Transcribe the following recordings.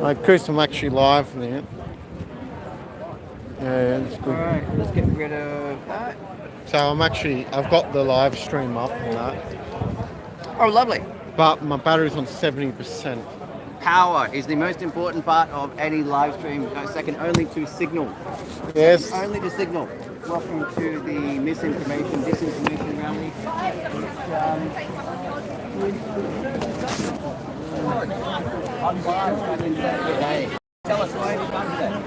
Chris, I'm actually live now. Yeah, it's good. Alright, let's get rid of that. So I've got the live stream up and that, Oh, lovely. but my battery's on 70%. Power is the most important part of any live stream, second only to signal. Yes. Second only to signal. Welcome to the Misinformation, Disinformation rally. Tell us why you come today.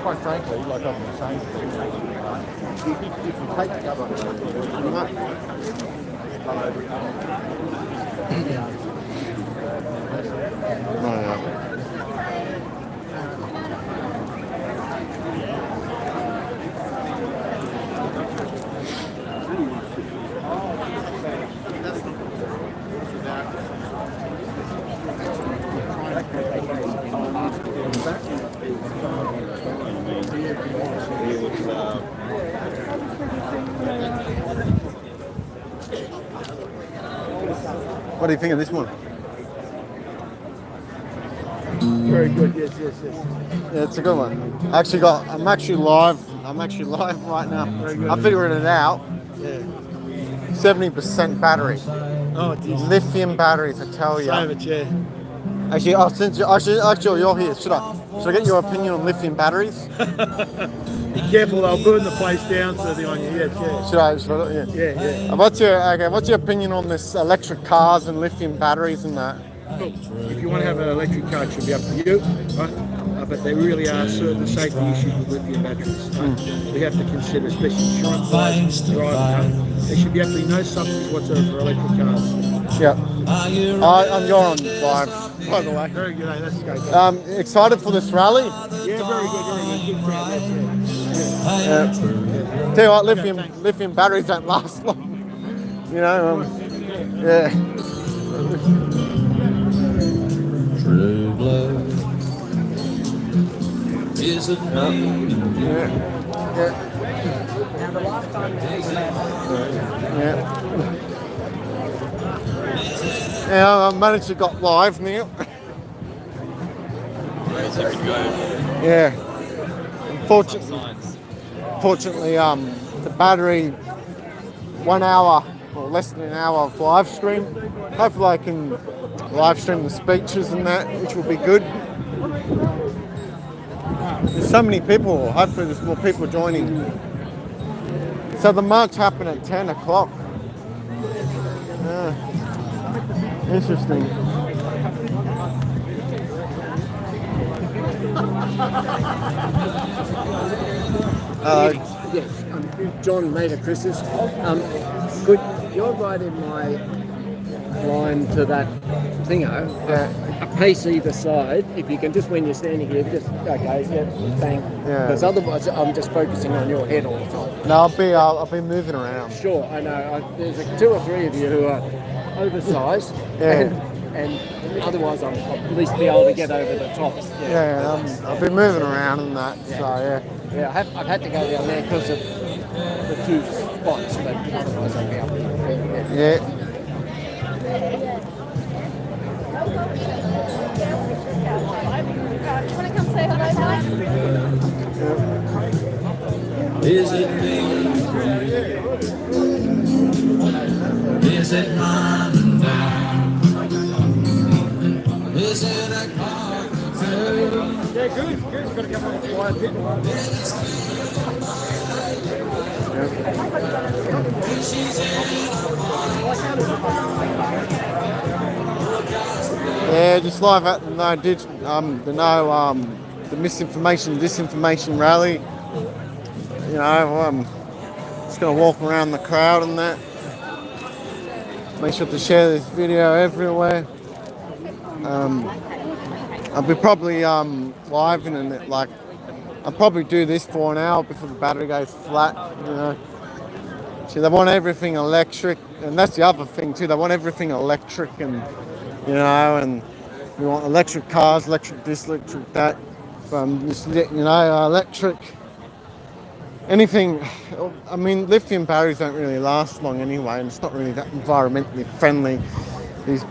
Quite frankly, like I've been saying, if you take the cover, What do you think of this one? Very good, yes. Yeah, it's a good one. I'm actually live right now. I figured it out. Yeah. 70% battery. Oh, geez. Lithium batteries, I tell you. Save it, yeah. Actually, you're here. Should I get your opinion on lithium batteries? Be careful, they'll burn the place down, so they're on you. Yeah. Should I? Yeah. What's your opinion on this electric cars and lithium batteries and that? Look, if you want to have an electric car, it should be up to you, right? But there really are certain safety issues with lithium batteries. We have to consider, especially insurance-wise, driving. There should be absolutely no subsidies whatsoever for electric cars. Yeah. You're on live, by the way. Very good, let's go. Excited for this rally? Yeah, very good. Good crowd, Tell you what, lithium batteries don't last long. You know, yeah. True blood is a Yeah, I managed to got live now. Yeah. Fortunately, the battery, 1 hour or less than an hour of live stream. Hopefully I can live stream the speeches and that, which will be good. There's so many people. Hopefully there's more people joining. So the march happened at 10 o'clock. Yeah. Interesting. Yes, John Mater Chris's. Could you're right in my line to that thingo? A piece either side. If you can just, when you're standing here, just bang. Yeah. Because otherwise, I'm just focusing on your head all the time. No, I'll be moving around. Sure, I know. There's 2 or 3 of you who are oversized. Yeah. And otherwise, I'll at least be able to get over the tops. I'll be moving around and that. So yeah. Yeah, I've had to go down there because of the 2 spots, but otherwise I'll be up here. Yeah. You want to come say hello, Mike? Is it me? Is it mom and dad? Is it a car? Yeah, good. Got to come up with quiet people. Yeah, just live at the Misinformation, Disinformation rally. You know, just gonna walk around the crowd and that. Make sure to share this video everywhere. I'll be probably live in it, like I'll probably do this for an hour before the battery goes flat. You know, see, they want everything electric, and that's the other thing too. They want everything electric, and you know, and we want electric cars, electric this, electric that. electric, anything. I mean, lithium batteries don't really last long anyway, and it's not really that environmentally friendly. These,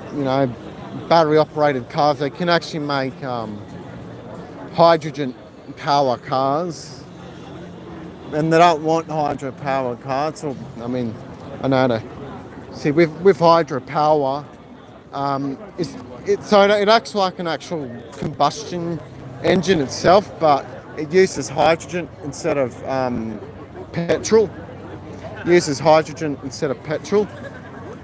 battery-operated cars, they can actually make hydrogen power cars, and they don't want hydropower cars. Or, I mean, I know that. See, with hydropower, it acts like an actual combustion engine itself, but it uses hydrogen instead of petrol. It uses hydrogen instead of petrol.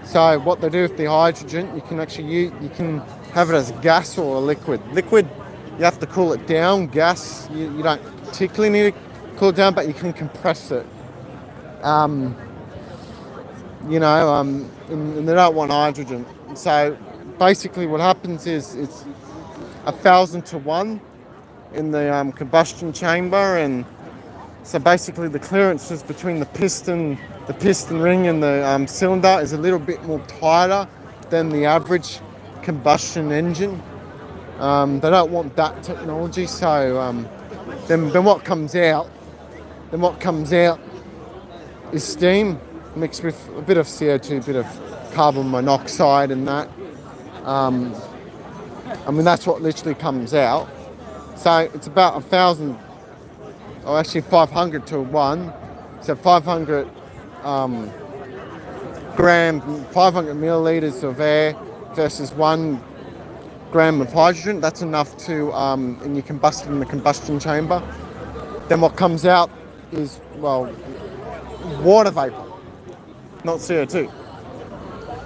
So what they do with the hydrogen, you can actually you can have it as a gas or a liquid. Liquid, you have to cool it down. Gas, you don't particularly need to cool it down, but you can compress it. And they don't want hydrogen. So basically what happens is it's 1,000 to 1 in the combustion chamber, and so basically the clearances between the piston ring and the cylinder is a little bit more tighter than the average combustion engine. They don't want that technology, so then what comes out is steam mixed with a bit of CO2, a bit of carbon monoxide and that. That's what literally comes out. So it's about 1,000, or actually 500 to 1. So 500 milliliters of air versus 1 gram of hydrogen. That's enough to, and you combust it in the combustion chamber. Then what comes out is, water vapor, not CO2.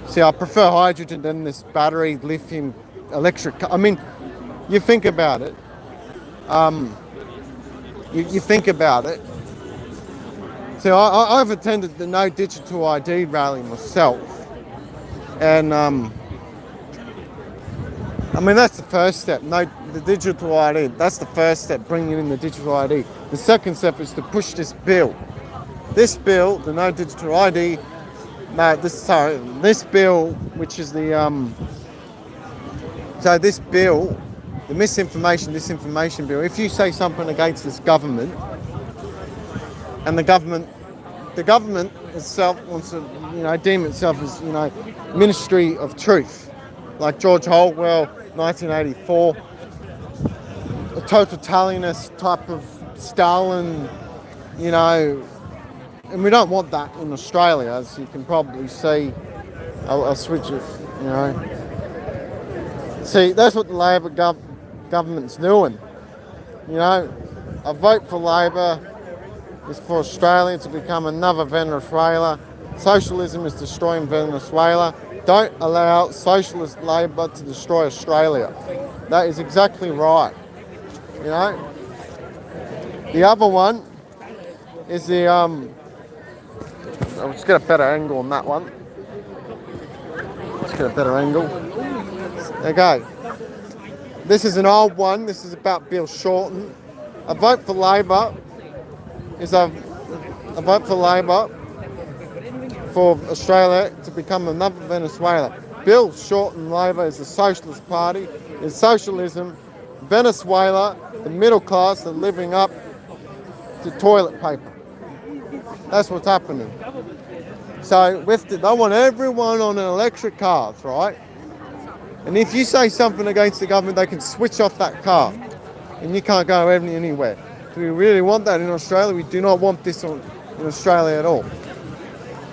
See, I prefer hydrogen than this battery lithium electric. I mean, you think about it. You think about it. So I've attended the No Digital ID rally myself, and that's the first step. The digital ID. That's the first step, bringing in the digital ID. The second step is to push this bill. This bill, the No Digital ID. This bill, which is this bill, the disinformation bill. If you say something against this government, and the government itself wants to, deem itself as, Ministry of Truth, like George Orwell, 1984, a totalitarianist type of Stalin, and we don't want that in Australia, as you can probably see. I'll switch it, See, that's what the Labor government's doing. A vote for Labor is for Australia to become another Venezuela. Socialism is destroying Venezuela. Don't allow socialist Labor to destroy Australia. That is exactly right. The other one is let's get a better angle on that one. Let's get a better angle. Okay. This is an old one. This is about Bill Shorten. A vote for Labor is a vote for Labor for Australia to become another Venezuela. Bill Shorten Labor is a socialist party. It's socialism. Venezuela, the middle class, are living up to toilet paper. That's what's happening. So they want everyone on an electric cars, right? And if you say something against the government, they can switch off that car, and you can't go anywhere. Do we really want that in Australia? We do not want this in Australia at all.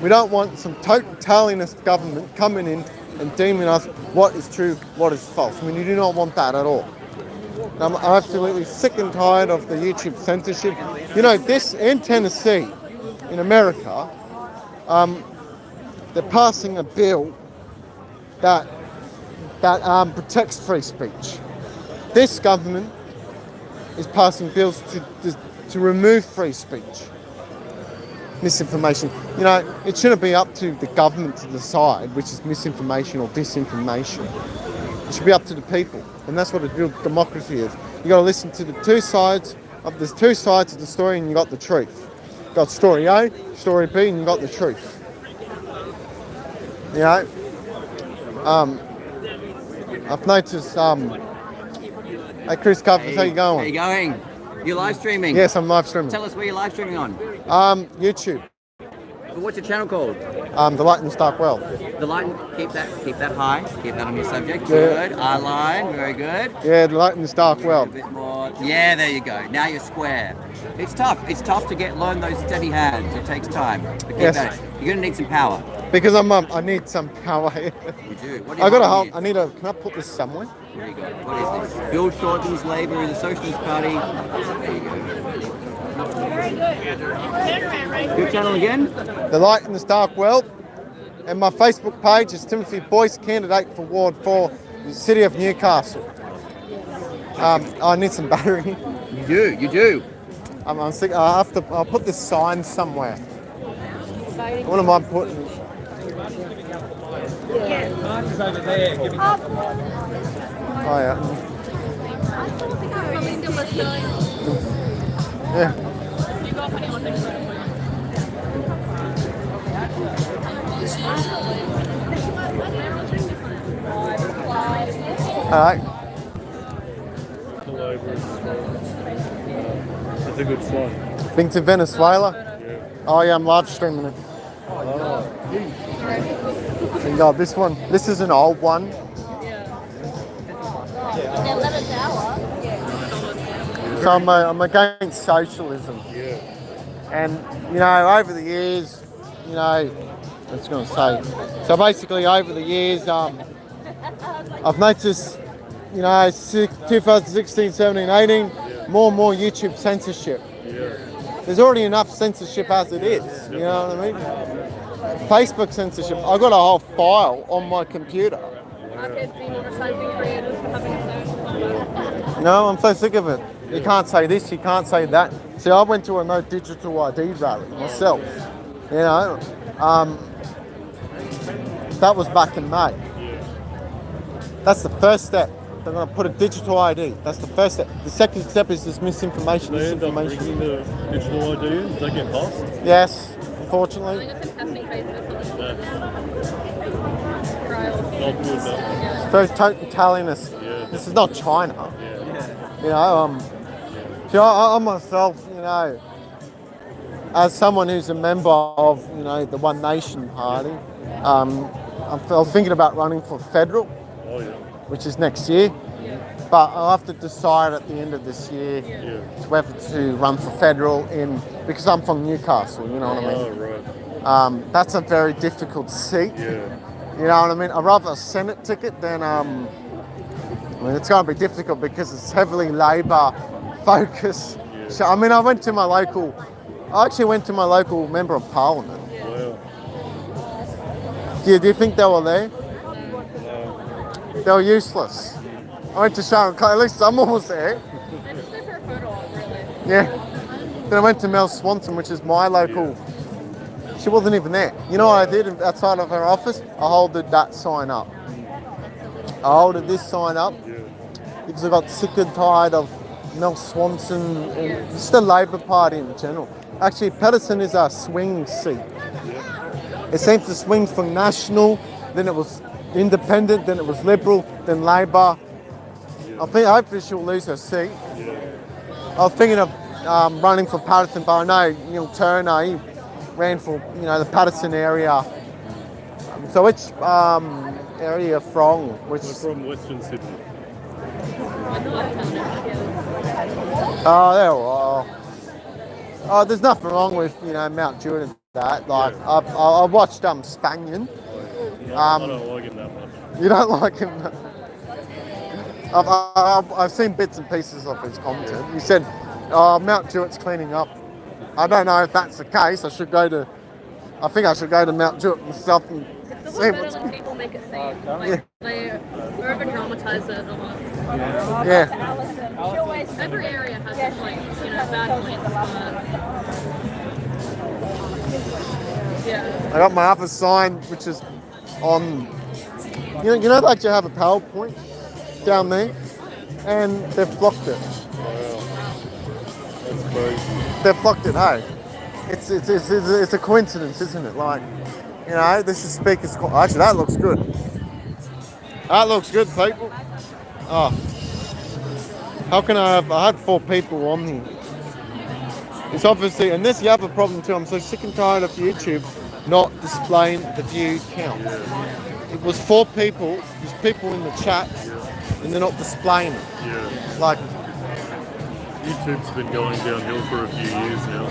We don't want some totalitarianist government coming in and deeming us what is true, what is false. We do not want that at all. I'm absolutely sick and tired of the YouTube censorship. This in Tennessee, in America, they're passing a bill that protects free speech. This government is passing bills to remove free speech. Misinformation. It shouldn't be up to the government to decide which is misinformation or disinformation. It should be up to the people, and that's what a real democracy is. You got to listen to there's two sides of the story, and you got the truth. You got story A, story B, and you got the truth. I've noticed Hey, Chris Cuffers, how you How going? you going? You live streaming? Yes, I'm live streaming. Tell us where you're live streaming on. YouTube. What's your channel called? The Light and Stark World. The light. Keep that high. Keep that on your subject. Yeah. Good. Eye line. Very good. Yeah, the Light and Stark A World. bit more. Yeah, there you go. Now you're square. It's tough. It's tough to learn those steady hands. It takes time. But keep Yes. at it. You're gonna need some power. Because I need some power. You do. What do you I got to hold hold. here? I need a. Can I put this somewhere? There you go. What is this? Bill Shorten's Labour is a Socialist Party. There you go. Your channel again? The Light and the Stark World. And my Facebook page is Timothy Boyce, candidate for Ward 4, the City of Newcastle. I need some battery. You do. I'm sick. I'll put this sign somewhere. What am I putting? Oh yeah. Yeah. All right. It's a good spot. Been to Venezuela? Yeah. Oh yeah, I'm live streaming it. And God, this one. This is an old one. So I'm against socialism. Yeah. And, you know, over the years, you know, I was going to say, so basically over the years, I've noticed, you know, 2016, 17, 18, more and more YouTube censorship. Yeah. There's already enough censorship as it is, you know what I mean? Facebook censorship, I've got a whole file on my computer. No, I'm so sick of it. You can't say this, you can't say that. See, I went to a no digital ID rally myself. You know, that was back in May. That's the first step. They're going to put a digital ID. That's the first step. The second step is this misinformation. They end up bringing the digital ID in? Does that get passed? Yes, unfortunately. That's not good, no. It's very totalitarianist. Yeah. This is not China. Yeah. You know, see, I myself, you know, as someone who's a member of, you know, the One Nation Party, I was thinking about running for federal, Oh, yeah. which is next year. But I'll have to decide at the end of this year Yeah. whether to run for federal because I'm from Newcastle, you know what I mean? Oh, right. That's a very difficult seat. Yeah. You know what I mean? I'd rather a Senate ticket than, I mean, it's going to be difficult because it's heavily Labor focused. Yeah. So, I mean, I actually went to my local Member of Parliament. Wow. Do you think they were there? No. They were useless. I went to Sharon, at least someone was there. Yeah. Then I went to Mel Swanson, which is my local. She wasn't even there. You know what I did outside of her office? I holded that sign up. I holded this sign up because I got sick and tired of Mel Swanson and just the Labor Party in general. Actually, Patron is a swing seat. It seems to swing from National, then it was Independent, then it was Liberal, then Labor. Hopefully she'll lose her seat. I was thinking of running for Patron, but I know Neil Turner, he ran for, you know, the Patron area. So which area from? Which? We're from Western Sydney. Oh, there. Oh, there's nothing wrong with, you know, Mount Druitt and that. Like, I watched Spanion. I don't like him that much. You don't like him? I've seen bits and pieces of his content. He said, Mount Druitt's cleaning up. I don't know if that's the case. I think I should go to Mount Druitt myself and It's see a lot what's. better when people make it seem like Yeah. they over-dramatize it almost. Yeah. Every area has its points, you know, bad points. Yeah. I got my other sign, which is on. You know, like you have a PowerPoint down there, and they've blocked it. Wow. That's crazy. They've blocked it. Hey, it's a coincidence, isn't it? Like, you know, this is speakers. Actually, that looks good. That looks good, people. Oh, How can I have? I had 4 people on here. It's obviously, and this is the other problem too. I'm so sick and tired of YouTube not displaying the view count. It was 4 people. There's people in the chats, and they're not displaying it. Yeah. Like YouTube's been going downhill for a few years now.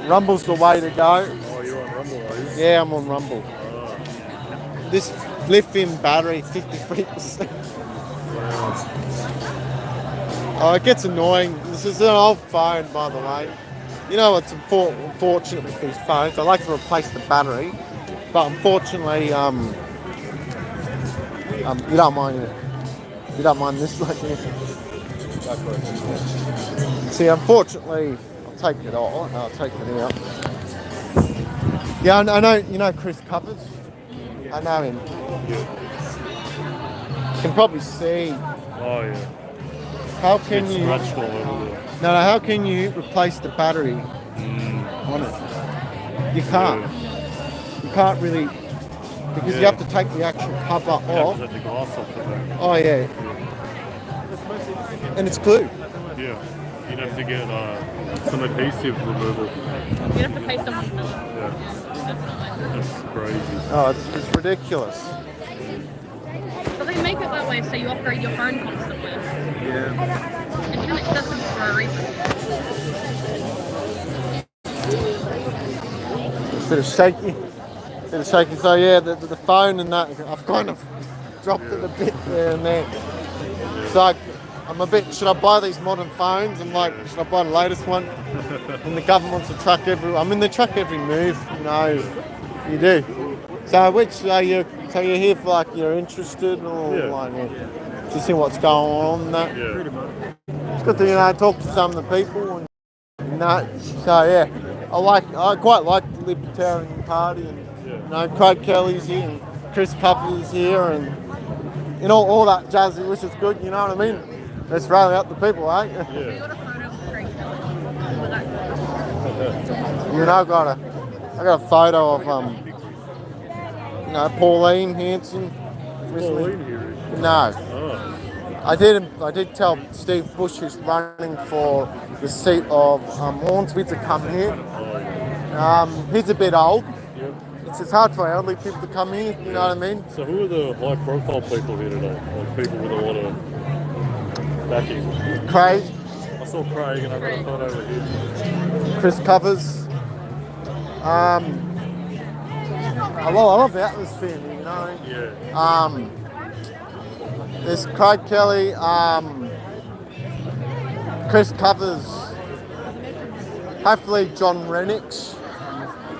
Rumble's the way to go. Oh, you're on Rumble, are you? Yeah, I'm on Rumble. This lithium battery, 53%. Oh, it gets annoying. This is an old phone, by the way. You know what's unfortunate with these phones? I like to replace the battery, but unfortunately, you don't mind it. You don't mind this, like this. See, unfortunately, I'll take it off. I'll take it out. Yeah, I know. You know Chris Covers. I know him. You can probably see. Oh, yeah. How can It's you? scratched all over there. No, how can you replace the battery on it? You can't. You can't really, because you have to take the actual cover off. Take the glass off the back. Oh yeah. And it's glued. Yeah. You'd have to get some adhesive removal. You have to pay someone to do it. Yeah. Definitely. That's crazy. Oh, it's ridiculous. But they make it that way so you upgrade your phone constantly. Yeah. It's really accessible for a reason. It's a bit of shaky. So yeah, the phone and that, I've kind of dropped it a bit there and there. So I'm a bit, should I buy these modern phones? I'm like, should I buy the latest one? And the government wants to track they track every move, you know, you do. So which are you, so you're here for like, you're interested or like, to see what's going on and that? Yeah. It's good to, you know, talk to some of the people and that. So yeah, I quite like the Libertarian Party and, you know, Craig Kelly's here and Chris Covers here and, you know, all that jazzy, which is good, you know what I mean? Let's rally up the people, eh? You got a photo of Craig Kelly with that. You know, I got a photo of you know, Pauline Hanson. Pauline here. No, Oh. I did tell Steve Bush, who's running for the seat of Hornsby, to come here. He's a bit old. Yep. It's hard for elderly people to come here. You know what I mean? So who are the high-profile people here today? Like people with a lot of backing. Craig, I saw Craig and I got a photo over here. Chris Covers. I love the atmosphere, you know. Yeah. There's Craig Kelly, Chris Covers, hopefully John Rennick,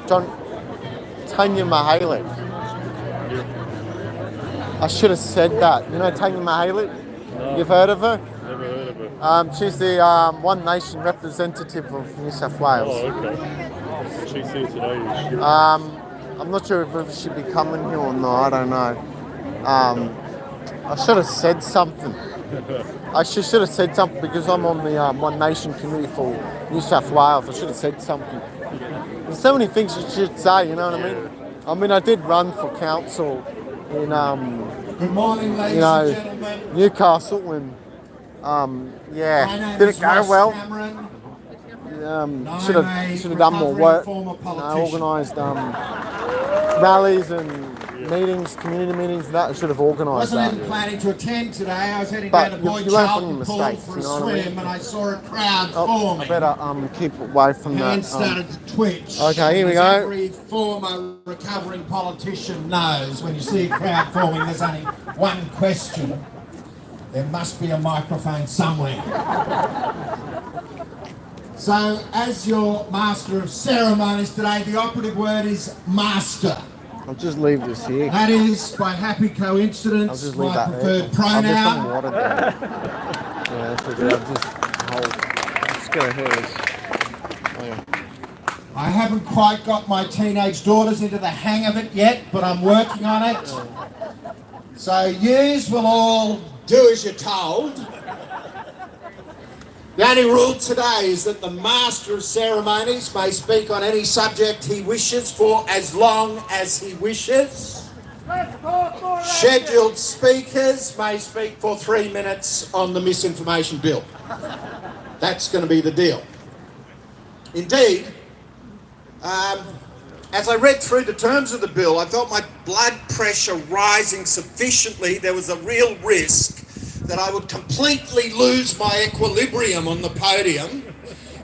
Tanya Mihalek. Yep. I should have said that. You know Tanya Mihalek? No. You've heard of her? Never heard of it. She's the One Nation representative of New South Wales. Oh, okay. She's here today. Is she? I'm not sure if she'd be coming here or not. I don't know. I should have said something. I should have said something because I'm on the One Nation committee for New South Wales. I should have said something. There's so many things you should say, you know what I mean? I mean, I did run for council in, Good morning, ladies you know, and gentlemen. Newcastle, and My name didn't is go Ross well. Cameron. Should have done more work. Organised rallies and meetings, community meetings. That I should have organised Wasn't that. even planning to attend today. I was heading But down to you Boyd learn from your Charlton Pool mistakes, for a you know what I swim, mean? and I saw a crowd Oh, I forming. better keep away from Hands that. started to twitch. Okay, here we As go. every former recovering politician knows, when you see a crowd forming, there's only one question. There must be a microphone somewhere. So, as your master of ceremonies today, the operative word is master. I'll just leave this here. That is, by happy I'll coincidence, just leave my that preferred there. I'll get some pronoun. water there. Yeah, that's okay. I'll just get ahead of this. Oh, yeah. I haven't quite got my teenage daughters into the hang of it yet, but I'm working on it. So yous will all do as you're told. The only rule today is that the master of ceremonies may speak on any subject he wishes for as long as he wishes. Scheduled speakers may speak for 3 minutes on the misinformation bill. That's going to be the deal. Indeed, as I read through the terms of the bill, I felt my blood pressure rising sufficiently. There was a real risk that I would completely lose my equilibrium on the podium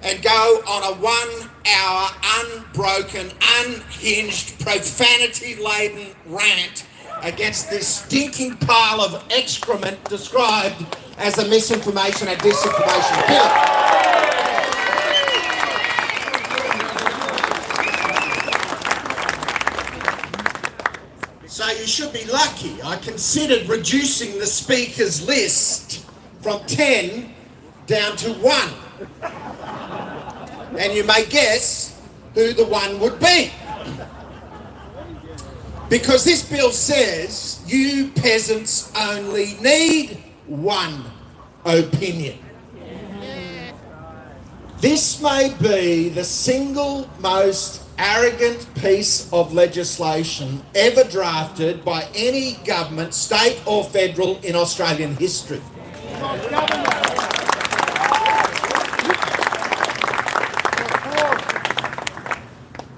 and go on a 1 hour, unbroken, unhinged, profanity-laden rant against this stinking pile of excrement described as a misinformation and disinformation bill. So you should be lucky. I considered reducing the speakers list from 10 down to 1. And you may guess who the 1 would be. Because this bill says you peasants only need 1 opinion. This may be the single most arrogant piece of legislation ever drafted by any government, state or federal, in Australian history.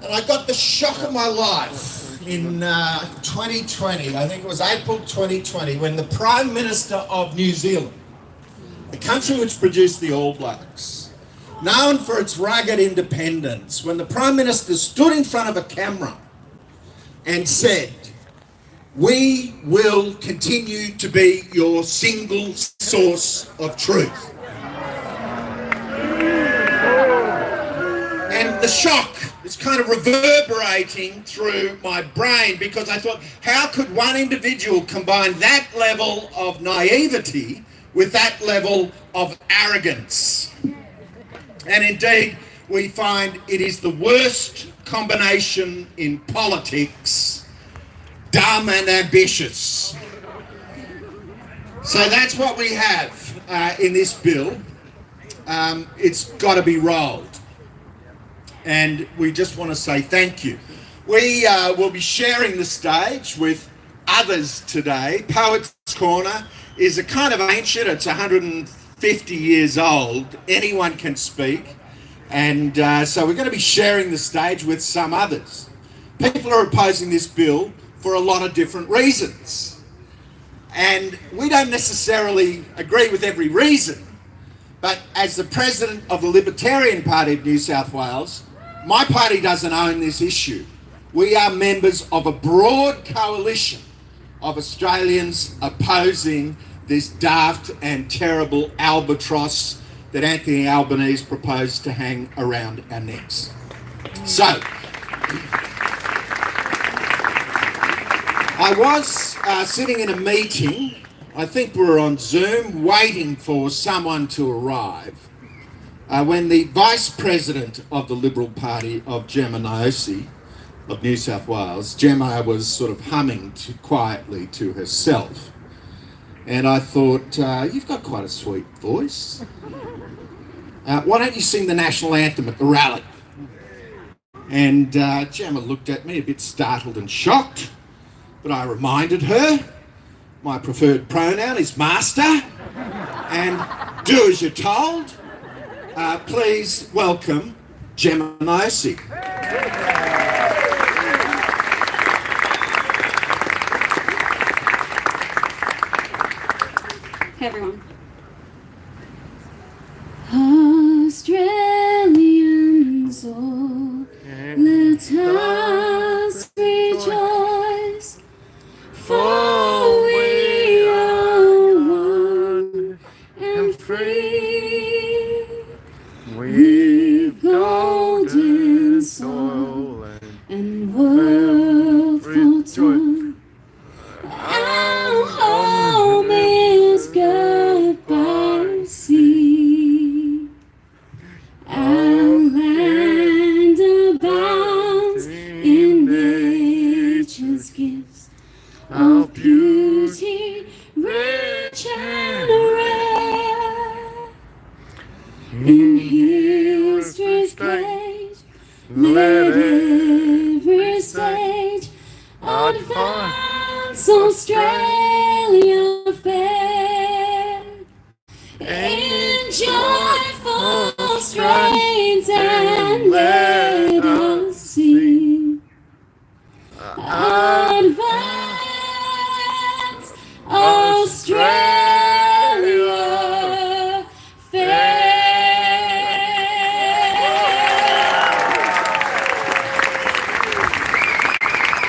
And I got the shock of my life in 2020, I think it was April 2020, when the Prime Minister of New Zealand, the country which produced the All Blacks, known for its rugged independence, when the Prime Minister stood in front of a camera and said, "We will continue to be your single source of truth." And the shock is kind of reverberating through my brain, because I thought, how could one individual combine that level of naivety with that level of arrogance? And indeed, we find it is the worst combination in politics, dumb and ambitious. So that's what we have in this bill. It's got to be rolled. And we just want to say thank you. We will be sharing the stage with others today. Poets Corner is a kind of ancient, it's 150 years old. Anyone can speak. And so we're going to be sharing the stage with some others. People are opposing this bill for a lot of different reasons. And we don't necessarily agree with every reason. But as the president of the Libertarian Party of New South Wales, my party doesn't own this issue. We are members of a broad coalition of Australians opposing this daft and terrible albatross that Anthony Albanese proposed to hang around our necks. So, I was sitting in a meeting, I think we were on Zoom, waiting for someone to arrive, when the Vice President of the Liberal Party of Gemma Naosi of New South Wales, Gemma was sort of humming quietly to herself. And I thought, you've got quite a sweet voice. Why don't you sing the national anthem at the rally? And Gemma looked at me a bit startled and shocked, but I reminded her my preferred pronoun is master, and do as you're told. Please welcome Gemma Naosi. Hey everyone. Australians, oh, let us rejoice, for we are one and free. We've golden soil and world fortune. Our home is goodbye sea. Our land abounds in nature's gifts of beauty, rich and rare. In history's page, let every stage advance. Australia fair, in joyful strains, and let us sing. Advance, Australia fair.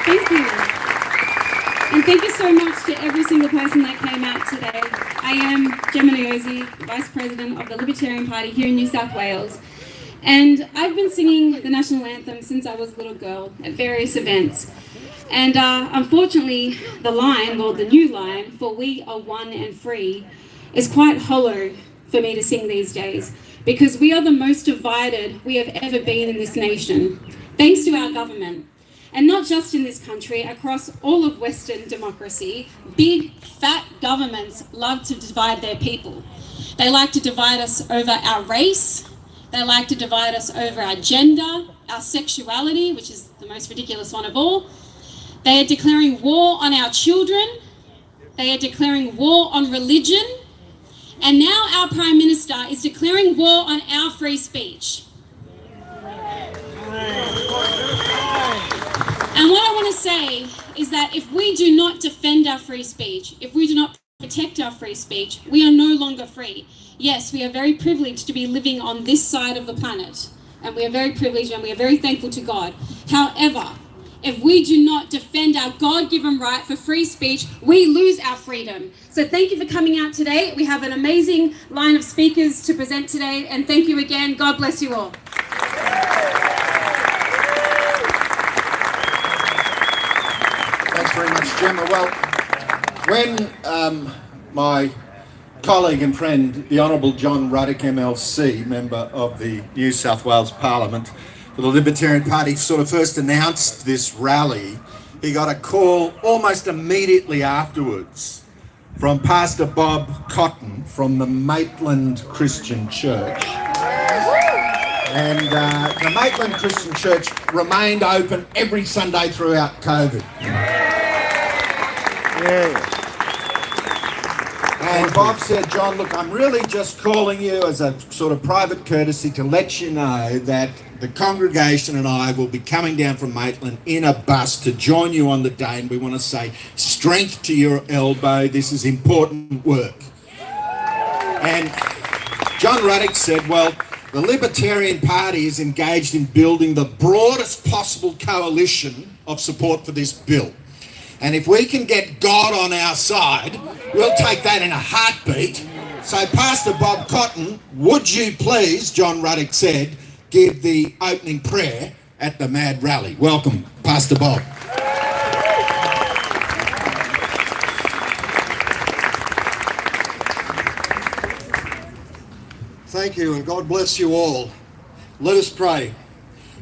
Thank you. And thank you so much to every single person that came out today. I am Gemma Niosi, Vice President of the Libertarian Party here in New South Wales. And I've been singing the national anthem since I was a little girl at various events. And unfortunately, the line, or the new line, for "we are one and free," is quite hollow for me to sing these days, because we are the most divided we have ever been in this nation, thanks to our government. And not just in this country, across all of Western democracy, big, fat governments love to divide their people. They like to divide us over our race. They like to divide us over our gender, our sexuality, which is the most ridiculous one of all. They are declaring war on our children. They are declaring war on religion. And now our Prime Minister is declaring war on our free speech. And what I want to say is that if we do not defend our free speech, if we do not protect our free speech, we are no longer free. Yes, we are very privileged to be living on this side of the planet, and we are very privileged and we are very thankful to God. However, if we do not defend our God-given right for free speech, we lose our freedom. So thank you for coming out today. We have an amazing line of speakers to present today, and thank you again. God bless you all. Thanks very much, Gemma. Well, when my colleague and friend, the Honourable John Ruddock MLC, member of the New South Wales Parliament for the Libertarian Party, sort of first announced this rally, he got a call almost immediately afterwards from Pastor Bob Cotton from the Maitland Christian Church. And the Maitland Christian Church remained open every Sunday throughout COVID. Yeah. And Bob said, John, look, I'm really just calling you as a sort of private courtesy to let you know that the congregation and I will be coming down from Maitland in a bus to join you on the day, and we want to say strength to your elbow. This is important work. And John Ruddock said, well, the Libertarian Party is engaged in building the broadest possible coalition of support for this bill. And if we can get God on our side, we'll take that in a heartbeat. So Pastor Bob Cotton, would you please, John Ruddock said, give the opening prayer at the Mad Rally. Welcome, Pastor Bob. Thank you, and God bless you all. Let us pray.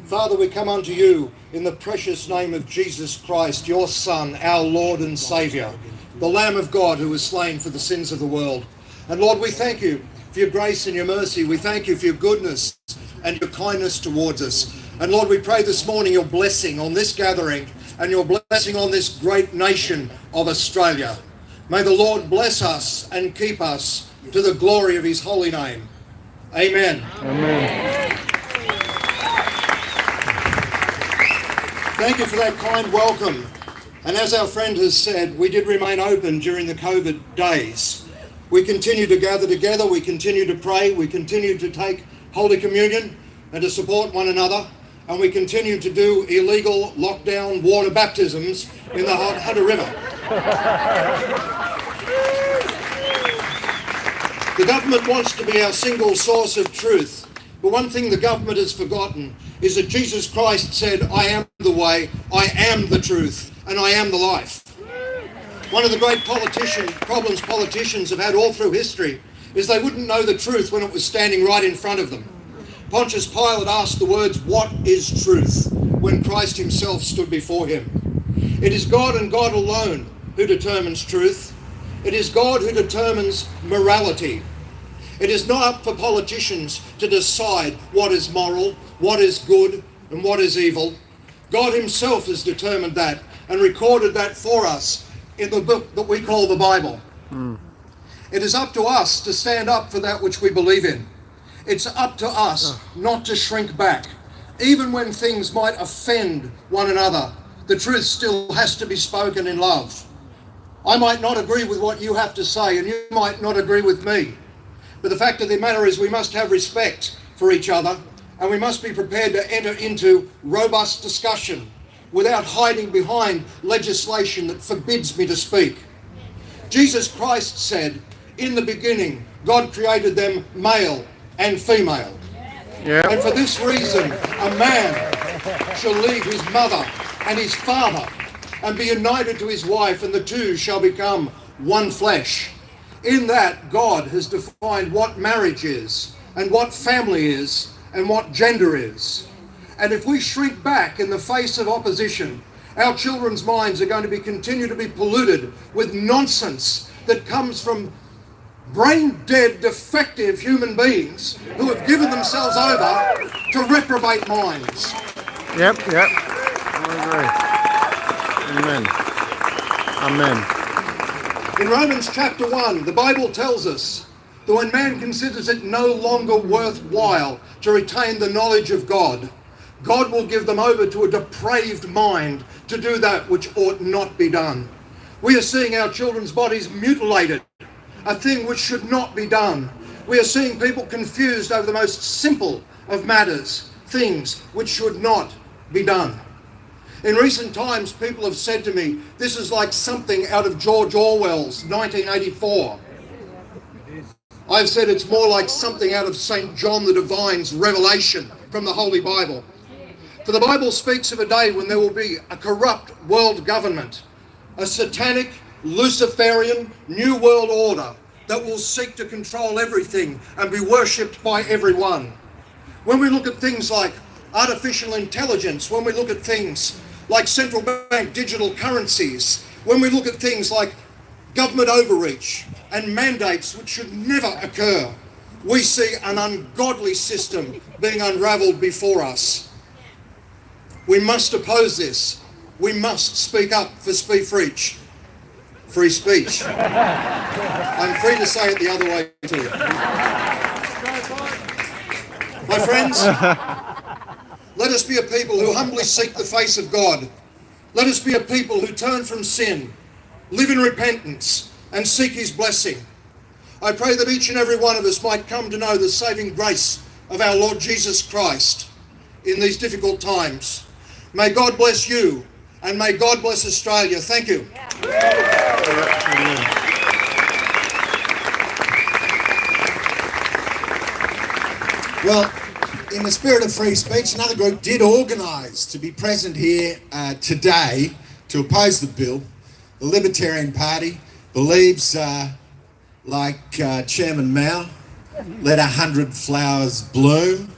Father, we come unto you in the precious name of Jesus Christ, your Son, our Lord and Saviour, the Lamb of God who was slain for the sins of the world. And Lord, we thank you for your grace and your mercy. We thank you for your goodness and your kindness towards us. And Lord, we pray this morning your blessing on this gathering and your blessing on this great nation of Australia. May the Lord bless us and keep us to the glory of his holy name. Amen. Amen. Thank you for that kind welcome. And as our friend has said, we did remain open during the COVID days. We continue to gather together, we continue to pray, we continue to take Holy Communion and to support one another, and we continue to do illegal lockdown water baptisms in the Hunter River. The government wants to be our single source of truth. But one thing the government has forgotten is that Jesus Christ said, I am the way, I am the truth, and I am the life. One of the great problems politicians have had all through history is they wouldn't know the truth when it was standing right in front of them. Pontius Pilate asked the words, what is truth, when Christ himself stood before him. It is God and God alone who determines truth. It is God who determines morality. It is not up for politicians to decide what is moral, what is good, and what is evil. God himself has determined that and recorded that for us in the book that we call the Bible. It is up to us to stand up for that which we believe in. It's up to us not to shrink back. Even when things might offend one another, the truth still has to be spoken in love. I might not agree with what you have to say, and you might not agree with me. But the fact of the matter is we must have respect for each other, and we must be prepared to enter into robust discussion without hiding behind legislation that forbids me to speak. Jesus Christ said, in the beginning, God created them male and female. Yeah. And for this reason, a man shall leave his mother and his father and be united to his wife, and the two shall become one flesh. In that, God has defined what marriage is, and what family is, and what gender is. And if we shrink back in the face of opposition, our children's minds are going to continue to be polluted with nonsense that comes from brain-dead, defective human beings who have given themselves over to reprobate minds. Yep. I agree. Amen. Amen. In Romans chapter 1, the Bible tells us that when man considers it no longer worthwhile to retain the knowledge of God, God will give them over to a depraved mind to do that which ought not be done. We are seeing our children's bodies mutilated, a thing which should not be done. We are seeing people confused over the most simple of matters, things which should not be done. In recent times, people have said to me, this is like something out of George Orwell's 1984. I've said it's more like something out of St. John the Divine's revelation from the Holy Bible. For the Bible speaks of a day when there will be a corrupt world government, a satanic, Luciferian, new world order that will seek to control everything and be worshipped by everyone. When we look at things like artificial intelligence, when we look at things like central bank digital currencies, when we look at things like government overreach and mandates which should never occur, we see an ungodly system being unravelled before us. We must oppose this. We must speak up for free speech. I'm free to say it the other way too. My friends, let us be a people who humbly seek the face of God. Let us be a people who turn from sin, live in repentance, and seek his blessing. I pray that each and every one of us might come to know the saving grace of our Lord Jesus Christ in these difficult times. May God bless you, and may God bless Australia. Thank you. Well, in the spirit of free speech, another group did organise to be present here today to oppose the bill. The Libertarian Party believes, like Chairman Mao, let 100 flowers bloom.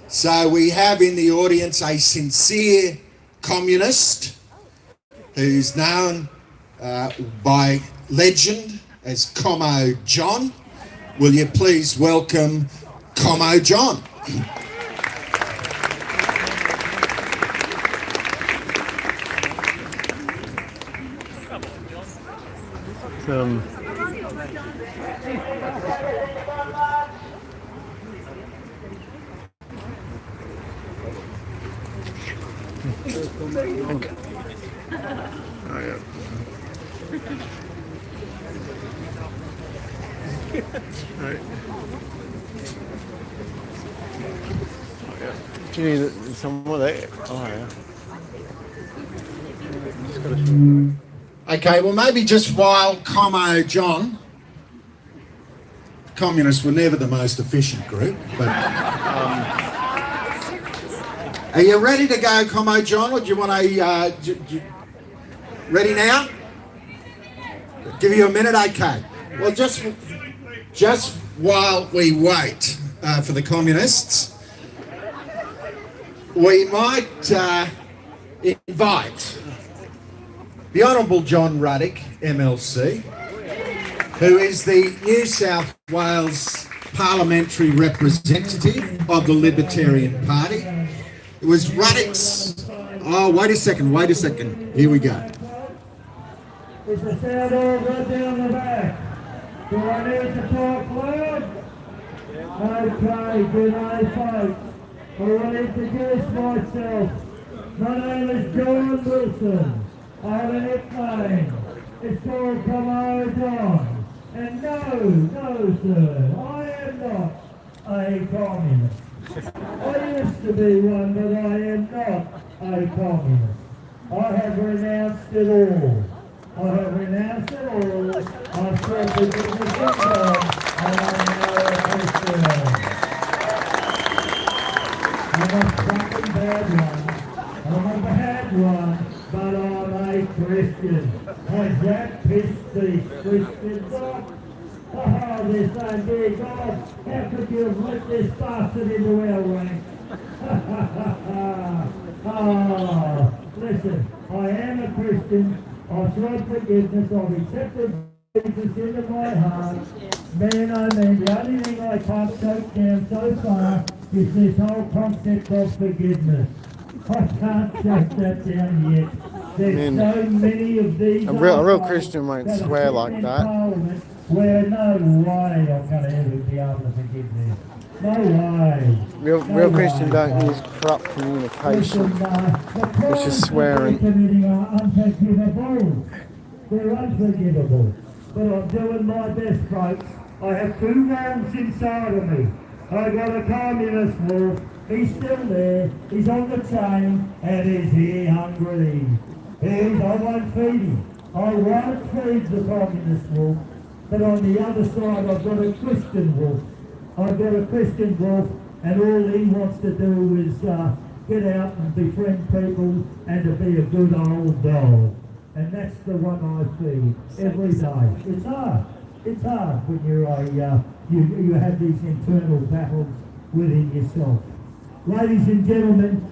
So we have in the audience a sincere communist who's known by legend as Como John. Will you please welcome Como John? Do you need some more there? Oh, yeah. Okay, well maybe just while Como John, communists were never the most efficient group, but are you ready to go, Como John, or do you want to, ready now? Give you a minute, okay. Well, just while we wait for the communists, we might invite the Honourable John Ruddick, MLC, who is the New South Wales parliamentary representative of the Libertarian Party. It was Ruddick's... Oh, wait a second. Here we go. Is the sound all good down the back? Do I need to talk loud? Okay, good day, folks. I want to introduce myself. My name is John Wilson. I have a nickname. It's called Come John. And no, sir, I am not a communist. I used to be one, but I am not a communist. I have renounced it all. I have renounced it all. I've said the goodness of God, and I am now a Christian. I'm a fucking bad one. I'm a bad one, but I'm a Christian. Has that pissed the Christians off? Oh, they're saying, dear God, how could you have let this bastard into our ranks? Oh, listen, I am a Christian. I've sought forgiveness. I've accepted Jesus into my heart. Man, oh man, the only thing I can't choke down so far is this whole concept of forgiveness. I can't choke that down yet. There's so many of these. A real Christian won't swear like that. Where no way I'm going to ever be able to forgive them. No way. Real Christian don't use corrupt communication, which is swearing. They're committing are unforgivable. They're unforgivable. But I'm doing my best, folks. I have two wolves inside of me. I got a communist wolf. He's still there. He's on the chain, and is he hungry? I won't feed him. I won't feed the communist wolf. But on the other side, I've got a Christian wolf. I've got a Christian wolf, and all he wants to do is get out and befriend people and to be a good old dog. And that's the one I feed every day. It's hard. It's hard when you're you have these internal battles within yourself. Ladies and gentlemen,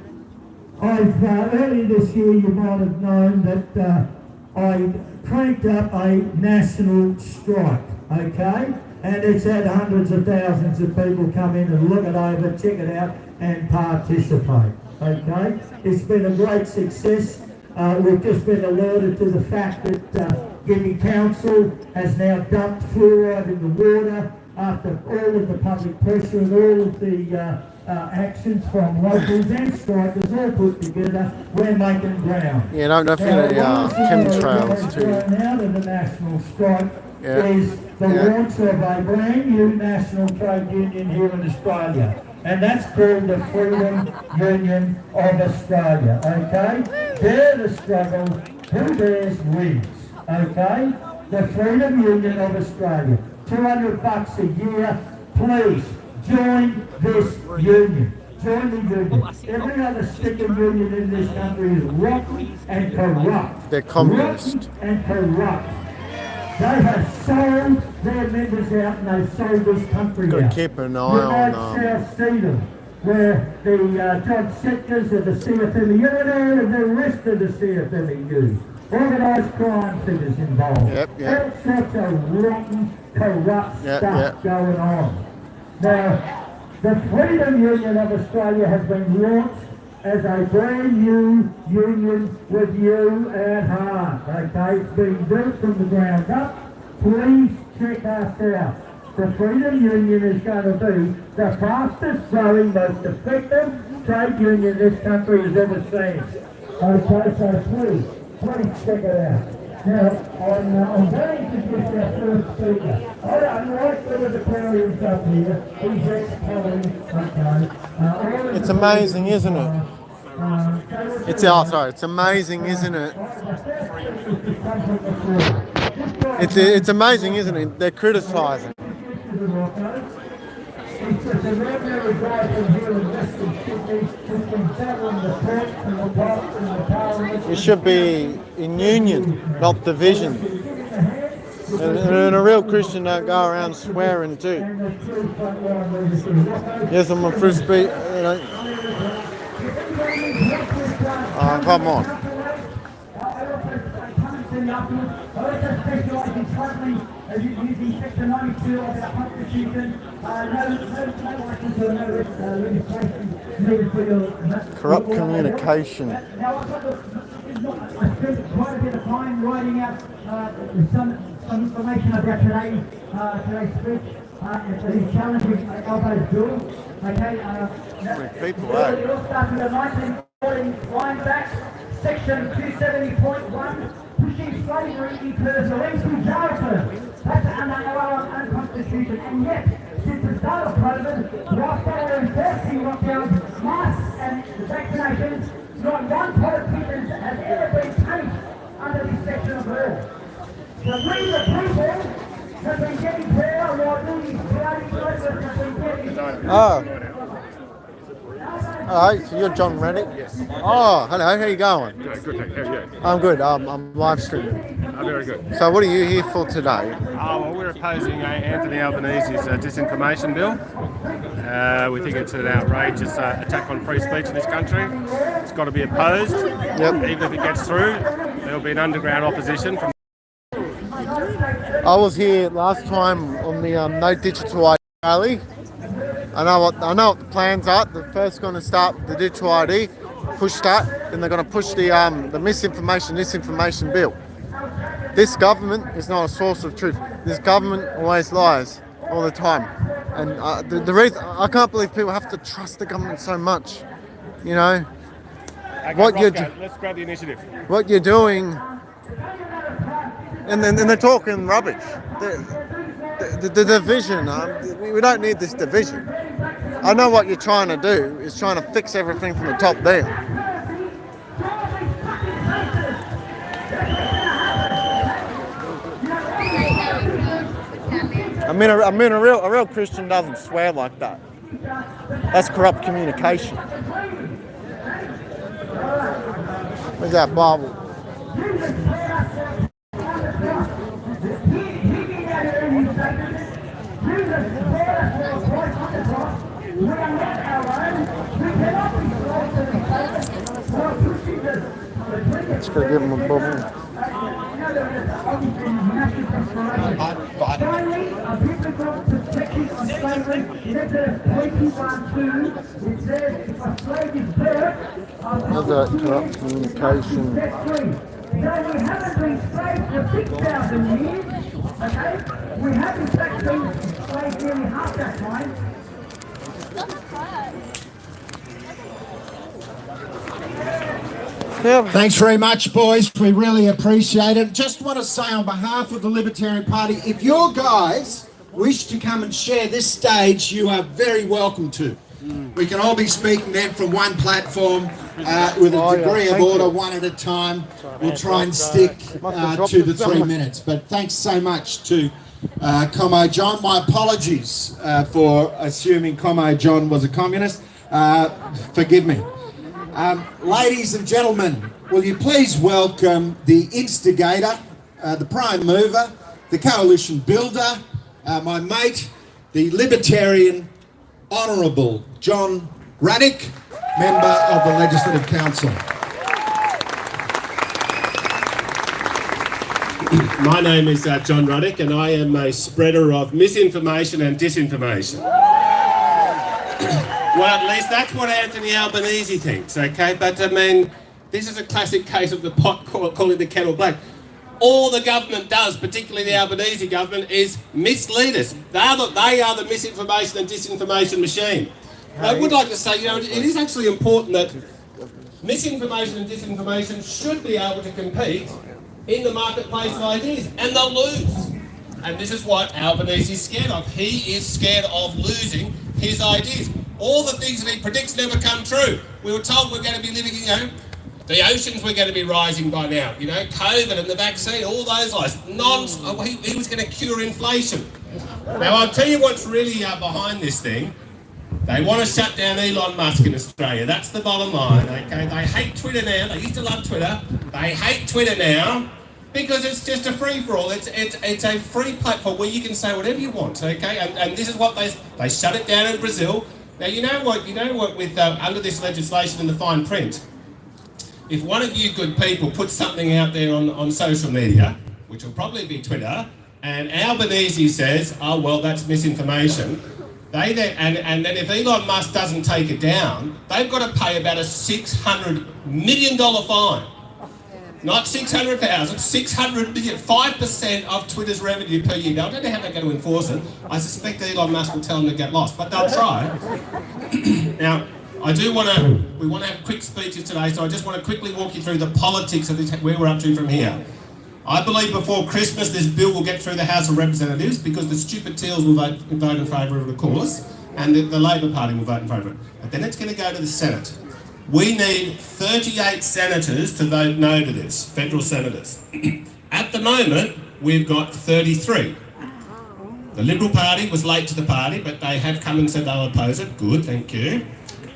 I've earlier this year you might have known that I cranked up a national strike, okay? And it's had hundreds of thousands of people come in and look it over, check it out, and participate, okay? It's been a great success. We've just been alerted to the fact that Guinea Council has now dumped fluoride in the water after all of the public pressure and all of the actions from locals and strikers all put together. We're making ground. Yeah, don't forget chemtrails too. Out of the national strike is the launch of a brand new national trade union here in Australia. And that's called the Freedom Union of Australia, okay? Dare the struggle, who dares wins, okay? The Freedom Union of Australia. $200 a year, please join this union. Join the union. Every other sticking union in this country is rotten and corrupt. They're communist. Rotten and corrupt. They have sold their members out and they've sold this country out. Keep an eye on South Sedum, where the job sectors of the CFMEU and the rest of the CFMEU. Organised crime figures involved. All sorts of rotten, corrupt stuff going on. Now, the Freedom Union of Australia has been launched as a brand new union with you at heart, okay? It's been built from the ground up. Please check us out. The Freedom Union is going to be the fastest growing, most effective trade union this country has ever seen. Okay, so please check it out. Now, I'm going to introduce our first speaker. I like the libertarians up here. He's ex-Polly, okay. It's amazing, isn't it? It's amazing, isn't it? It's amazing, isn't it? They're criticising. We should be in union, not division. And a real Christian don't go around swearing too. Yes, I'm a free speech. Come on. Using Section 92 of our Constitution, corrupt communication. Now, I spent quite a bit of time writing out some information about today's speech. He's challenging Albo's bill. Okay, people, it all starts with a 1940 line back, section 270.1, pushing slavery into parental jail term. That's under our own constitution, and yet, since the start of COVID, whilst they are enforcing lockdowns, masks and vaccinations, not one politician has ever been punished under this section of law. So we the people have been getting better while these bloody process have been getting Alright, so you're John Reddick? Yes. Oh, hello, how you going? Good, thank you. How are you? I'm good, I'm live streaming. Very good. So what are you here for today? Well, we're opposing Anthony Albanese's disinformation bill. We think it's an outrageous attack on free speech in this country. It's got to be opposed. Yep. Even if it gets through, there'll be an underground opposition from. I was here last time on the No Digital ID rally. I know what the plans are. They're first going to start with the digital ID, push that, then they're going to push the misinformation, disinformation bill. This government is not a source of truth. This government always lies all the time, and the reason I can't believe people have to trust the government so much. You know, Let's grab the initiative. what you're doing, and then they're talking rubbish. The division. We don't need this division. I know what you're trying to do is trying to fix everything from the top down. I mean, a real Christian doesn't swear like that. That's corrupt communication. Where's that Bible? Let's go give him a bubble. Another corrupt communication. We haven't been enslaved for 6,000 years, okay? We have in fact been enslaved nearly half that time. Thanks very much, boys. We really appreciate it. Just want to say on behalf of the Libertarian Party, if your guys wish to come and share this stage, you are very welcome to. We can all be speaking then from one platform with a degree of order, one at a time. We'll try and stick to the 3 minutes. But thanks so much to Commo John. My apologies for assuming Commo John was a communist. Forgive me. Ladies and gentlemen, will you please welcome the instigator, the prime mover, the coalition builder, my mate, the Libertarian Honourable John Ruddick, member of the Legislative Council. My name is John Ruddick, and I am a spreader of misinformation and disinformation. Well, at least that's what Anthony Albanese thinks, okay? But, I mean, this is a classic case of the pot calling the kettle black. All the government does, particularly the Albanese government, is mislead us. They are the misinformation and disinformation machine. I would like to say, you know, it is actually important that misinformation and disinformation should be able to compete in the marketplace of ideas, and they'll lose. And this is what Albanese is scared of. He is scared of losing his ideas. All the things that he predicts never come true. We were told we're going to be living, you know, the oceans were going to be rising by now. You know, COVID and the vaccine, all those lies. He was going to cure inflation. Now, I'll tell you what's really behind this thing. They want to shut down Elon Musk in Australia. That's the bottom line, okay? They hate Twitter now. They used to love Twitter. They hate Twitter now because it's just a free-for-all. It's a free platform where you can say whatever you want, okay? And this is what they shut it down in Brazil. Now, you know what with under this legislation in the fine print, if one of you good people puts something out there on social media, which will probably be Twitter, and Albanese says, oh, well, that's misinformation, and then if Elon Musk doesn't take it down, they've got to pay about a $600 million fine. Not 600,000, 600 million, 5% of Twitter's revenue per year. Now, I don't know how they're going to enforce it. I suspect Elon Musk will tell them to get lost, but they'll try. Now, we want to have quick speeches today, so I just want to quickly walk you through the politics of this, where we're up to from here. I believe before Christmas this bill will get through the House of Representatives because the stupid teals will vote in favour of it, of course, and the Labor Party will vote in favour of it. But then it's going to go to the Senate. We need 38 senators to vote no to this, federal senators. At the moment, we've got 33. The Liberal Party was late to the party, but they have come and said they'll oppose it. Good, thank you.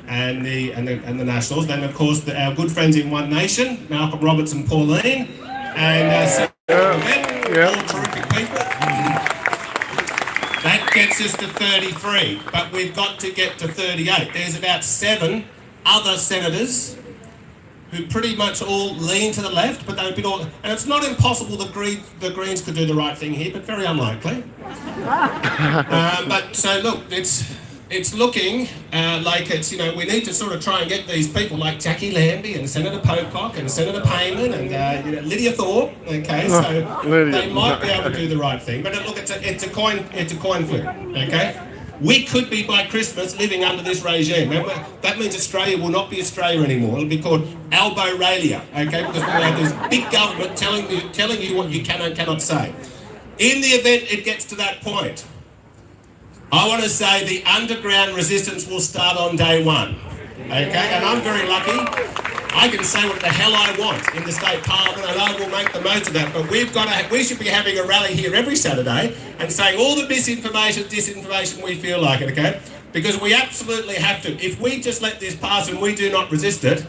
And the Nationals. Then, of course, our good friends in One Nation, Malcolm Roberts and Pauline, and Senator all terrific people. That gets us to 33, but we've got to get to 38. There's about 7 other senators who pretty much all lean to the left, but they've been all, and it's not impossible the Greens could do the right thing here, but very unlikely. But so look, it's looking like it's, we need to sort of try and get these people like Jackie Lambie and Senator Pocock and Senator Payman and Lydia Thorpe, okay, so they might be able to do the right thing, but look, it's a coin flip, okay? We could be, by Christmas, living under this regime. That means Australia will not be Australia anymore. It'll be called Alboralia, okay? Because we'll have this big government telling you what you can and cannot say. In the event it gets to that point, I want to say the underground resistance will start on day one, okay? And I'm very lucky. I can say what the hell I want in the state parliament, and I will make the most of that. But we should be having a rally here every Saturday and saying all the disinformation we feel like it, okay? Because we absolutely have to. If we just let this pass and we do not resist it,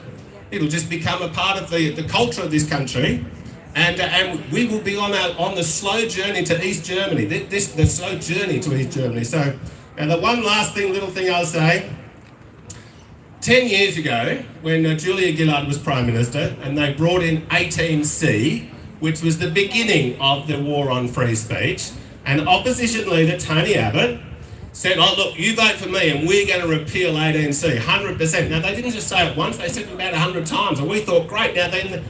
it'll just become a part of the culture of this country, and we will be on the slow journey to East Germany. The slow journey to East Germany. So, and the one last little thing I'll say. 10 years ago, when Julia Gillard was Prime Minister, and they brought in 18C, which was the beginning of the war on free speech, and opposition leader Tony Abbott said, oh look, you vote for me and we're going to repeal 18C, 100%. Now they didn't just say it once, they said it about 100 times, and we thought, great, now then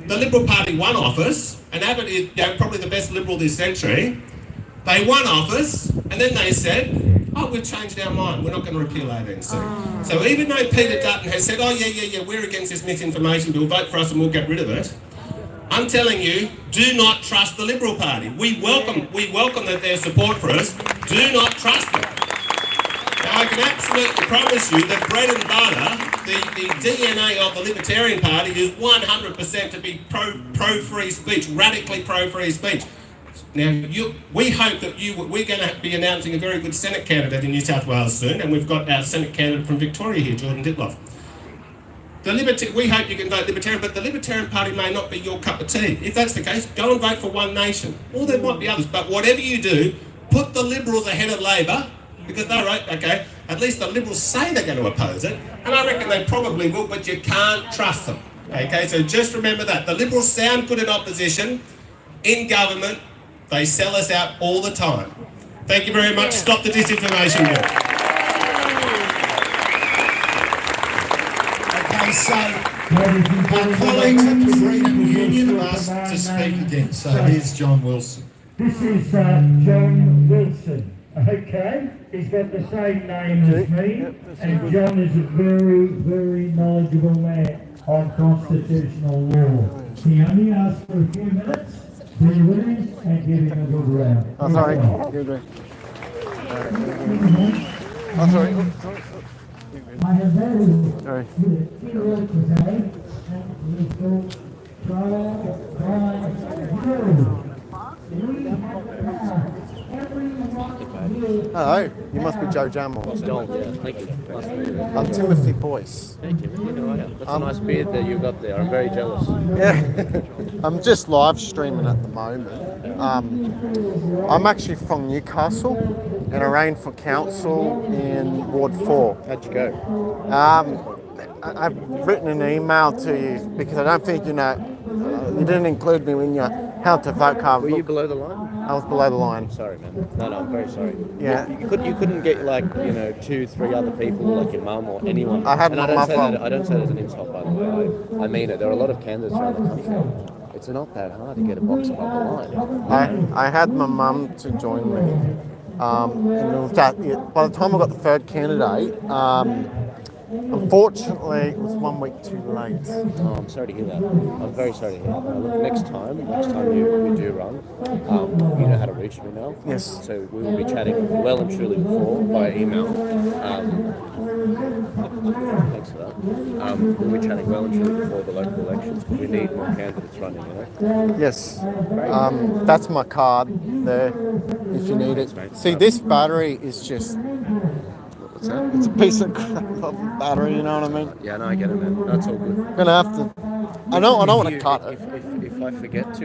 the Liberal Party won office, and Abbott is probably the best Liberal this century. They won office, and then they said, oh, we've changed our mind, we're not going to repeal 18C. So even though Peter Dutton has said, oh yeah, we're against this misinformation bill, vote for us and we'll get rid of it, I'm telling you, do not trust the Liberal Party. We welcome that their support for us, do not trust them. Now I can absolutely promise you that bread and butter, the DNA of the Libertarian Party is 100% to be pro-free speech, radically pro-free speech. Now, we hope that we're going to be announcing a very good Senate candidate in New South Wales soon, and we've got our Senate candidate from Victoria here, Jordan Ditloff. We hope you can vote Libertarian, but the Libertarian Party may not be your cup of tea. If that's the case, go and vote for One Nation. Or there might be others, but whatever you do, put the Liberals ahead of Labor, because they're right, okay, at least the Liberals say they're going to oppose it, and I reckon they probably will, but you can't trust them. Okay, so just remember that. The Liberals sound good in opposition, in government, they sell us out all the time. Thank you very much. Stop the disinformation bill. Okay, so our colleagues at the Freedom Union have asked to speak again. So here's John Wilson. This is John Wilson. Okay, he's got the same name as me, and John is a very, very knowledgeable man on constitutional law. He only asked for a few minutes. Be with him and give him a good round. Oh, sorry. Oh, sorry. I have very good today, and we will try Hello, you must be Joe Jammel. Thank you. I'm Timothy Boyce. Thank you. That's a nice beard that you got there. I'm very jealous. Yeah, I'm just live streaming at the moment. I'm actually from Newcastle, and I ran for council in Ward 4. How'd you go? I've written an email to you because I don't think you didn't include me when you how to vote card. Were you below the line? I was below the line. Sorry, man. No, I'm very sorry. Yeah. You couldn't get like 2, 3 other people, like your mum or anyone. I had and my I don't say mum. that. I don't say that as an insult, by the way. I mean it. There are a lot of candidates around the country. It's not that hard to get a box above the line. I had my mum to join me. And it was by the time I got the third candidate, unfortunately, it was 1 week too late. Oh, I'm sorry to hear that. I'm very sorry to hear that. Look, next time you do run, you know how to reach me now. Yes. So we will be chatting well and truly before by email. Thanks for that. We'll be chatting well and truly before the local elections because we need more candidates running, Yes. That's my card there if you need it. See, this battery is just... What's that? It's a piece of crap of a battery, you know what I mean? Yeah, no, I get it, man. That's all good. I'm gonna have to... I don't want to cut it. If I forget to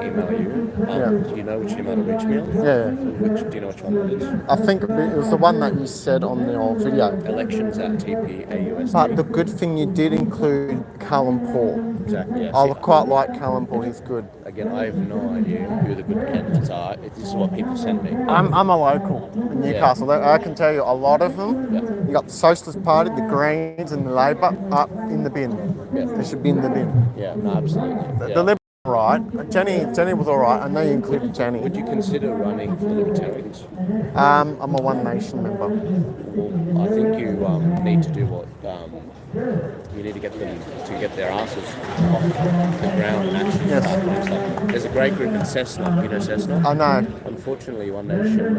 email you, do you know which email to reach me on? Yeah. Do you know which one it is? I think it was the one that you said on your video. Elections@tpaus. But the good thing you did include Callum Paul. Exactly. Yeah. I quite like Callum Paul. He's good. Again, I have no idea who the good candidates are. This is what people send me. I'm a local in Newcastle. I can tell you a lot of them. Yeah. You got the Socialist Party, the Greens, and the Labor up in the bin. Yeah. They should be in the bin. Yeah, no, absolutely. The Liberals are right. Jenny was all right. I know you included Jenny. Would you consider running for the Libertarians? I'm a One Nation member. Well, I think you need to do what you need to get them to get their asses off the ground and actually start doing stuff. There's a great group in Cessnock. You know Cessnock? I know. Unfortunately, One Nation.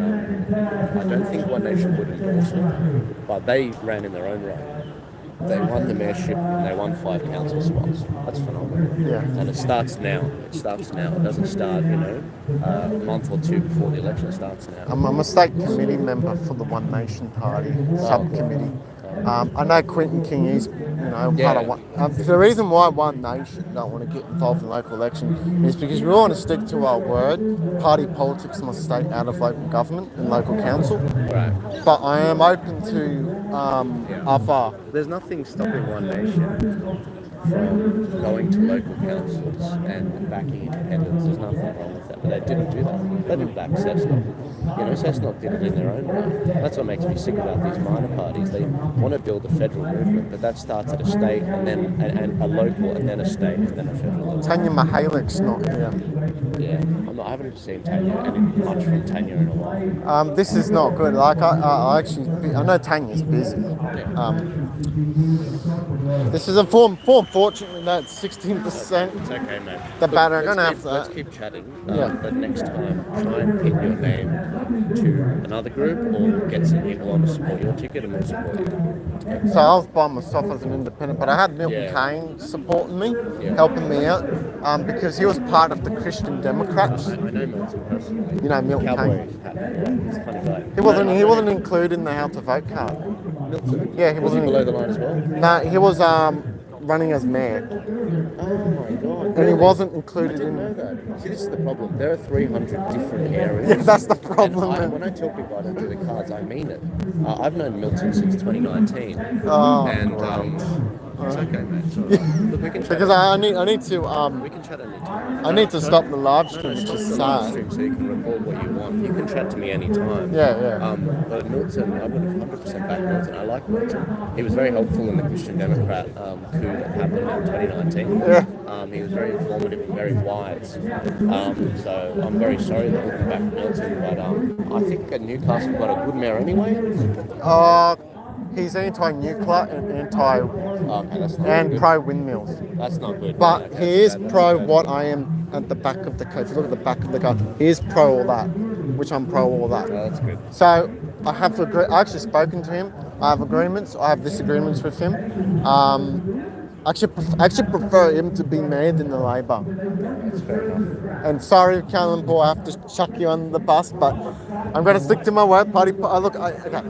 I don't think One Nation would endorse them, but they ran in their own right. They won the mayorship and they won 5 council spots. That's phenomenal. Yeah. And it starts now. It doesn't start, a month or 2 before the election. It starts now. I'm a state committee member for the One Nation Party subcommittee. I know Quentin King is, part of one. The reason why One Nation don't want to get involved in local election is because we want to stick to our word. Party politics must stay out of local government and local council. Right. But I am open to other. There's nothing stopping One Nation from going to local councils and backing independence. There's nothing wrong with that. But they didn't do that. They didn't back Cessnock. Cessnock did it in their own way. That's what makes me sick about these minor parties. They want to build a federal movement, but that starts at a state and then and a local and then a state and then a federal. Tanya Mihalik's not here. Yeah, I haven't seen much from Tanya in a while. This is not good. Like I know Tanya's busy. This is a form. Fortunately, that's 16%. It's okay, mate. The batter. I'm gonna have Let's keep chatting. But next time, try and pin your name to another group or get some people on to support your ticket and we'll support you. So I was by myself as an independent, but I had Milton Kane supporting me, helping me out, because he was part of the Christian Democrats. I know Milton personally. You know Milton Cowboy Kane. He's a funny guy. He wasn't included in the how to vote card. Milton? Yeah, he was wasn't below the line as well. No, he was running as mayor. Oh my god. And he wasn't included in. I didn't know that. See, this is the problem. There are 300 different areas. Yeah, that's the problem. And when I tell people I don't do the cards, I mean it. I've known Milton since 2019. Oh, and it's okay, mate. It's all right. Look, we can chat. Because I need to. We can chat anytime. I need to stop the live stream, which is sad. So you can record what you want. You can chat to me anytime. Yeah. But Milton, I would 100% back Milton. I like Milton. He was very helpful in the Christian Democrat coup that happened in 2019. Yeah. He was very informative and very wise. So I'm very sorry that we'll come back to Milton, but I think Newcastle got a good mayor anyway. He's anti-nuclear and and pro-windmills. That's not good. But he is pro what I am at the back of the card. If you look at the back of the card, he is pro all that, which I'm pro all that. Oh, that's good. So I have I actually spoken to him. I have agreements. I have disagreements with him. I actually prefer him to be mayor than the Labor. That's fair enough. And sorry, Callum Paul, I have to chuck you on the bus, but I'm going to stick to my word. Okay.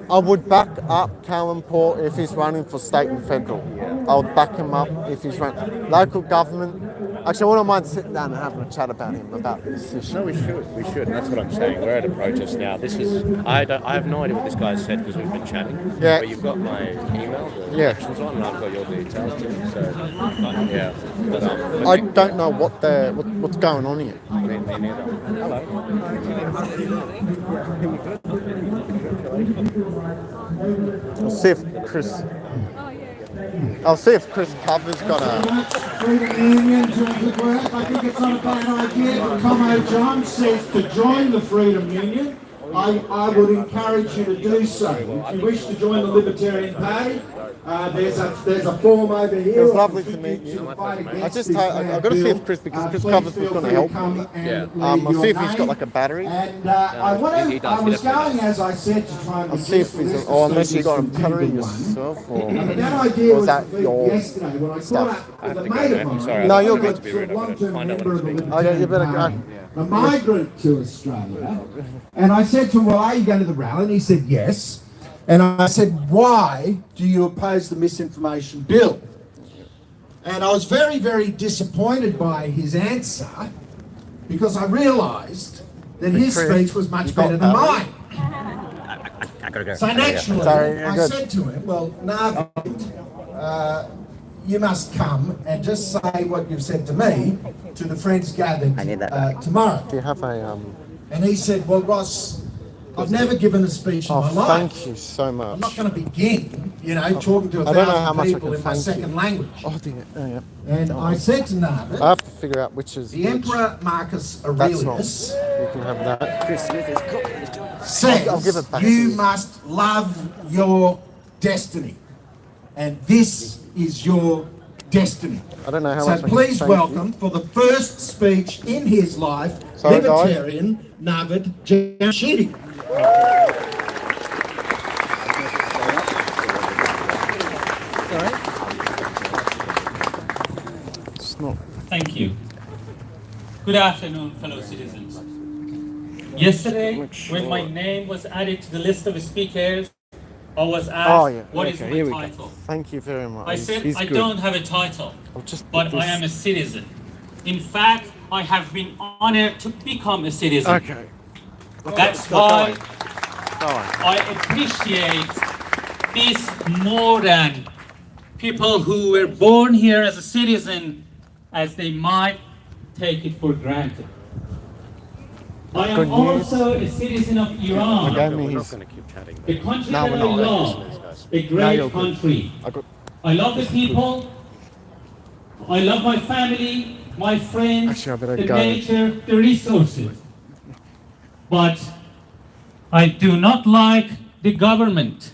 I would back up Callum Paul if he's running for state and federal. I would back him up if he's running local government. Actually, I wouldn't mind sitting down and having a chat about him, about this issue. No, we should, and that's what I'm saying. We're at a protest now. This is, I have no idea what this guy said because we've been chatting. Yeah. But you've got my email, the Yeah. elections on, and I've got your details too. So, yeah. But, I don't know what's going on here. Me neither. Hello. I'll see if Chris Cover's got a... Freedom Union terms of work. I think it's not a bad idea. Tom O'John says to join the Freedom Union. I would encourage you to do so. If you wish to join the Libertarian Party, there's a form over here. It was lovely to meet you. I've got to see if Chris, because Chris Covers was going to help me. I'll see if he's got like a battery. And I was going, as I said, to try and... I'll see if he's... Or unless you got a battery yourself, or... Was that your stuff? I'm sorry. No, you're good. Find out what I'm speaking. Oh, yeah, you better go. A migrant to Australia, and I said to him, well, are you going to the rally? And he said, yes. And I said, why do you oppose the misinformation bill? And I was very, very disappointed by his answer, because I realised that his speech was much better than mine. I gotta go. So naturally, I said to him, well, Navid, you must come and just say what you've said to me to the friends gathered tomorrow. Do you have a... And he said, well, Ross, I've never given a speech in my life. Thank you so much. I'm not going to begin, talking to 1,000 people in my second language. Oh, dear. Oh, yeah. And I said to Navid, I have to figure out which is the Emperor Marcus Aurelius you can have that. says I'll give it back you must love your destiny. And this is your destiny. I don't know how So please welcome, for the first speech in his life, Libertarian Navid Jamshidi. Thank you. Good afternoon, fellow citizens. Yesterday, when my name was added to the list of speakers, I was asked, what is my title? Thank you very much. I said, I don't have a title, but I am a citizen. In fact, I have been honored to become a citizen. Okay. That's why I appreciate this more than people who were born here as a citizen, as they might take it for granted. I am also a citizen of Iran, the country that I love, a great country. I love the people, I love my family, my friends, the nature, the resources. But I do not like the government.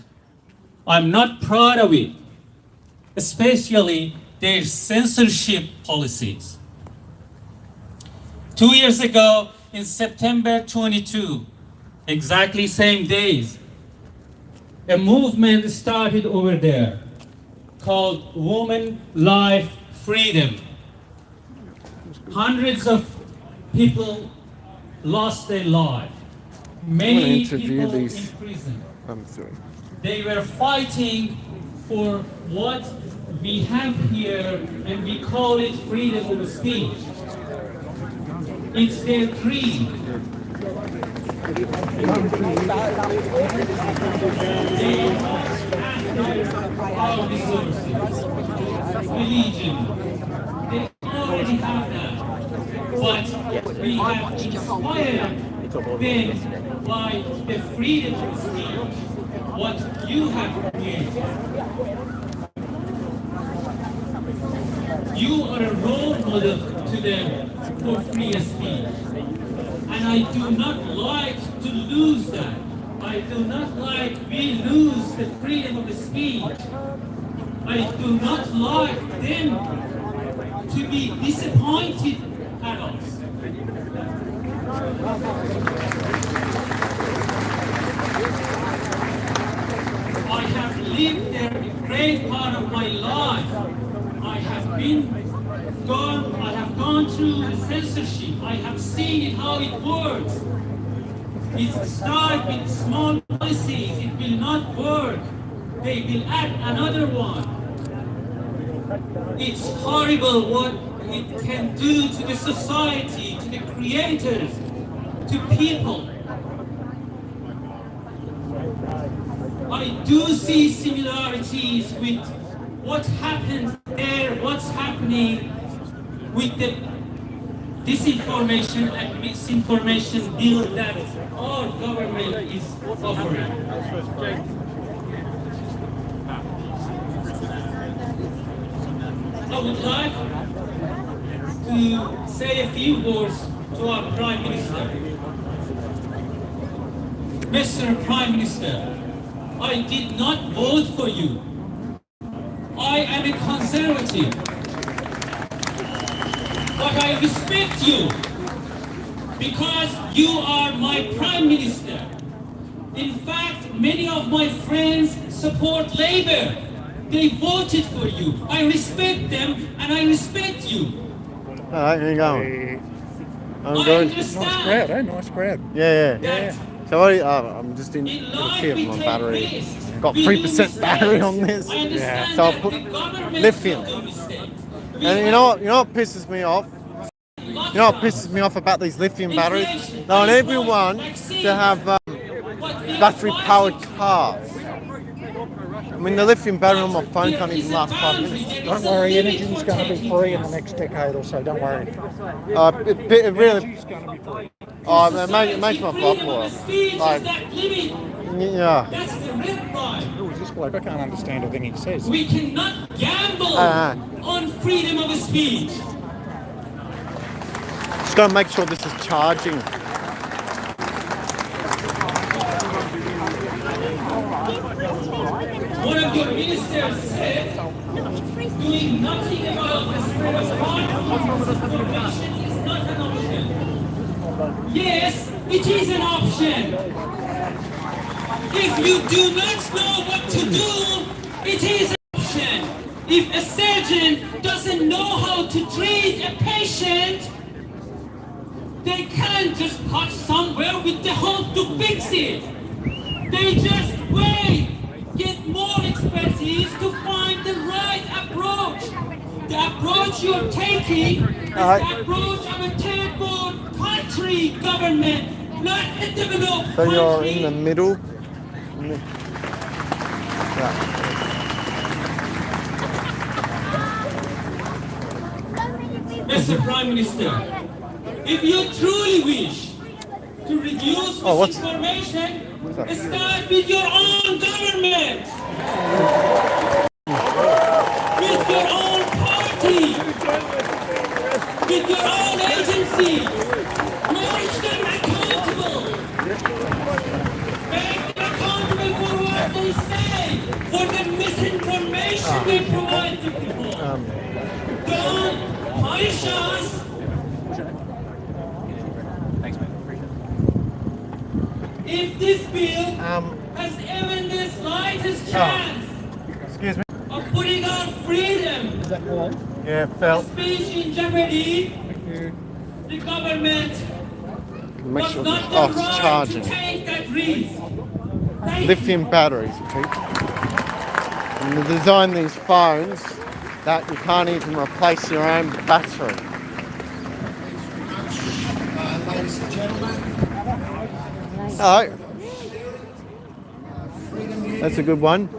I'm not proud of it, especially their censorship policies. 2 years ago, in September 22, exactly same days, a movement started over there called Women, Life, Freedom. Hundreds of people lost their life. Many people in prison. They were fighting for what we have here, and we call it freedom of speech. It's their creed. They our resources, religion. They already have that. But we have inspired them by the freedom of speech, what you have created. You are a role model to them for free speech. And I do not like to lose that. I do not like we lose the freedom of speech. I do not like them to be disappointed at us. I have lived there a great part of my life. I have gone through the censorship. I have seen it, how it works. It starts with small policies. It will not work. They will add another one. It's horrible what it can do to the society, to the creators, to people. I do see similarities with what happened there, what's happening with the disinformation and misinformation bill that our government is offering. I would like to say a few words to our Prime Minister. Mr. Prime Minister, I did not vote for you. I am a conservative. But I respect you because you are my Prime Minister. In fact, many of my friends support Labour. They voted for you. I respect them and I respect you. Alright, here you going. I'm I going. understand. Nice crowd, eh? Nice crowd. Yeah. So I'm just in the field on my battery. Got 3% battery on this. Yeah. So I'll put lithium. And you know what pisses me off? You know what pisses me off about these lithium batteries? They want everyone to have battery-powered cars. I mean, the lithium battery on my phone can't even last 5 minutes. Don't worry, energy's going to be free in the next decade or so, don't worry. It really... Oh, it makes my blood boil. Like, yeah. Who is this bloke? I can't understand a thing he says. We cannot gamble on freedom of speech. Just gotta make sure this is charging. One of your ministers said, doing nothing about the spread of harmful misinformation is not an option. Yes, it is an option. If you do not know what to do, it is an option. If a surgeon doesn't know how to treat a patient, they can't just cut somewhere with the hope to fix it. They just wait. Get more expertise to find the right approach. The approach you're taking is the approach of a third world country government, not a developed So you're country. in the middle. Mr. Prime Minister, if you truly wish to reduce misinformation, start with your own government, with your own party, with your own agency. Make them accountable. Make them accountable for what they say, for the misinformation they provide to people. Don't punish us. If this bill has even the slightest chance of putting our freedom of speech in jeopardy, the government Make was sure not it's the right charging. to take that risk. Lithium batteries, people. And they design these phones that you can't even replace your own battery. Ladies and gentlemen. Alright. That's a good one.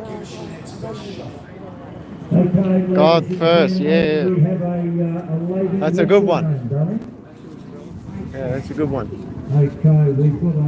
God first, yeah. That's a good one. Yeah, that's a good one. Okay, we've got a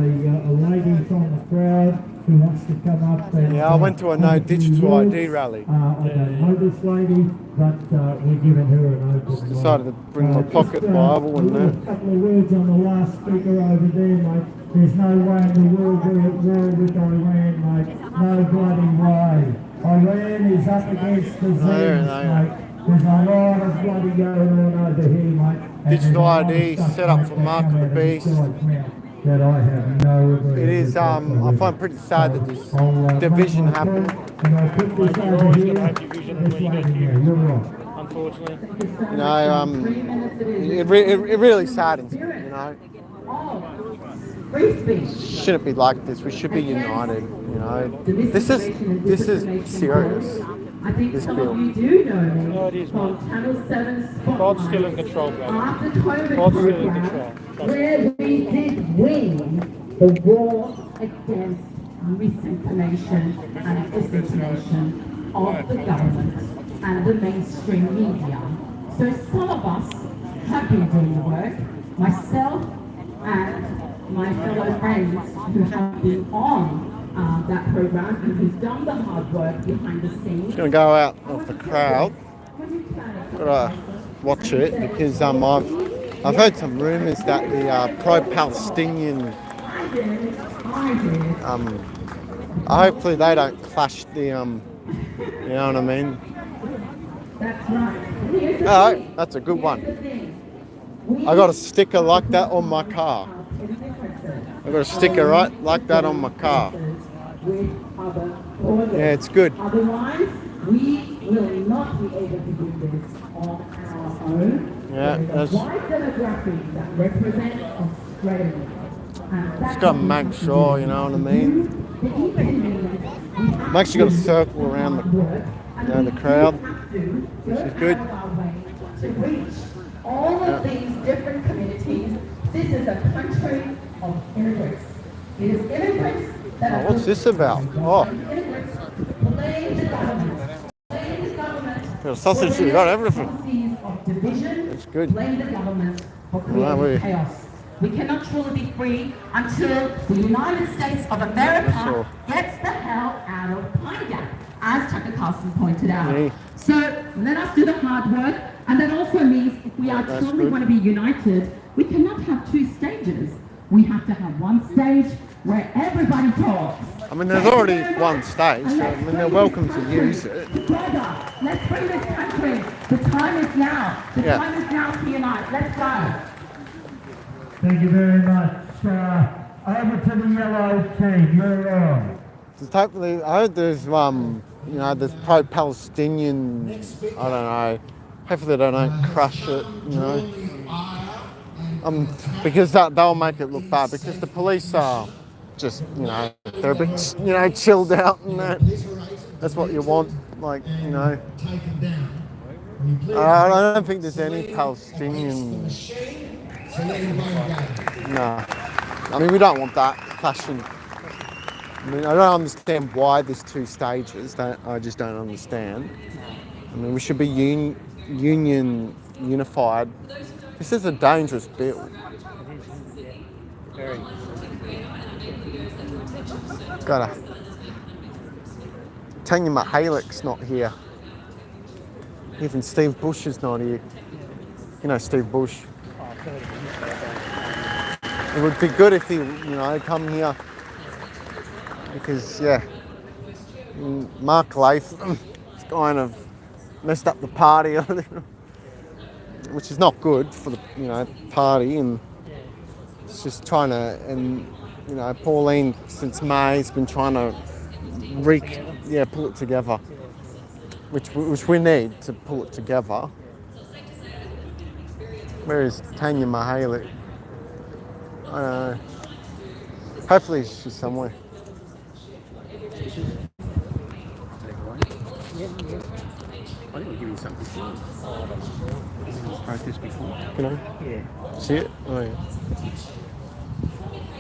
lady from the crowd who wants to come up and... Yeah, I went to a no digital ID rally. I don't know this lady, but we're giving her an open... Decided to bring my pocket Bible and that. A couple of words on the last speaker over there, mate. There's no way in the world we're at war with Iran, mate. No bloody way. Iran is up against the Zeds, mate. There's a lot of bloody going on over here, mate. Digital ID set up for Mark of the Beast. That I have no agreement. It is, I find it pretty sad that this division happened. And I'll put this over here. This lady here, you're right. Unfortunately. You know, it really saddens me, you know. Shouldn't be like this. We should be united, you know. This is serious. I think this some bill. of you do know me No, it is, from mate. Channel 7 Spotlight. God's still in control, brother. After COVID God's still in program, control. Trust me. where we did win the war against misinformation and disinformation of the government and the mainstream media. So some of us have been doing the work, myself and my fellow friends who have been on that program and who's done the hard work behind the scenes. Just gonna go out of the crowd. Gotta watch it because I've heard some rumours that the pro-Palestinian hopefully they don't clash the you know what I mean. That's right. Alright, that's a good one. I got a sticker like that on my car. I got a sticker right like that on my car. Yeah, it's good. Otherwise, we will not be able to do this on our own. Yeah, that's. Wide demographic that represents Australia. Just gotta make sure, you know what I mean. I'm actually got a circle around the crowd, which is good. To reach all of these different communities, this is a country of immigrants. It is immigrants that are. What's this about? Oh, Immigrants blame the government. Blame the government. got a sausage, you got everything. Of division. It's good. Blame the government for Well, creating chaos. We cannot truly be free until the United States of America gets the hell out of Pine Gap, as Tucker Carlson pointed out. Yeah. So let us do the hard work, and that also means if we are truly going to be united, we cannot have two stages. We have to have one stage where everybody talks. I mean, there's already one stage, so I mean, they're welcome to use it. Together, let's bring this country. The time is now. The time is now to unite. Let's go. Thank you very much. Over to the yellow team, you're on. So hopefully, I heard there's you know, there's pro-Palestinian, I don't know, hopefully they don't crush it, you know. Because that'll make it look bad, because the police are just, you know, they're a bit, you know, chilled out and that. That's what you want, like, you know. I don't think there's any Palestinian. No. I mean, we don't want that clashing. I mean, I don't understand why there's two stages. I just don't understand. I mean, we should be unified. This is a dangerous bill. Very. Tanya Mihalik's not here. Even Steve Bush is not here. You know Steve Bush. It would be good if he, you know, come here. Because, yeah, Mark Latham has kind of messed up the party a little, which is not good for the, you know, party, and it's just trying to, and, you know, Pauline since May has been trying to pull it together, which we need to pull it together. Where is Tanya Mihalik? I don't know. Hopefully she's somewhere. I think we give you something before. Protest before. You know? Yeah. See it? Oh yeah.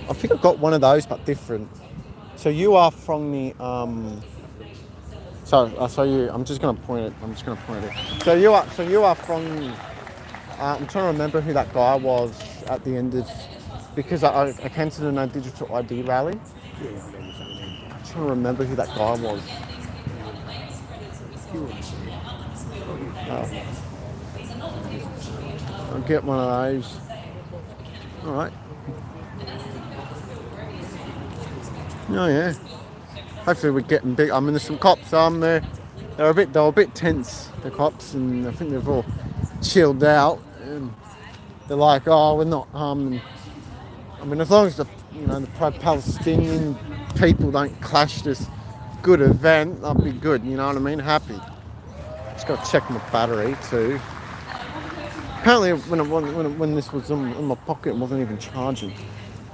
I think I've got one of those, but different. So you are from the So you. I'm just gonna point it. So you are from. I'm trying to remember who that guy was at the end of, because I came to the No Digital ID rally. Yeah, I remember something. I'm trying to remember who that guy was. Oh. I'll get one of those. All right. Oh yeah. Hopefully we're getting big. I mean, there's some cops on there. They're a bit tense, the cops, and I think they've all chilled out. And they're like, oh, we're not harming. I mean, as long as the pro-Palestinian people don't clash this good event, I'll be good. You know what I mean? Happy. Just got to check my battery too. Apparently, when this was in my pocket, it wasn't even charging.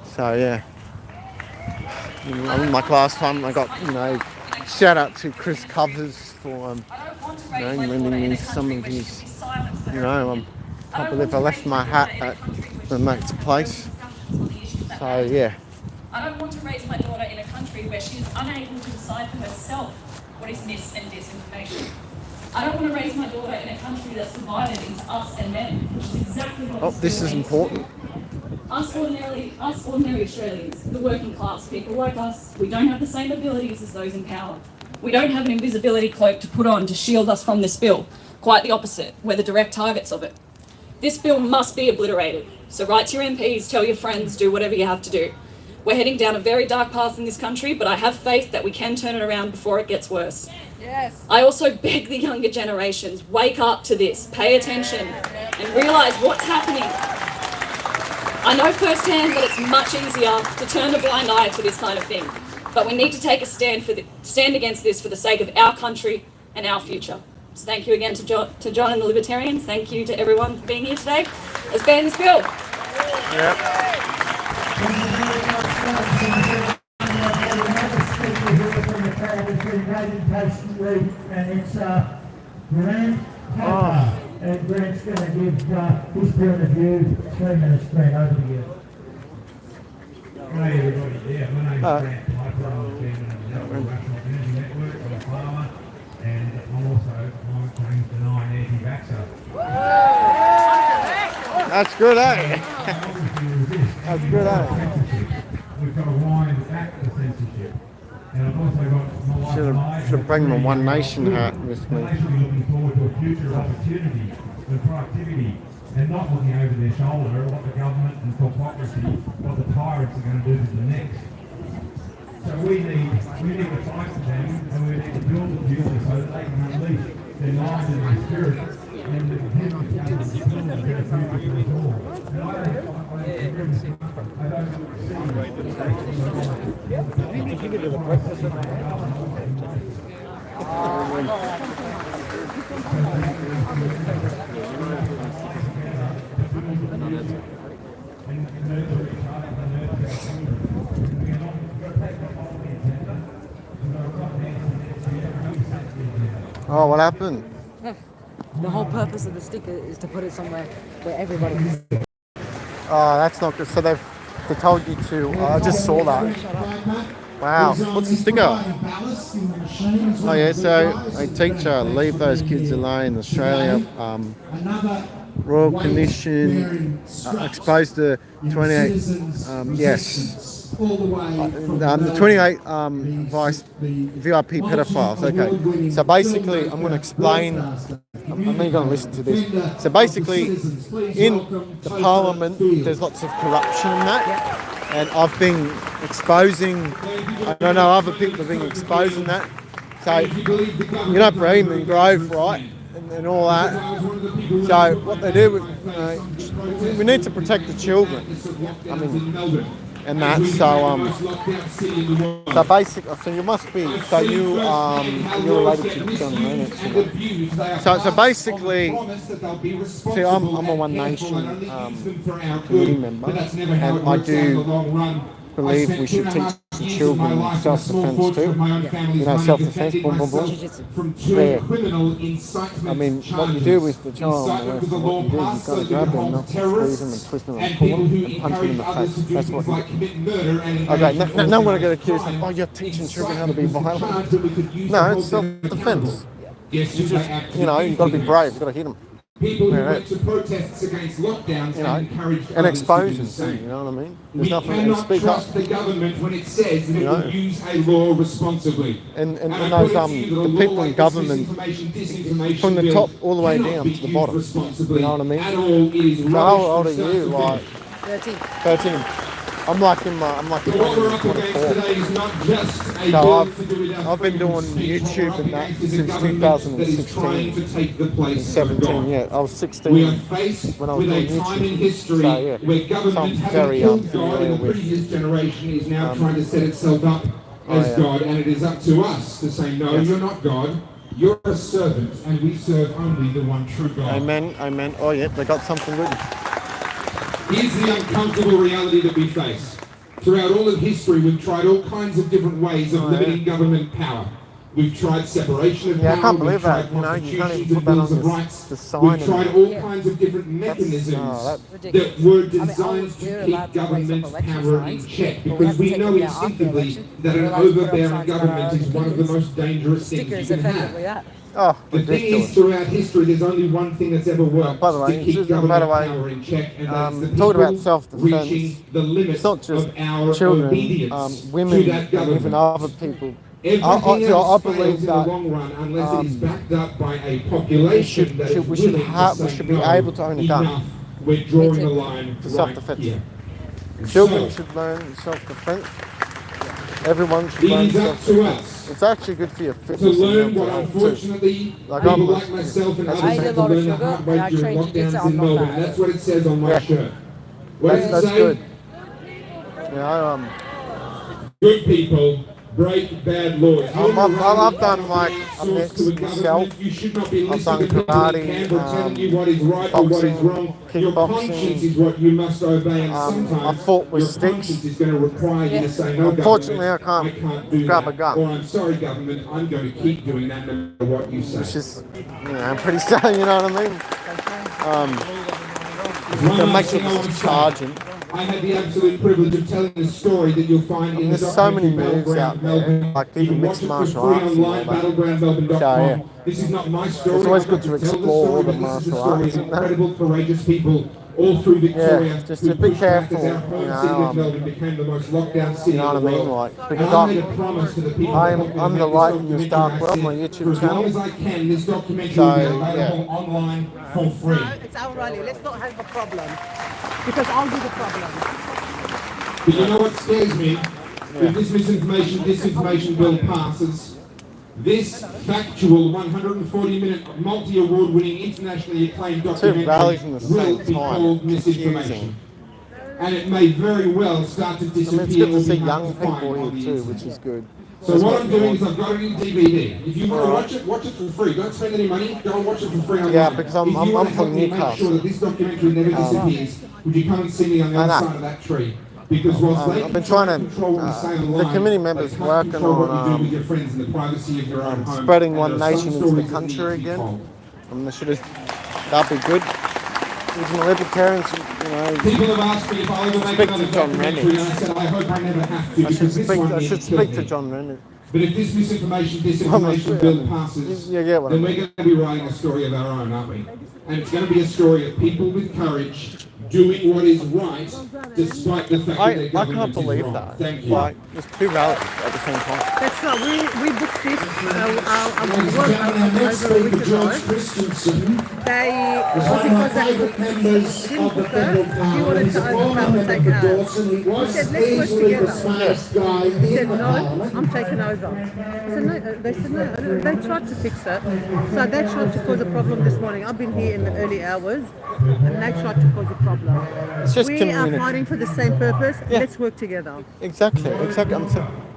So yeah. Like last time, I got, shout out to Chris Covers for lending me some of his, can't believe I left my hat at the mate's place. So yeah. I don't want to raise my daughter in a country where she is unable to decide for herself what is mis and disinformation. I don't want to raise my daughter in a country that's divided into us and them, which is exactly what This is important. Us ordinary Australians, the working class, people like us, we don't have the same abilities as those in power. We don't have an invisibility cloak to put on to shield us from this bill. Quite the opposite, we're the direct targets of it. This bill must be obliterated. So write to your MPs, tell your friends, do whatever you have to do. We're heading down a very dark path in this country, but I have faith that we can turn it around before it gets worse. Yes. I also beg the younger generations, wake up to this, pay attention, and realise what's happening. I know firsthand that it's much easier to turn a blind eye to this kind of thing, but we need to take a stand against this for the sake of our country and our future. So thank you again to John and the Libertarians. Thank you to everyone for being here today. Let's ban this bill. And it's Grant Pepper. And Grant's going to give his point of view. 3 minutes, Grant, over to you. Hi everybody, yeah, my name's Grant Pepper. I'm the chairman of the National Energy Network. I'm a farmer, and I'm also climate change denying anti-vaxxer. That's good, eh? That's good, eh? We've got to wind back the censorship. And I've also got my wife Should bring my One Nation hat with me. looking forward to a future of opportunity and productivity, and not looking over their shoulder at what the government and corporatocracy, what the tyrants are going to do to the next. So we need to fight for them, and we need to build the future so that they can unleash their mind and their spirit, and the heavenly government to build a better future for us all. And I don't see Oh, what happened? The whole purpose of the sticker is to put it somewhere where everybody can see it. Oh, that's not good. So they told you to. I just saw that. Wow. What's the sticker? Oh yeah. So a teacher, leave those kids alone. Australia. Royal Commission exposed the 28. Yes. The 28 VIP pedophiles. Okay. So basically, I'm going to explain. I know you're going to listen to this. So basically, in the Parliament, there's lots of corruption in that, and I've been exposing. I don't know, other people have been exposing that. So you know, Bremen Grove, right, and all that. So what they do with, we need to protect the children. I mean. And that, so basically, so you must be, so you're related to John Lennox, you know? So basically, see, I'm a One Nation committee member, and I do believe we should teach the children self-defense too. You know, self-defense, boom, boom, boom. Yeah. I mean, what you do with the child, what you do, you've got to grab them, not squeeze them and twist them and pull them and punch them in the face. That's what you do. Okay, now I'm going to get accused of, oh, you're teaching children how to be violent. No, it's self-defense. You just, you know, you've got to be brave, you've got to hit them. People who went to protests against lockdowns and encouraged and expose them, you know what I mean? There's nothing to speak up. The government when it says that it will use a law responsibly. And those the people in government, from the top all the way down to the bottom, you know what I mean? So how old are you? Like 13. I'm like in my 24. So I've been doing YouTube and that since 2016 and 17. Yeah, I was 16 when I was doing YouTube. So yeah, so I'm very familiar with. Previous generation is now trying to set itself up as God, and it is up to us to say, no, you're not God. You're a servant, and we serve only the one true God. Amen. Amen. Oh yeah, they got something good. Here's the uncomfortable reality that we face. Throughout all of history, we've tried all kinds of different ways of limiting government power. We've tried separation of Yeah, I power. can't We've believe tried that. You know, you can't even constitutions put and that bills on of rights. the sign. We've tried and all kinds of different mechanisms that were designed to keep government power in check, because we know instinctively that an overbearing government is one of the most dangerous things you can have. Oh, The thing ridiculous. is, throughout history, there's only one thing that's ever worked By the way, to keep government power in check, and that's the talking about people self-defense, reaching the limit it's not just of our children, obedience women, to that and even government. other people. Everything I else believe fails in the that long run unless it is backed up by a population that is we should willing to say be no, able to own a gun. enough, we're drawing the line For right self-defense. here. Children So, should learn self-defense. Everyone should it learn is up to self-defense. us It's actually good for your to fitness learn and what mental health unfortunately too. Like people I'm like myself and others I eat had a to lot of learn the sugar, hard way and I during train jiu-jitsu, lockdowns I'm in not Melbourne. fat. That's what it says on my Yeah. shirt. What does it That's say? good. You know, Good people break bad laws. I've done like a mix myself. You should not be I've done listening to people that karate, can telling you what is right or what is wrong. Your conscience is what you must obey, and I sometimes fought with your sticks. conscience is going to require you to say no. Unfortunately, government, I can't do grab that. a gun. Or I'm sorry, government, I'm going to keep doing that no matter what you say. Which is, you know, pretty sad. You know what I mean? You can make sure this is charging. I had the absolute privilege of telling a story that you'll find in the There's so many documentary moves out Battleground there, Melbourne. like You even can mixed watch it for martial free arts and all online, that. battlegroundmelbourne.com. So, yeah. This is not my story. It's always I good got to tell the explore story, all the but this is the martial story arts of and that. incredible, courageous people all through Victoria. Yeah, just who be pushed back careful, as our home you know, city of Melbourne became the most locked down city You know in what the I mean? world. Like, And because I made a promise to the people that helped me to I'm the make this light in this documentary. dark I world, said, my for YouTube as channel. long as I can, this documentary So, will be available yeah. online for free. It's our rally. Let's not have a problem. Because I'll be the problem. But you know what scares me? If this disinformation bill passes, this factual 140-minute multi-award-winning, internationally acclaimed documentary rallies in the will same be time. called Misinformation. And it may very well start to I mean, it's disappear good or to see be hard young to find people on the here too, internet. which is good. So That's what I'm you doing is want. I've got it in DVD. If you want to watch it for free. Don't spend any money. Go and watch it for free online. Yeah, because I'm if you want to help from me make Newcastle. sure that this documentary never disappears, would you come and see me on the I other know. side of that tree? Because whilst they I've been trying to, control what you say the online, committee they members can't working control what you do on with your friends in the privacy of your own home. spreading And one there are some nation into the stories that need country to be again. told. And that'd be good. Even the libertarians, you know, People have asked me if I'll ever make speak another to John documentary, and I Rennie. said I hope I never have to, I should because this one I nearly should killed speak to me. John Rennie. But if this disinformation bill passes, You get what I then we're mean. going to be writing a story of our own, aren't we? And it's going to be a story of people with courage doing what is right, despite the fact that their I government can't is believe wrong. that. Thank you. Like, there's two rallies at the same time. That's right. We booked this Ladies and gentlemen, our next over a week speaker, George ago. Christensen, They was one of my favourite members of the federal he parliament. wanted He's to a former overcome and member take for it out. Dawson. He He was said, let's work easily the together. smartest guy He in said, the no, parliament. I'm taking over. I said, no. They said, no. They tried to fix it. So they tried to cause a problem this morning. I've been here in the early hours, and they tried to cause a problem. It's just we community. are fighting for the same purpose. Let's work together. Exactly. I'm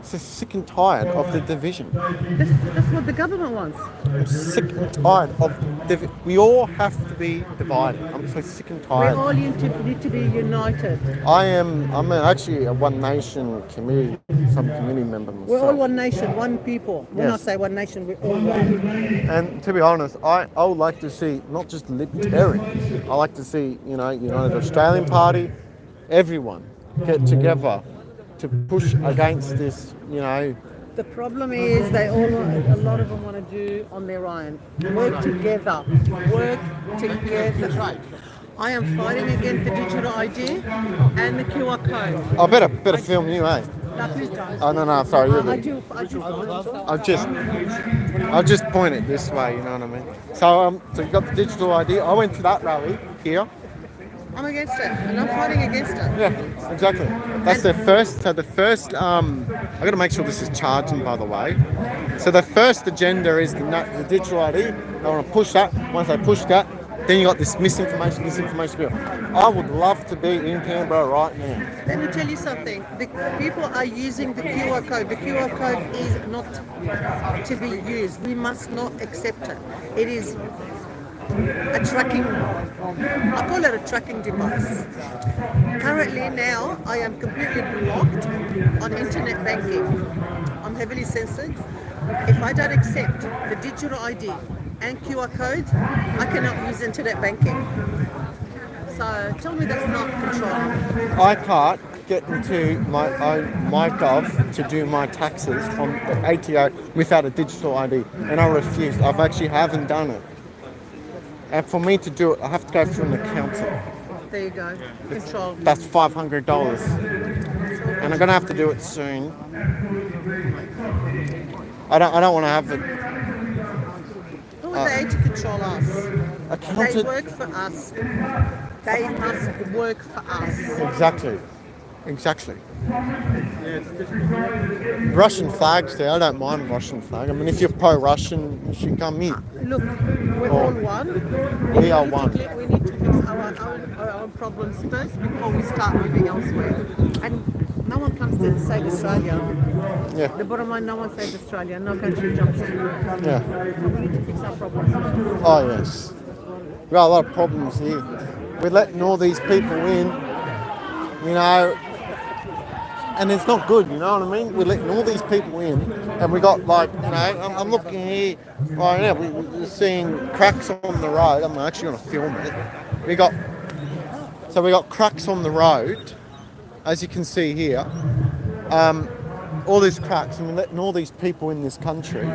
so sick and tired of the division. That's what the government wants. I'm sick and tired of we all have to be divided. I'm so sick and We tired. all need to be united. I'm actually a One Nation committee, some committee member myself. We're all one nation, one people. When I Yes. say one nation, we're all one. And to be honest, I would like to see not just libertarians. I like to see, you know, United Australian Party, everyone get together to push against this, you know. The problem is a lot of them want to do on their own. Work together. Work together. I am fighting against the digital ID and the QR code. I better film you, eh? No, please don't. Oh no, sorry. You're I good. do I'll just point it this way. You know what I mean? So so you got the digital ID. I went to that rally here. I'm against it, and I'm fighting against it. Yeah, exactly. That's the first. So the first. I got to make sure this is charging, by the way. So the first agenda is the digital ID. They want to push that. Once they push that, then you got this disinformation bill. I would love to be in Canberra right now. Let me tell you something. The people are using the QR code. The QR code is not to be used. We must not accept it. It is a tracking, I call it a tracking device. Currently now, I am completely blocked on internet banking. I'm heavily censored. If I don't accept the digital ID and QR codes, I cannot use internet banking. So tell me that's not control. I can't get into my own MyGov to do my taxes from the ATO without a digital ID, and I refused. I've actually haven't done it. And for me to do it, I have to go through an accountant. There you go. Control. That's $500, and I'm gonna have to do it soon. I don't want to have it. Who are they to control us? Accountant. They work for us. They must work for us. Exactly. Russian flags there. I don't mind Russian flag. I mean, if you're pro-Russian, you should come in. Look, we're all one. We are one. We need to fix our own problems first before we start moving elsewhere. And no one comes to save Australia. Yeah. The bottom line, no one saves Australia. No country jumps in. Yeah. So we need to fix our problems. Oh yes. We've got a lot of problems here. We're letting all these people in, you know, and it's not good, you know what I mean? We're letting all these people in, and we got like, you know, I'm looking here right now, we're seeing cracks on the road. I'm actually going to film it. We got cracks on the road, as you can see here. All these cracks, and we're letting all these people in this country.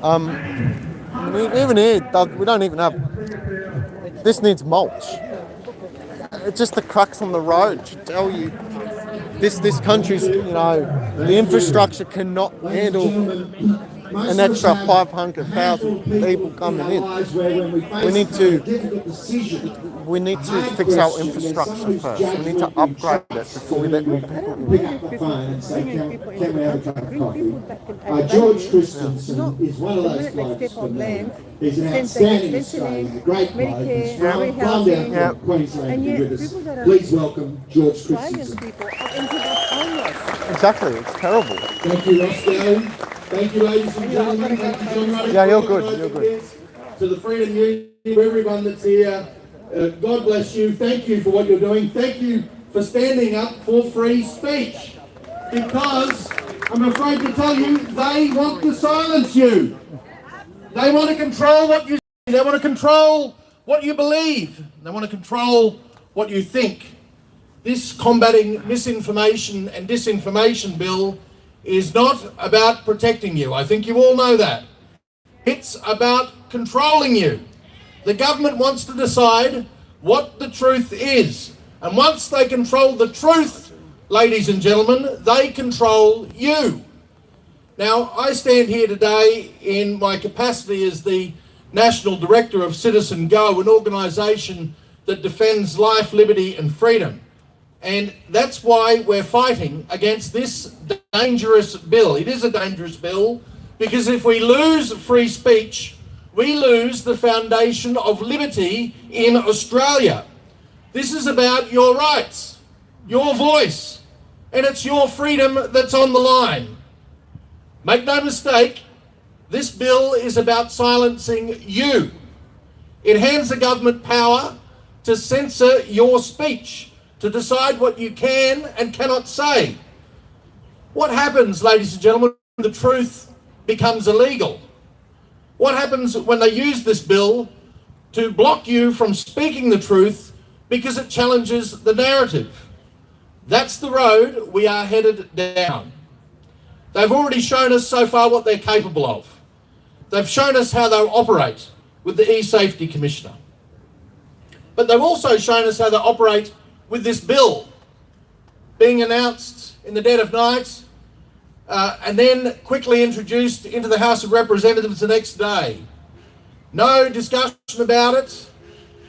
Even here, we don't even have. This needs mulch. It's just the cracks on the road should tell you. This country's, you know, the infrastructure cannot handle an extra 500,000 people coming in. We need to fix our infrastructure first. We need to upgrade it before we let more people in. George Christensen is one of those blokes for me. He's an outstanding Australian, a great bloke. He's from down from Queensland to with us. Please welcome George Christensen. Exactly, it's terrible. Thank you, Roscoe. Thank you, ladies and gentlemen. Thank you, John Ruddy. Yeah, you're good. You're good. To the Freedom Union, to everyone that's here, God bless you. Thank you for what you're doing. Thank you for standing up for free speech. Because I'm afraid to tell you, they want to silence you. They want to control what you say. They want to control what you believe. They want to control what you think. This combating misinformation and disinformation bill is not about protecting you. I think you all know that. It's about controlling you. The government wants to decide what the truth is. And once they control the truth, ladies and gentlemen, they control you. Now, I stand here today in my capacity as the National Director of Citizen Go, an organisation that defends life, liberty and freedom. And that's why we're fighting against this dangerous bill. It is a dangerous bill because if we lose free speech, we lose the foundation of liberty in Australia. This is about your rights, your voice, and it's your freedom that's on the line. Make no mistake, this bill is about silencing you. It hands the government power to censor your speech, to decide what you can and cannot say. What happens, ladies and gentlemen, when the truth becomes illegal? What happens when they use this bill to block you from speaking the truth because it challenges the narrative? That's the road we are headed down. They've already shown us so far what they're capable of. They've shown us how they'll operate with the E-Safety Commissioner. But they've also shown us how they operate with this bill being announced in the dead of night and then quickly introduced into the House of Representatives the next day. No discussion about it,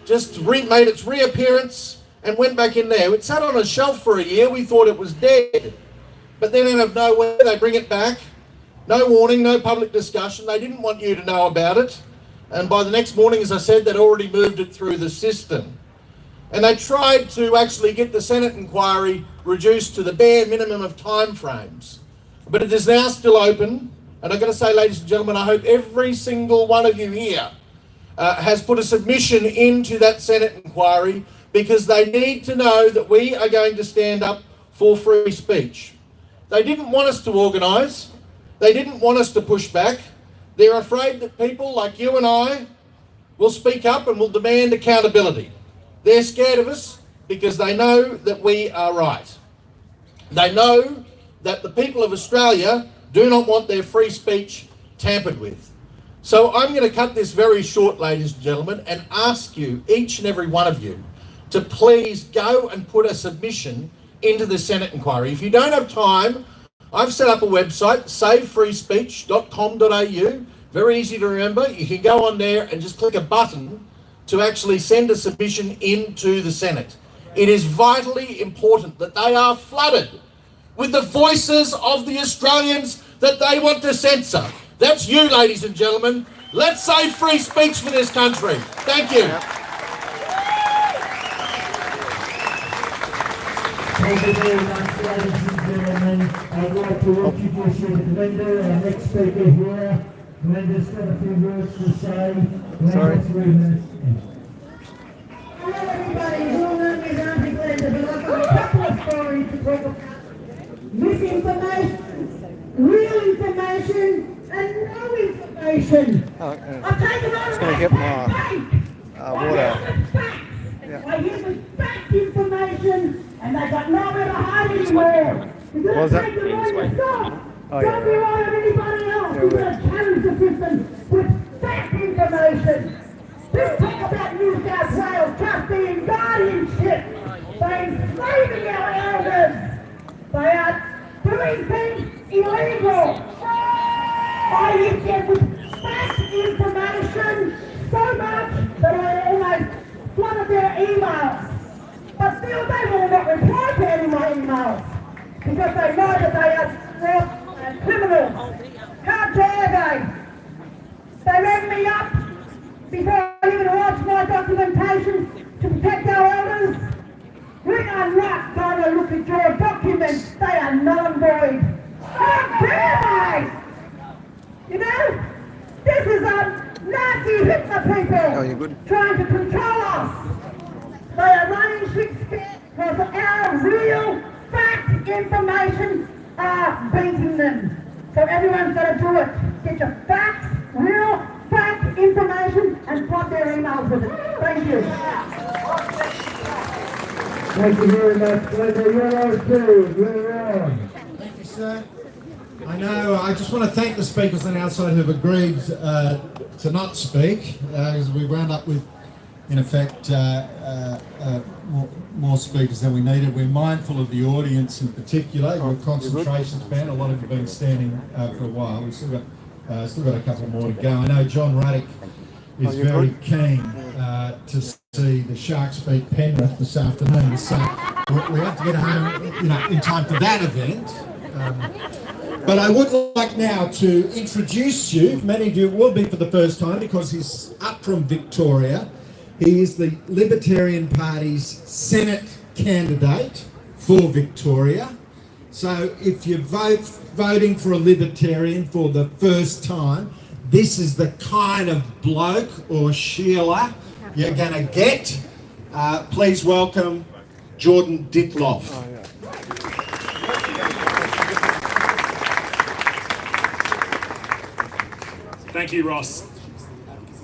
just made its reappearance and went back in there. It sat on a shelf for a year. We thought it was dead. But then out of nowhere, they bring it back. No warning, no public discussion. They didn't want you to know about it. And by the next morning, as I said, they'd already moved it through the system. And they tried to actually get the Senate inquiry reduced to the bare minimum of time frames. But it is now still open. And I've got to say, ladies and gentlemen, I hope every single one of you here has put a submission into that Senate inquiry because they need to know that we are going to stand up for free speech. They didn't want us to organise. They didn't want us to push back. They're afraid that people like you and I will speak up and will demand accountability. They're scared of us because they know that we are right. They know that the people of Australia do not want their free speech tampered with. So I'm going to cut this very short, ladies and gentlemen, and ask you, each and every one of you, to please go and put a submission into the Senate inquiry. If you don't have time, I've set up a website, savefreespeech.com.au. Very easy to remember. You can go on there and just click a button to actually send a submission into the Senate. It is vitally important that they are flooded with the voices of the Australians that they want to censor. That's you, ladies and gentlemen. Let's save free speech for this country. Thank you. Thank you very much, ladies and gentlemen. I'd like to introduce you to Glenda, our next speaker here. Glenda's got a few words to say. Sorry. 3 minutes. Hello everybody, your name is Auntie Glenda, but I've got a couple of stories to talk about. Misinformation, real information, and no information. I've taken on Just going to get my water. I use the fact information, and they've got nowhere to hide anymore. You've got to take them on yourself. Don't rely on anybody else. You've got to challenge the system with fact information. Let's talk about New South Wales trustee and guardianship. They're enslaving our elders. They are doing things illegal. I hit them with fact information so much that I almost flooded their emails. But still they will not reply to any of my emails because they know that they are criminals. How dare they? They rang me up before I even watched my documentation to protect our elders. When I'm not going to look at your documents, they are null and void. How dare they? You know, this is a Nazi Hitler people trying to control us. They are running shit scared because our real fact information are beating them. So everyone's got to do it. Get your facts, real fact information, and plug their emails with it. Thank you. Thank you very much, Glenda. You're on too. You're on. Thank you, sir. I know, I just want to thank the speakers on the outside who've agreed to not speak, because we wound up with, in effect, more speakers than we needed. We're mindful of the audience in particular, your concentration span. A lot of you have been standing for a while. We've still got a couple more to go. I know John Ruddock is very keen to see the Sharks beat Penrith this afternoon, so we have to get home, in time for that event. But I would like now to introduce you. Many of you will be for the first time because he's up from Victoria. He is the Libertarian Party's Senate candidate for Victoria. So if you're voting for a Libertarian for the first time, this is the kind of bloke or Sheila you're going to get. Please welcome Jordan Ditloff. Thank you, Ross.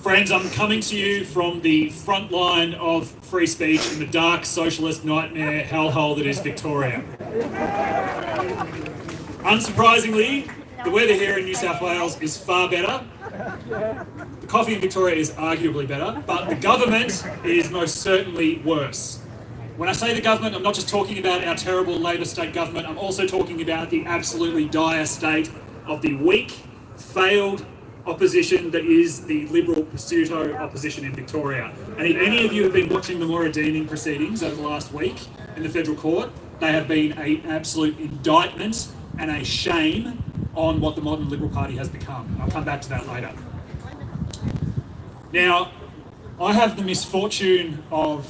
Friends, I'm coming to you from the front line of free speech in the dark socialist nightmare hellhole that is Victoria. Unsurprisingly, the weather here in New South Wales is far better. The coffee in Victoria is arguably better, but the government is most certainly worse. When I say the government, I'm not just talking about our terrible Labor state government, I'm also talking about the absolutely dire state of the weak, failed opposition that is the Liberal pseudo opposition in Victoria. And if any of you have been watching the more redeeming proceedings over the last week in the federal court, they have been an absolute indictment and a shame on what the modern Liberal Party has become. I'll come back to that later. Now, I have the misfortune of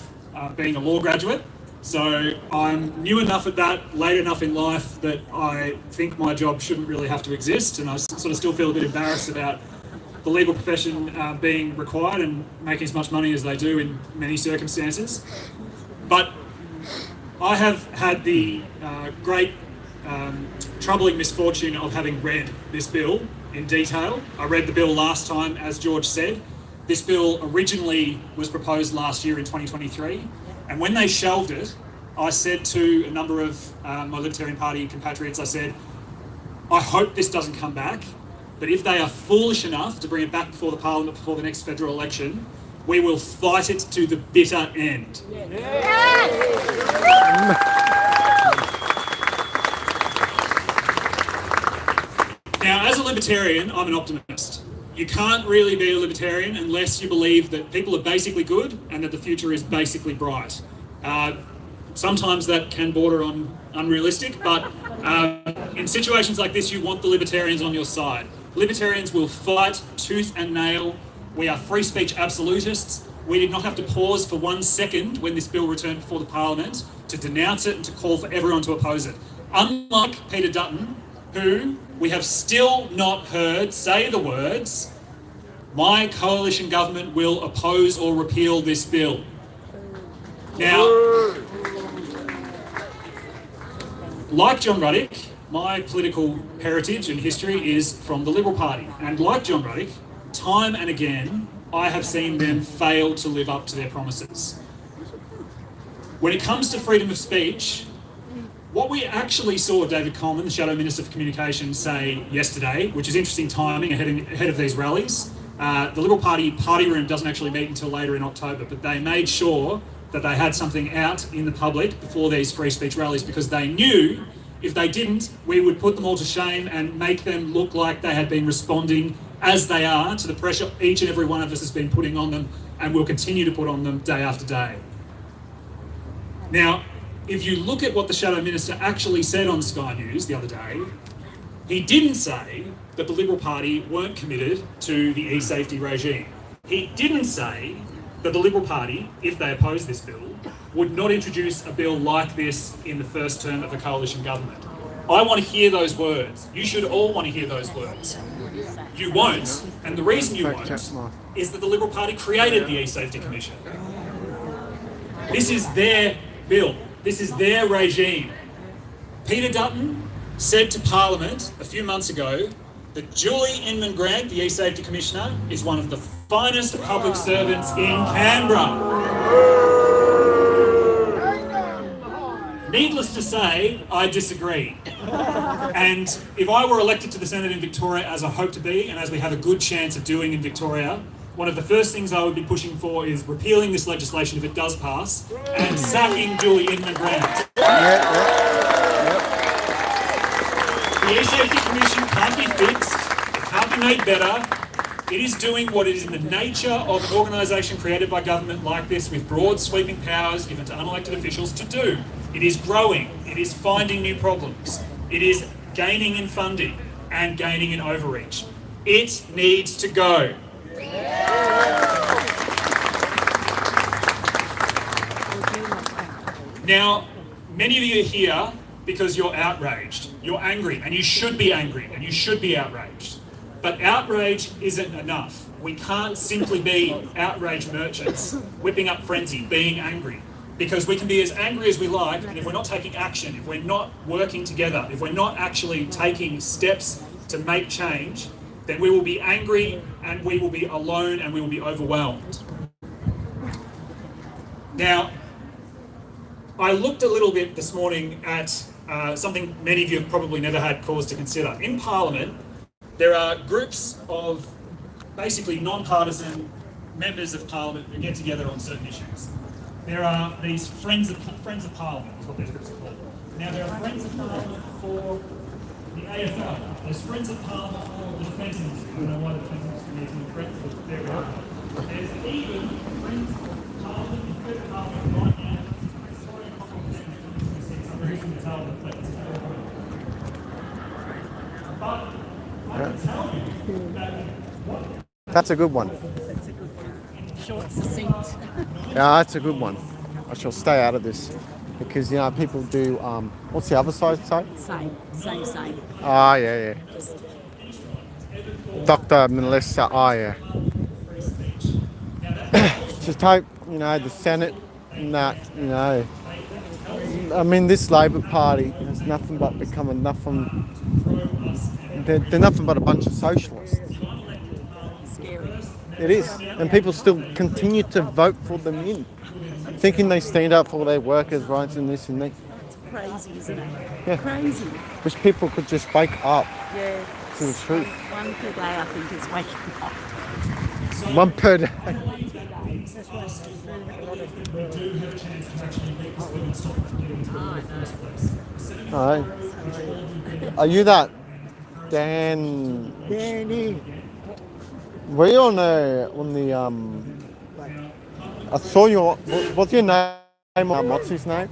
being a law graduate, so I'm new enough at that, late enough in life that I think my job shouldn't really have to exist, and I sort of still feel a bit embarrassed about the legal profession being required and making as much money as they do in many circumstances. But I have had the great troubling misfortune of having read this bill in detail. I read the bill last time, as George said. This bill originally was proposed last year in 2023, and when they shelved it, I said to a number of my Libertarian Party compatriots, I said, I hope this doesn't come back, but if they are foolish enough to bring it back before the Parliament before the next federal election, we will fight it to the bitter end. Now, as a Libertarian, I'm an optimist. You can't really be a Libertarian unless you believe that people are basically good and that the future is basically bright. Sometimes that can border on unrealistic, but in situations like this, you want the Libertarians on your side. Libertarians will fight tooth and nail. We are free speech absolutists. We did not have to pause for 1 second when this bill returned before the Parliament to denounce it and to call for everyone to oppose it. Unlike Peter Dutton, who we have still not heard say the words, my coalition government will oppose or repeal this bill. Now, like John Ruddick, my political heritage and history is from the Liberal Party. And like John Ruddick, time and again, I have seen them fail to live up to their promises. When it comes to freedom of speech, what we actually saw David Coleman, the Shadow Minister for Communications, say yesterday, which is interesting timing ahead of these rallies, the Liberal Party party room doesn't actually meet until later in October, but they made sure that they had something out in the public before these free speech rallies because they knew if they didn't, we would put them all to shame and make them look like they had been responding as they are to the pressure each and every one of us has been putting on them and will continue to put on them day after day. Now, if you look at what the Shadow Minister actually said on Sky News the other day, he didn't say that the Liberal Party weren't committed to the e-safety regime. He didn't say that the Liberal Party, if they oppose this bill, would not introduce a bill like this in the first term of a coalition government. I want to hear those words. You should all want to hear those words. You won't, and the reason you won't is that the Liberal Party created the e-safety commission. This is their bill. This is their regime. Peter Dutton said to Parliament a few months ago that Julie Inman-Grant, the e-safety commissioner, is one of the finest public servants in Canberra. Needless to say, I disagree. And if I were elected to the Senate in Victoria, as I hope to be, and as we have a good chance of doing in Victoria, one of the first things I would be pushing for is repealing this legislation if it does pass, and sacking Julie Inman-Grant. The e-safety commission can't be fixed, it can't be made better. It is doing what is in the nature of an organisation created by government like this with broad sweeping powers given to unelected officials to do. It is growing, it is finding new problems, it is gaining in funding and gaining in overreach. It needs to go. Now, many of you are here because you're outraged, you're angry, and you should be angry, and you should be outraged. But outrage isn't enough. We can't simply be outrage merchants, whipping up frenzy, being angry. Because we can be as angry as we like, and if we're not taking action, if we're not working together, if we're not actually taking steps to make change, then we will be angry, and we will be alone, and we will be overwhelmed. Now, I looked a little bit this morning at something many of you have probably never had cause to consider. In Parliament, there are groups of basically non-partisan members of Parliament who get together on certain issues. There are these Friends of Parliament, is what these groups are called. Now there are Friends of Parliament for the AFL. There's Friends of Parliament for the defence industry. I don't know why the defence industry needs more friends, but there we are. There's even Friends of Parliament in federal Parliament right now. That's a good one. Short, succinct. Yeah, that's a good one. I shall stay out of this because, you know, people do, what's the other side say? Same. Ah, yeah. Dr. Melissa, yeah. Just hope, you know, the Senate and that, you know, I mean, this Labor Party has nothing but become nothing. They're nothing but a bunch of socialists. Scary. It is, and people still continue to vote for them in, thinking they stand up for their workers' rights and this and that. It's crazy, isn't it? Yeah. Crazy. Wish people could just wake up Yeah. to the truth. One per day, I think, is waking up. One per day. Alright. Are you that Dan? Danny. Were you on the I saw your what's your name? What's his name?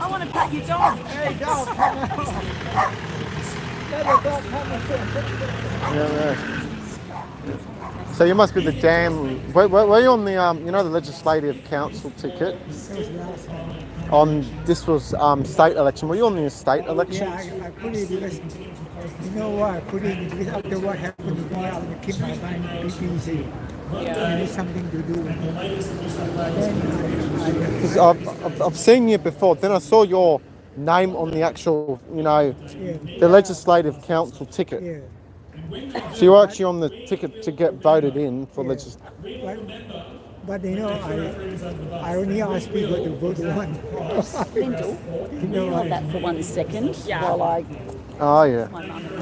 I want to pat your dog. Hey, dog. Yeah. So you must be the Dan. Were you on the the Legislative Council ticket? This was state election. Were you on the state election? Yeah, I put it because you know what? I put it because after what happened to me, I will keep my mind busy. It is something to do with it. Because I've seen you before. Then I saw your name on the actual, the Legislative Council ticket. Yeah. So you're actually on the ticket to get voted in for legislative. But I only ask people to vote once. Lyndall, can you hold that for 1 second while I... Oh, yeah. I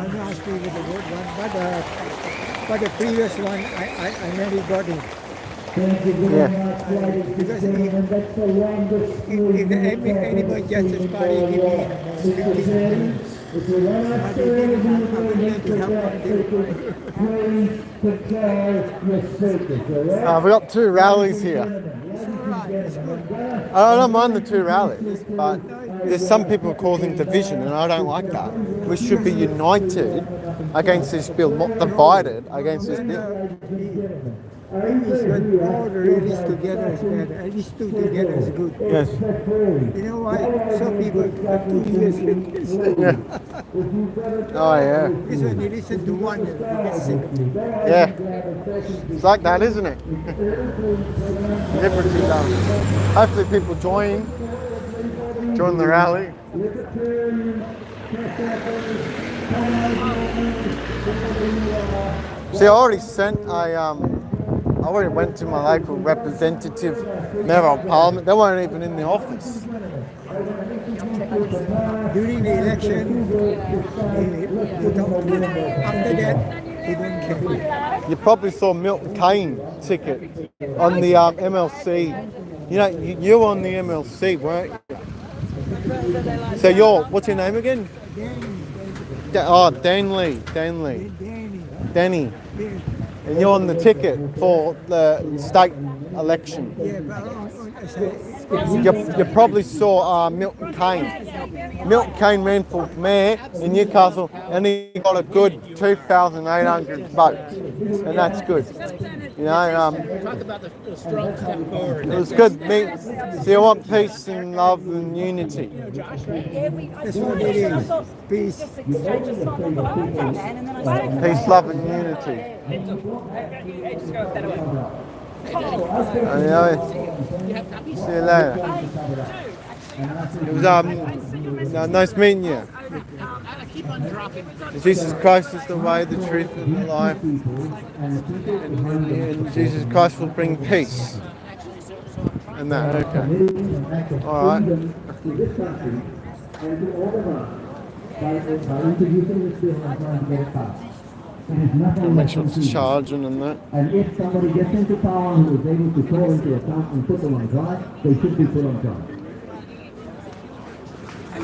only ask people to vote once, but the previous one, I nearly got it. Yeah. Because if the Animal Justice Party give me 50 If you want us to raise you, you need to declare your status, alright? We've got 2 rallies here. I don't mind the 2 rallies, but there's some people causing division, and I don't like that. We should be united against this bill, not divided against this bill. It's when all the rallies together is better. At least 2 together is good. Yes. You know why? Some people have 2 years to listen. Yeah. Oh, yeah. Because when you listen to one, you get sick. Yeah. It's like that, isn't it? Liberty down. Hopefully people join the rally. See, I already sent I already went to my local representative, member of parliament. They weren't even in the office. During the election, they don't care. After that, they don't care. You probably saw Milton Kane ticket on the MLC. You were on the MLC, weren't you? So what's your name again? Danny. Danny. And you're on the ticket for the state election. You probably saw Milton Kane. Milton Kane ran for mayor in Newcastle, and he got a good 2,800 votes, and that's good. Talk about the strong step forward. It was good. So you want peace and love and unity. That's what it is. Peace. Peace, love, and unity. See you later. It was nice meeting you. Jesus Christ is the way, the truth, and the life. And Jesus Christ will bring peace. And that, okay. All right. Make sure it's charging and that. And if somebody gets into power who is able to call into account and put them on trial, they should be put on trial.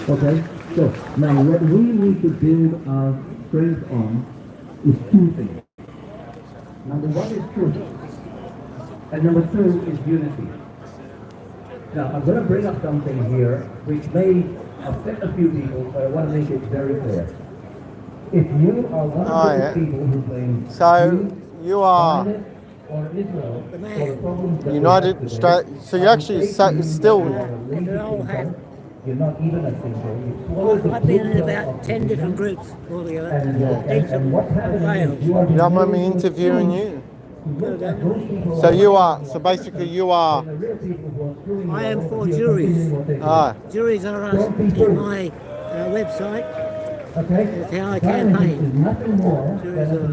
Okay? So, now what we need to build our strength on is 2 things. Number 1 is truth. And number 2 is unity. Now, I'm going to bring up something here which may upset a few people, but I want to make it very clear. If you are one of those people who blame you are United States. So you actually still. You're not even a single. I've been in about 10 different groups altogether. And what happens is You don't mind me interviewing you? So you are, so basically you are... I am for juries. Ah. Juries are us in my website. That's how I campaign. Juries are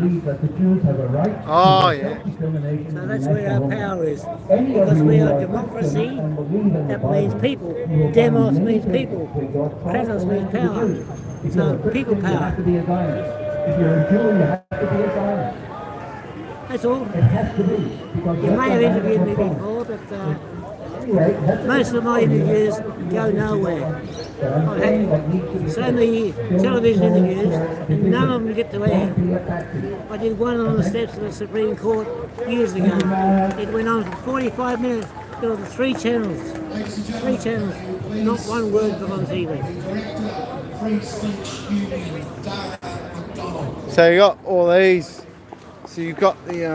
us. Oh, yeah. So that's where our power is. Because we are democracy, that means people. Demos means people. Kratos means power. So people power. That's all. You may have interviewed me before, but most of my interviews go nowhere. I've had so many television interviews and none of them get to air. I did one on the steps of the Supreme Court years ago. It went on for 45 minutes. There were 3 channels. 3 channels. Not one word got on TV. So you got all these. So you've got the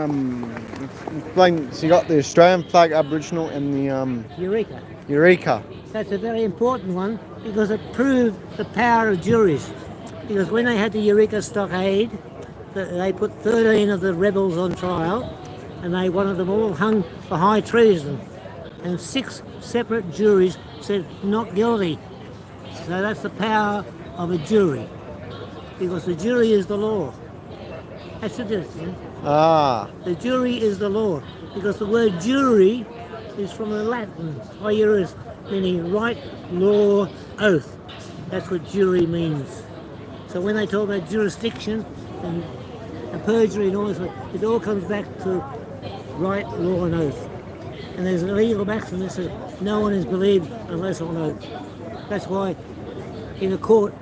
so you got the Australian flag, Aboriginal, and the Eureka. Eureka. That's a very important one because it proved the power of juries. Because when they had the Eureka stockade, they put 13 of the rebels on trial, and they wanted them all hung for high treason. And 6 separate juries said not guilty. So that's the power of a jury. Because the jury is the law. That's the difference. Ah. The jury is the law. Because the word jury is from the Latin, iuris, meaning right, law, oath. That's what jury means. So when they talk about jurisdiction and perjury and all this, it all comes back to right, law and oath. And there's a legal maxim that says no one is believed unless on oath. That's why in a court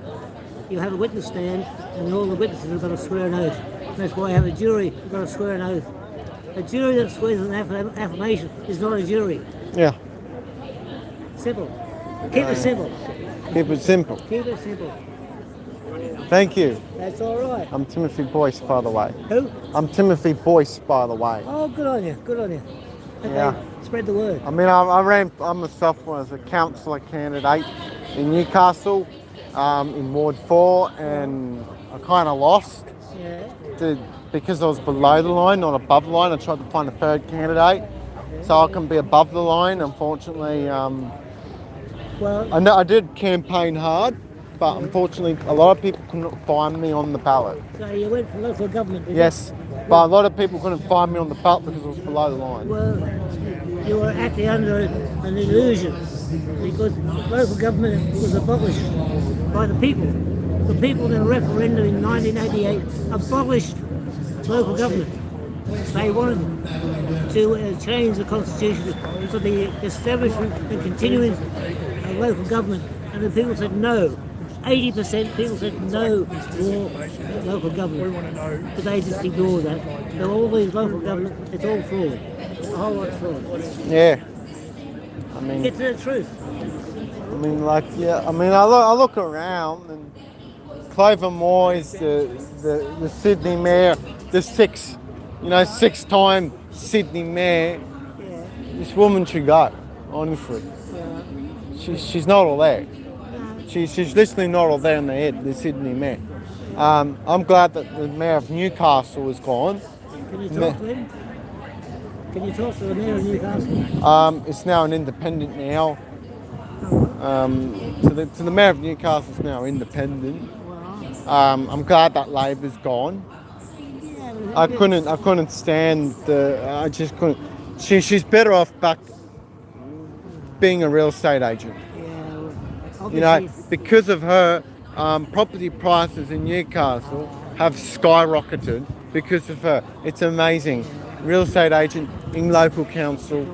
you have a witness stand and all the witnesses have got to swear an oath. That's why you have a jury, you've got to swear an oath. A jury that swears an affirmation is not a jury. Yeah. Simple. Keep it simple. Keep it simple. Keep it simple. Thank you. That's all right. I'm Timothy Boyce, by the way. Who? I'm Timothy Boyce, by the way. Oh, good on you. Good on you. Okay. Yeah. Spread the word. I mean, I myself was a councillor candidate in Newcastle, in Ward 4, and I kind of lost. Yeah. Because I was below the line, not above the line. I tried to find a third candidate so I can be above the line. Unfortunately, I did campaign hard, but unfortunately a lot of people couldn't find me on the ballot. So you went for local government, didn't Yes, but a lot of people couldn't find me on the ballot because I was below the line. Well, you were actually under an illusion because local government was abolished by the people. The people in a referendum in 1988 abolished local government. They wanted to change the constitution for the establishment and continuing of local government, and the people said no. 80% people said no more local government, but they just ignored that. So all these local government, it's all fraud. The whole lot's fraud. Yeah. I mean, Get to the truth. I mean, I look around and Clover Moore is the Sydney mayor, the six-time Sydney mayor. Yeah. This woman should go, honestly. Yeah. She's not all there. She's literally not all there in the head, the Sydney mayor. I'm glad that the mayor of Newcastle is gone. Can you talk to him? Can you talk to the mayor of Newcastle? It's now an independent now. To the mayor of Newcastle is now independent. I'm glad that Labor's gone. I couldn't stand I just couldn't. She's better off back being a real estate agent. Because of her, property prices in Newcastle have skyrocketed because of her. It's amazing. Real estate agent in local council,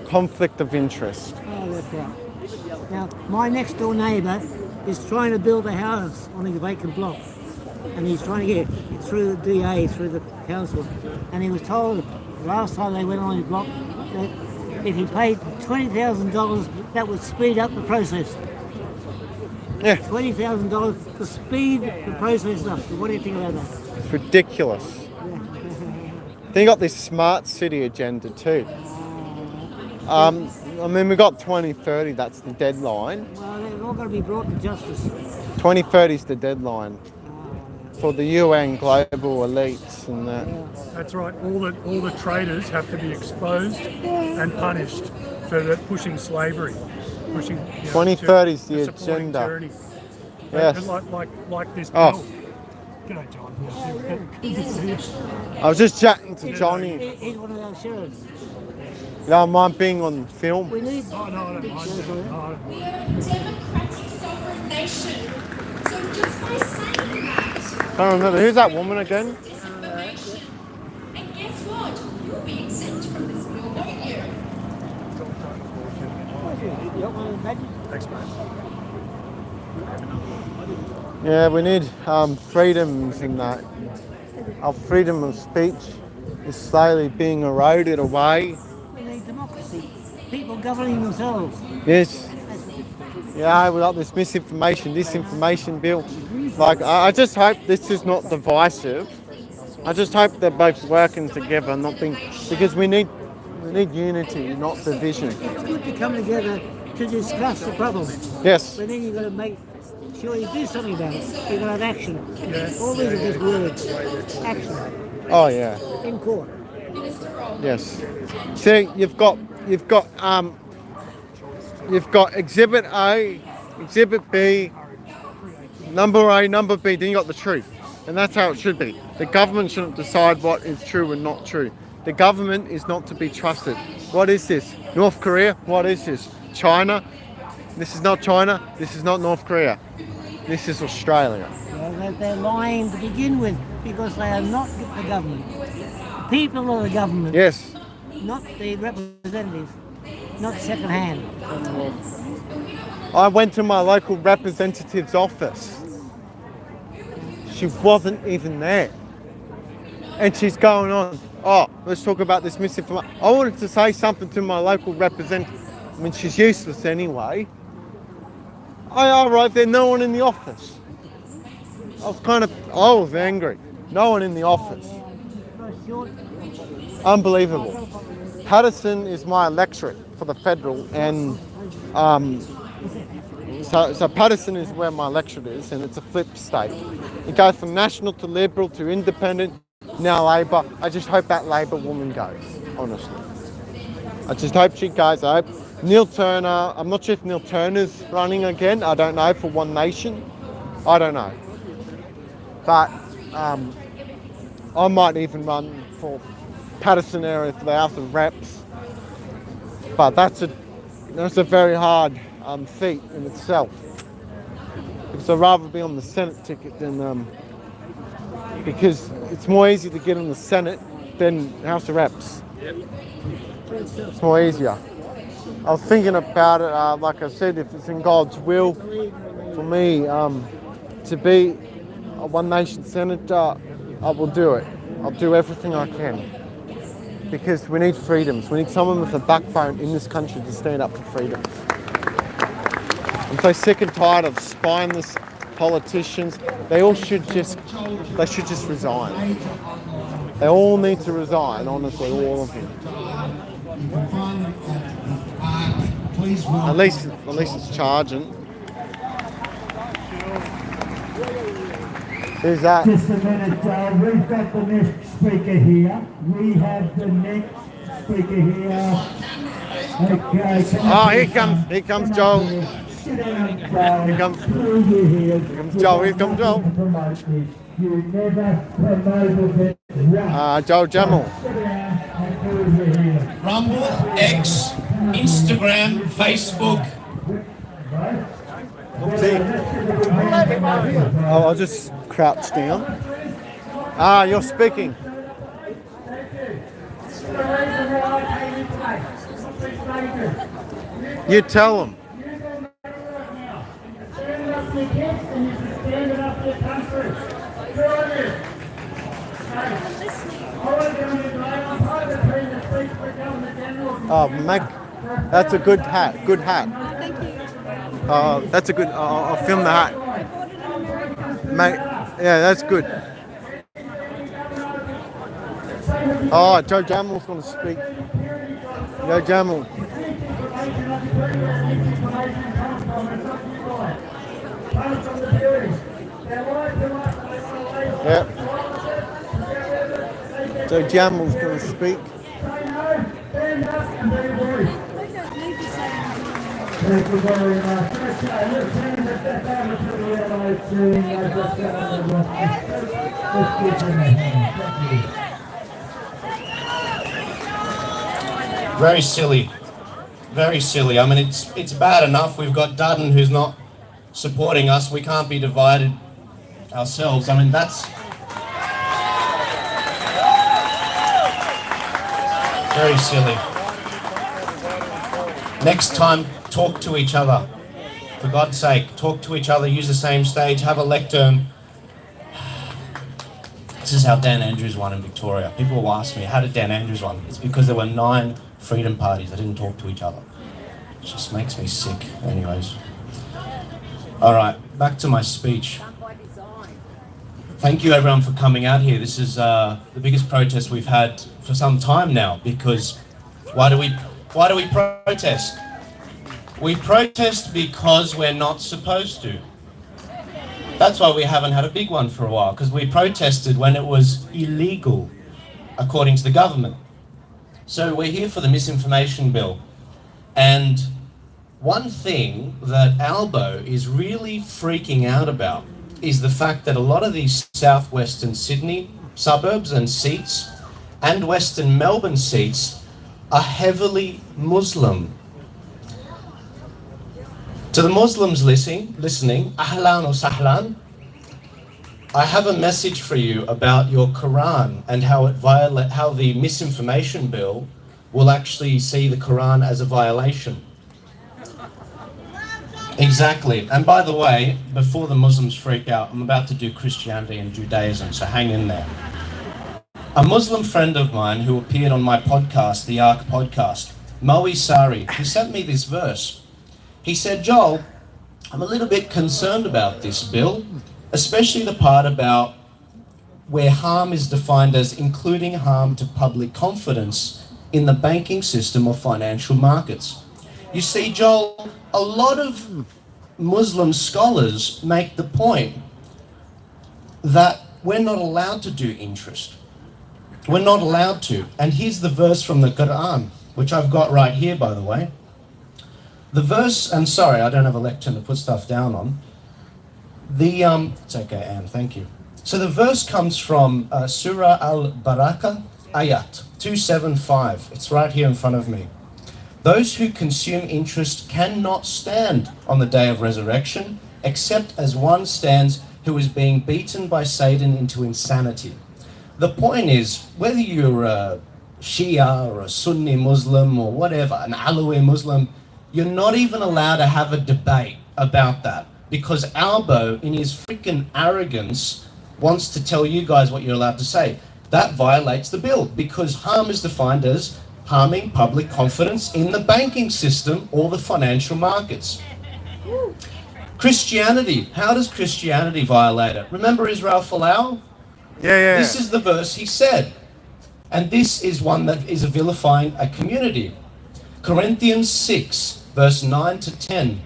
conflict of interest. Oh, that's right. Now, my next door neighbour is trying to build a house on his vacant block, and he's trying to get it through the DA, through the council, and he was told last time they went on his block that if he paid $20,000, that would speed up the process. Yeah. $20,000 to speed the process up. What do you think about that? It's ridiculous. Then you got this smart city agenda too. I mean, we got 2030, that's the deadline. Well, they've all got to be brought to justice. 2030 is the deadline. for the UN global elites and that. That's right. All the traitors have to be exposed and punished for pushing slavery, pushing 2030 is the supporting agenda. tyranny. Yes. Like this Oh. bill. G'day, John. Good to see you. I was just chatting to Johnny. He's one of those sheriffs. You don't mind being on film? We need. Oh, no, I don't mind. We are a democratic sovereign nation. So just by saying that. Can't remember. Who's that woman again? Disinformation. And guess what? You'll be exempt from this bill, won't you? Thanks, mate. Yeah, we need freedoms in that. Our freedom of speech is slowly being eroded away. We need democracy. People governing themselves. Yes. Yeah, we got this misinformation, disinformation bill. Like, I just hope this is not divisive. I just hope they're both working together, not being, because we need unity, not division. It's good to come together to discuss the problem. Yes. But then you've got to make sure you do something about it. You've got to have action. All these are just words. Action. Oh yeah. In court. Yes. See, you've got Exhibit A, Exhibit B, number A, number B. Then you got the truth, and that's how it should be. The government shouldn't decide what is true and not true. The government is not to be trusted. What is this? North Korea? What is this? China? This is not China. This is not North Korea. This is Australia. They're lying to begin with because they are not the government. The people are the government. Yes. Not the representatives. Not second hand. I went to my local representative's office. She wasn't even there. And she's going on, oh, let's talk about this misinformation. I wanted to say something to my local representative. I mean, she's useless anyway. I arrived there, no one in the office. I was angry. No one in the office. Unbelievable. Patterson is my electorate for the federal, and so Patterson is where my electorate is, and it's a flip state. It goes from national to liberal to independent, now Labor. I just hope that Labor woman goes, honestly. I just hope she goes. I hope Neil Turner, I'm not sure if Neil Turner's running again. I don't know, for One Nation. I don't know. But I might even run for Patterson area for the House of Reps. But that's a very hard feat in itself. Because I'd rather be on the Senate ticket than because it's more easy to get in the Senate than House of Reps. It's more easier. I was thinking about it, like I said, if it's in God's will for me to be a One Nation Senator, I will do it. I'll do everything I can. Because we need freedoms. We need someone with a backbone in this country to stand up for freedoms. I'm so sick and tired of spineless politicians. They should just resign. They all need to resign, honestly, all of them. At least it's charging. Who's that? Just a minute, we've got the next speaker here. We have the next speaker here. Okay. Oh, here comes Joel. Here comes Joel. Here comes Joel. You never promoted it. Joel Jamal. Rumble, X, Instagram, Facebook. Oh, I'll just crouch down. You're speaking. You tell them. Oh, Meg, that's a good hat. Good hat. Thank you. That's a good. I'll film the hat. Mate, yeah, that's good. Oh, Joe Jamal's going to speak. Joe Jamal. So Jamal's going to speak. Stand up and be voiced. Thank you very much. Okay, let's hand it back over to the LIC. Let's give them a hand. Thank you. Very silly. Very silly. I mean, it's bad enough. We've got Dutton who's not supporting us. We can't be divided ourselves. I mean, that's very silly. Next time, talk to each other. For God's sake, talk to each other, use the same stage, have a lectern. This is how Dan Andrews won in Victoria. People will ask me, how did Dan Andrews win? It's because there were 9 freedom parties that didn't talk to each other. It just makes me sick. Anyways. All right, back to my speech. Thank you everyone for coming out here. This is the biggest protest we've had for some time now, because why do we protest? We protest because we're not supposed to. That's why we haven't had a big one for a while, because we protested when it was illegal, according to the government. So we're here for the misinformation bill. And one thing that Albo is really freaking out about is the fact that a lot of these southwestern Sydney suburbs and seats and western Melbourne seats are heavily Muslim. To the Muslims listening, ahlan wa sahlan, I have a message for you about your Quran and how the misinformation bill will actually see the Quran as a violation. Exactly. And by the way, before the Muslims freak out, I'm about to do Christianity and Judaism, so hang in there. A Muslim friend of mine who appeared on my podcast, the Ark podcast, Moe Sari, he sent me this verse. He said, Joel, I'm a little bit concerned about this bill, especially the part about where harm is defined as including harm to public confidence in the banking system or financial markets. You see, Joel, a lot of Muslim scholars make the point that we're not allowed to do interest. We're not allowed to. And here's the verse from the Quran, which I've got right here, by the way. The verse, and sorry, I don't have a lectern to put stuff down on. It's okay, Anne, thank you. So the verse comes from Surah Al-Barakah, Ayat 275. It's right here in front of me. Those who consume interest cannot stand on the day of resurrection, except as one stands who is being beaten by Satan into insanity. The point is, whether you're a Shia or a Sunni Muslim or whatever, an Alawi Muslim, you're not even allowed to have a debate about that, because Albo, in his freaking arrogance, wants to tell you guys what you're allowed to say. That violates the bill, because harm is defined as harming public confidence in the banking system or the financial markets. Christianity, how does Christianity violate it? Remember Israel Folau? Yeah. This is the verse he said. And this is one that is vilifying a community. Corinthians 6, verse 9 to 10.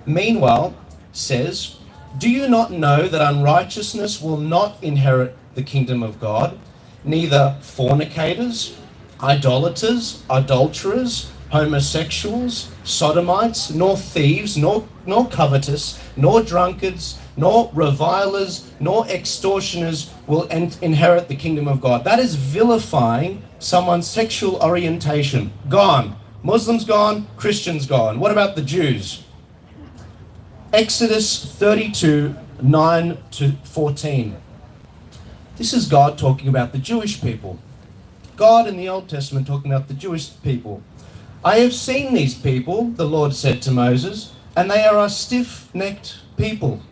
Meanwhile, says, do you not know that unrighteousness will not inherit the kingdom of God? Neither fornicators, idolaters, adulterers, homosexuals, sodomites, nor thieves, nor covetous, nor drunkards, nor revilers, nor extortioners will inherit the kingdom of God. That is vilifying someone's sexual orientation. Gone. Muslims gone, Christians gone. What about the Jews? Exodus 32, 9 to 14. This is God talking about the Jewish people. God in the Old Testament talking about the Jewish people. I have seen these people, the Lord said to Moses, and they are a stiff-necked people.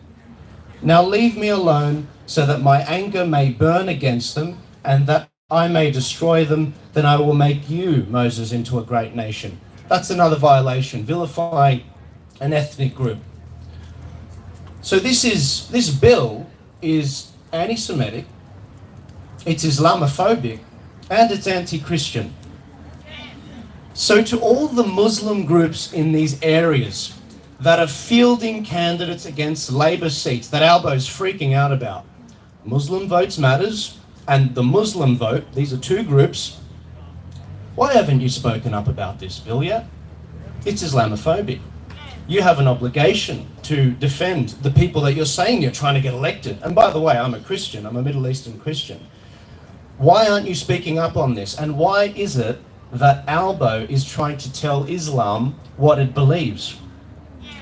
Now leave me alone so that my anger may burn against them and that I may destroy them. Then I will make you, Moses, into a great nation. That's another violation, vilifying an ethnic group. So this bill is anti-Semitic, it's Islamophobic, and it's anti-Christian. So to all the Muslim groups in these areas that are fielding candidates against Labour seats that Albo's freaking out about, Muslim Votes Matters, and the Muslim vote, these are two groups. Why haven't you spoken up about this bill yet? It's Islamophobic. You have an obligation to defend the people that you're saying you're trying to get elected. And by the way, I'm a Christian, I'm a Middle Eastern Christian. Why aren't you speaking up on this? And why is it that Albo is trying to tell Islam what it believes?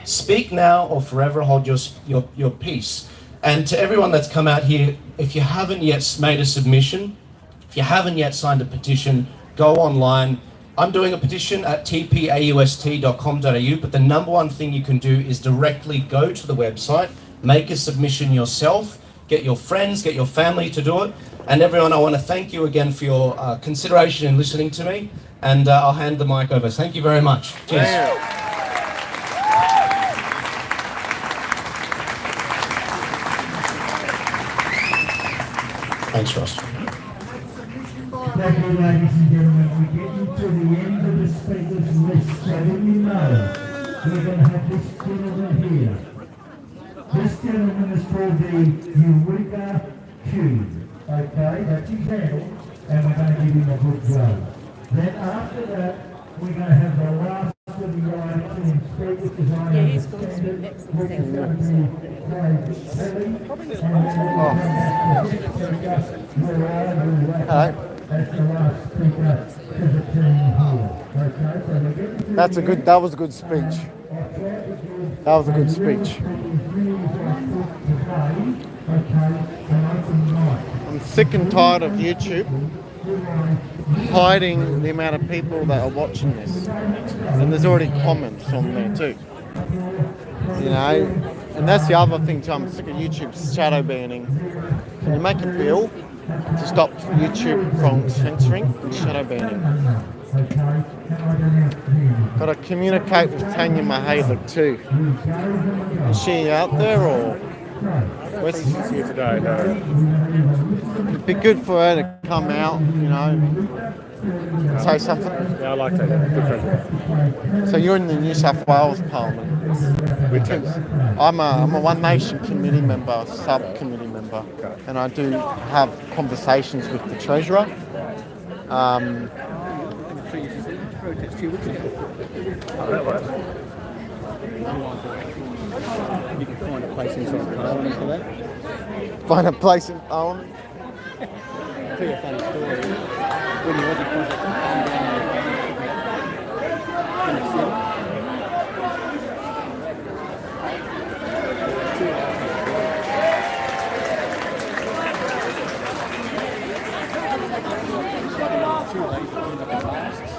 Speak now or forever hold your peace. And to everyone that's come out here, if you haven't yet made a submission, if you haven't yet signed a petition, go online. I'm doing a petition at tpaust.com.au, but the number one thing you can do is directly go to the website, make a submission yourself, get your friends, get your family to do it. And everyone, I want to thank you again for your consideration in listening to me, and I'll hand the mic over. Thank you very much. Cheers. Thanks, Ross. Thank you, ladies and gentlemen. We're getting to the end of the speakers list, so when you know, we're going to have this gentleman here. This gentleman is called the Eureka Cube. Okay, that's his handle, and we're going to give him a good go. Then after that, we're going to have the last of the IFM speakers, as I understand it, which is going to be Craig Kelly, and then we'll come back to the speaker, that's the last speaker to the team here. Okay, so we're getting to That was a good speech. That was a good speech. I'm sick and tired of YouTube hiding the amount of people that are watching this. And there's already comments on there too. You know, and that's the other thing too, I'm sick of YouTube shadow banning. Can you make a bill to stop YouTube from censoring and shadow banning? Got to communicate with Tanya Mahalik too. Is she out there or? Where's she here today? No. It'd be good for her to come out, you know, say something. Yeah, I like that. Yeah. Good friend. So you're in the New South Wales Parliament. I'm a One Nation committee member, subcommittee member, and I do have conversations with the Treasurer. You can find a place inside Parliament for that. Find a place in Parliament? I'll tell you a funny story. When the Aussie contract came down in the Senate, two ladies that ended up in masks.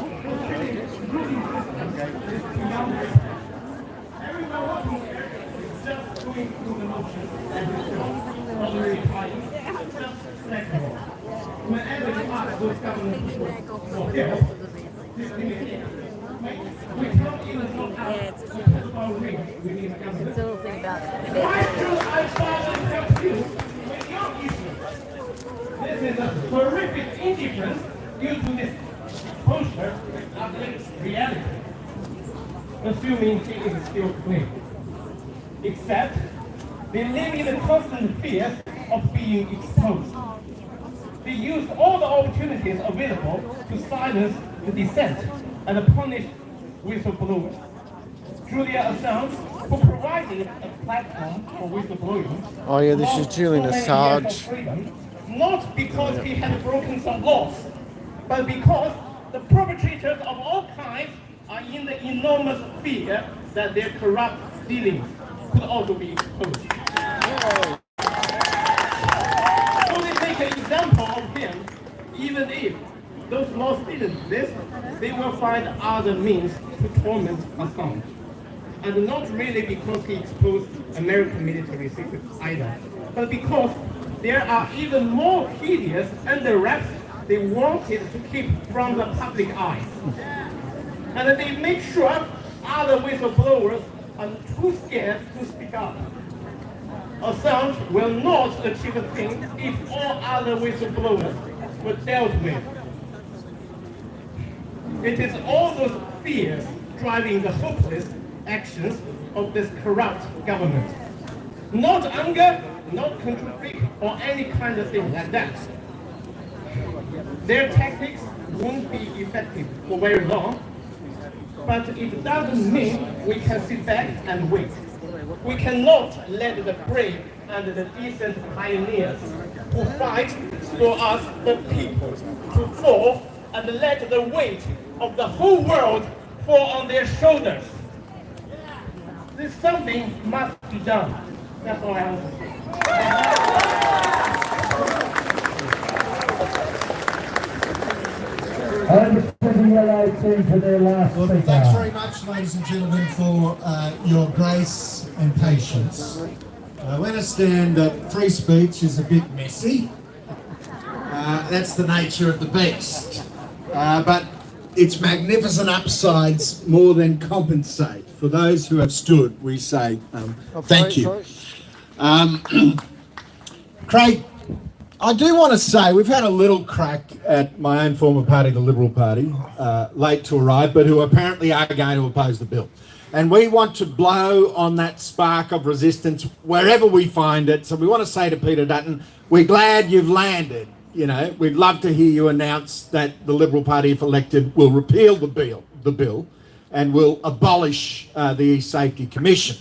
This is a horrific indifference due to this exposure of this reality, assuming he is still clean. Except they live in the constant fear of being exposed. They used all the opportunities available to silence the dissent and punish whistleblowers. Julia Assange, who provided a platform for whistleblowing, Oh yeah, this is Julian Assange. not because he had broken some laws, but because the perpetrators of all kinds are in the enormous fear that their corrupt dealings could also be exposed. So they make an example of him, even if those laws didn't exist, they will find other means to torment Assange. And not really because he exposed American military secrets either, but because there are even more hideous under wraps they wanted to keep from the public eyes. And they make sure other whistleblowers are too scared to speak up. Assange will not achieve a thing if all other whistleblowers were dealt with. It is all those fears driving the hopeless actions of this corrupt government. Not anger, not control, or any kind of thing like that. Their tactics won't be effective for very long, but it doesn't mean we can sit back and wait. We cannot let the brave and the decent pioneers who fight for us, the people, to fall and let the weight of the whole world fall on their shoulders. This something must be done. That's all I have to say. I'm putting yellow team for their last speaker. Thanks very much, ladies and gentlemen, for your grace and patience. I understand that free speech is a bit messy. That's the nature of the beast. But its magnificent upsides more than compensate. For those who have stood, we say thank you. Craig, I do want to say we've had a little crack at my own former party, the Liberal Party, late to arrive, but who apparently are going to oppose the bill. And we want to blow on that spark of resistance wherever we find it. So we want to say to Peter Dutton, we're glad you've landed. You know, we'd love to hear you announce that the Liberal Party, if elected, will repeal the bill and will abolish the E-Safety Commission.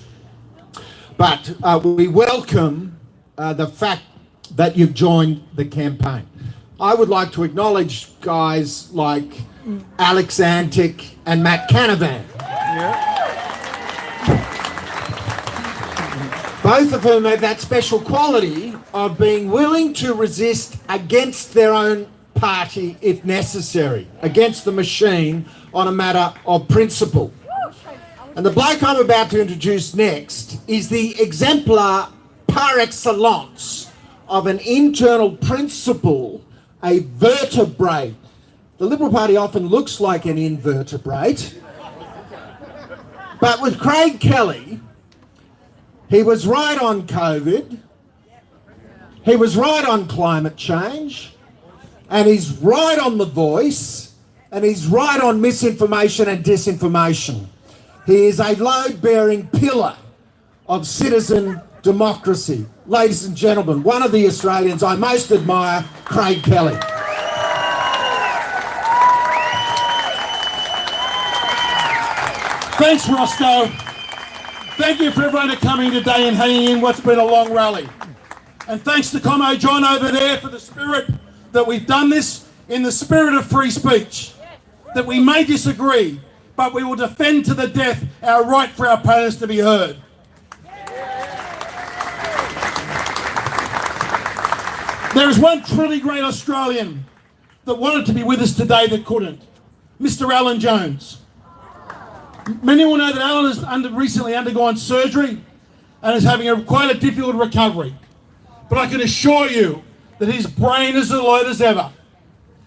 But we welcome the fact that you've joined the campaign. I would like to acknowledge guys like Alex Antic and Matt Canavan. Both of whom have that special quality of being willing to resist against their own party if necessary, against the machine on a matter of principle. And the bloke I'm about to introduce next is the exemplar par excellence of an internal principle, a vertebrate. The Liberal Party often looks like an invertebrate, but with Craig Kelly, he was right on COVID, he was right on climate change, and he's right on The Voice, and he's right on misinformation and disinformation. He is a load-bearing pillar of citizen democracy. Ladies and gentlemen, one of the Australians I most admire, Craig Kelly. Thanks, Roscoe. Thank you for everyone coming today and hanging in what's been a long rally. And thanks to Commo John over there for the spirit that we've done this in the spirit of free speech. That we may disagree, but we will defend to the death our right for our opponents to be heard. There is one truly great Australian that wanted to be with us today that couldn't. Mr. Alan Jones. Many will know that Alan has recently undergone surgery and is having quite a difficult recovery. But I can assure you that his brain is as alert as ever.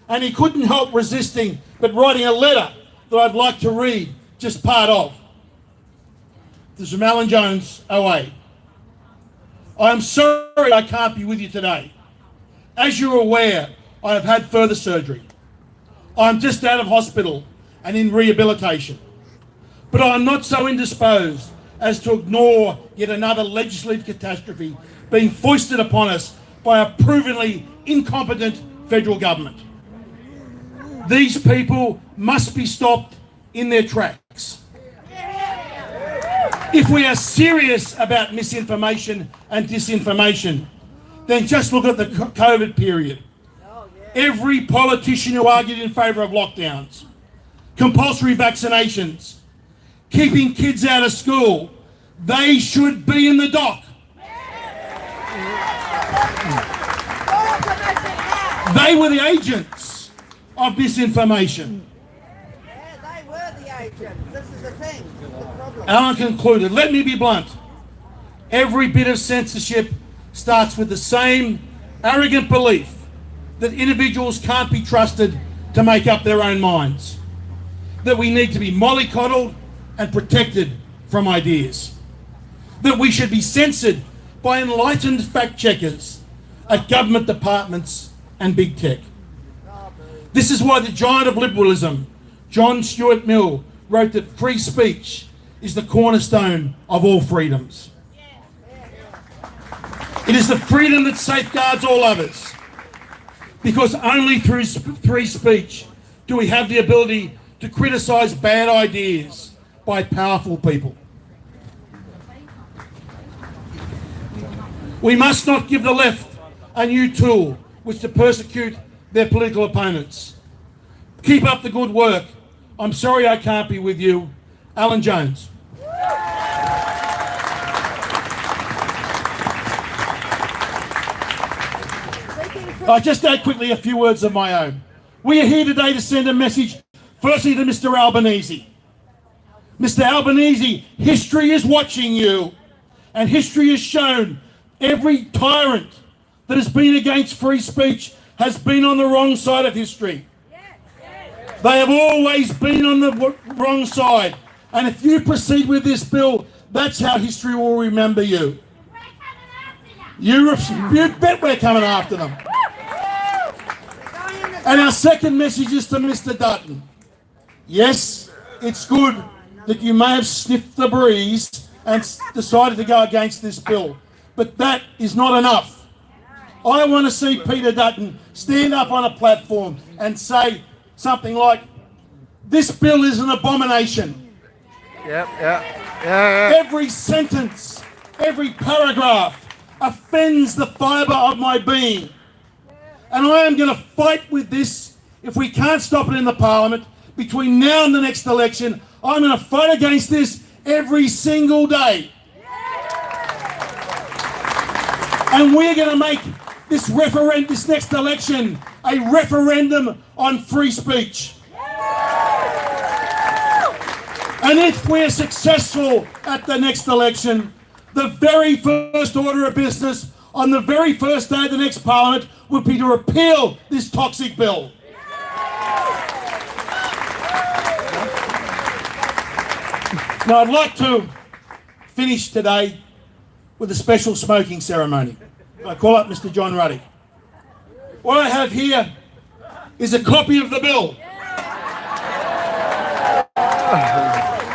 And he couldn't help resisting but writing a letter that I'd like to read just part of. This is from Alan Jones, OA. I am sorry I can't be with you today. As you're aware, I have had further surgery. I'm just out of hospital and in rehabilitation. But I'm not so indisposed as to ignore yet another legislative catastrophe being foisted upon us by a provenly incompetent federal government. These people must be stopped in their tracks. If we are serious about misinformation and disinformation, then just look at the COVID period. Every politician who argued in favour of lockdowns, compulsory vaccinations, keeping kids out of school, they should be in the dock. They were the agents of misinformation. Yeah, they were the agents. This is the thing, the problem. Alan concluded, let me be blunt. Every bit of censorship starts with the same arrogant belief that individuals can't be trusted to make up their own minds. That we need to be mollycoddled and protected from ideas. That we should be censored by enlightened fact-checkers at government departments and big tech. This is why the giant of liberalism, John Stuart Mill, wrote that free speech is the cornerstone of all freedoms. It is the freedom that safeguards all others. Because only through free speech do we have the ability to criticise bad ideas by powerful people. We must not give the left a new tool which to persecute their political opponents. Keep up the good work. I'm sorry I can't be with you. Alan Jones. I just add quickly a few words of my own. We are here today to send a message, firstly to Mr. Albanese. Mr. Albanese, history is watching you, and history has shown every tyrant that has been against free speech has been on the wrong side of history. They have always been on the wrong side. And if you proceed with this bill, that's how history will remember you. You bet we're coming after them. And our second message is to Mr. Dutton. Yes, it's good that you may have sniffed the breeze and decided to go against this bill, but that is not enough. I want to see Peter Dutton stand up on a platform and say something like, this bill is an abomination. Every sentence, every paragraph offends the fibre of my being. And I am going to fight with this. If we can't stop it in the Parliament, between now and the next election, I'm going to fight against this every single day. And we're going to make this next election a referendum on free speech. And if we're successful at the next election, the very first order of business on the very first day of the next Parliament would be to repeal this toxic bill. Now, I'd like to finish today with a special smoking ceremony. I call up Mr. John Ruddy. What I have here is a copy of the bill.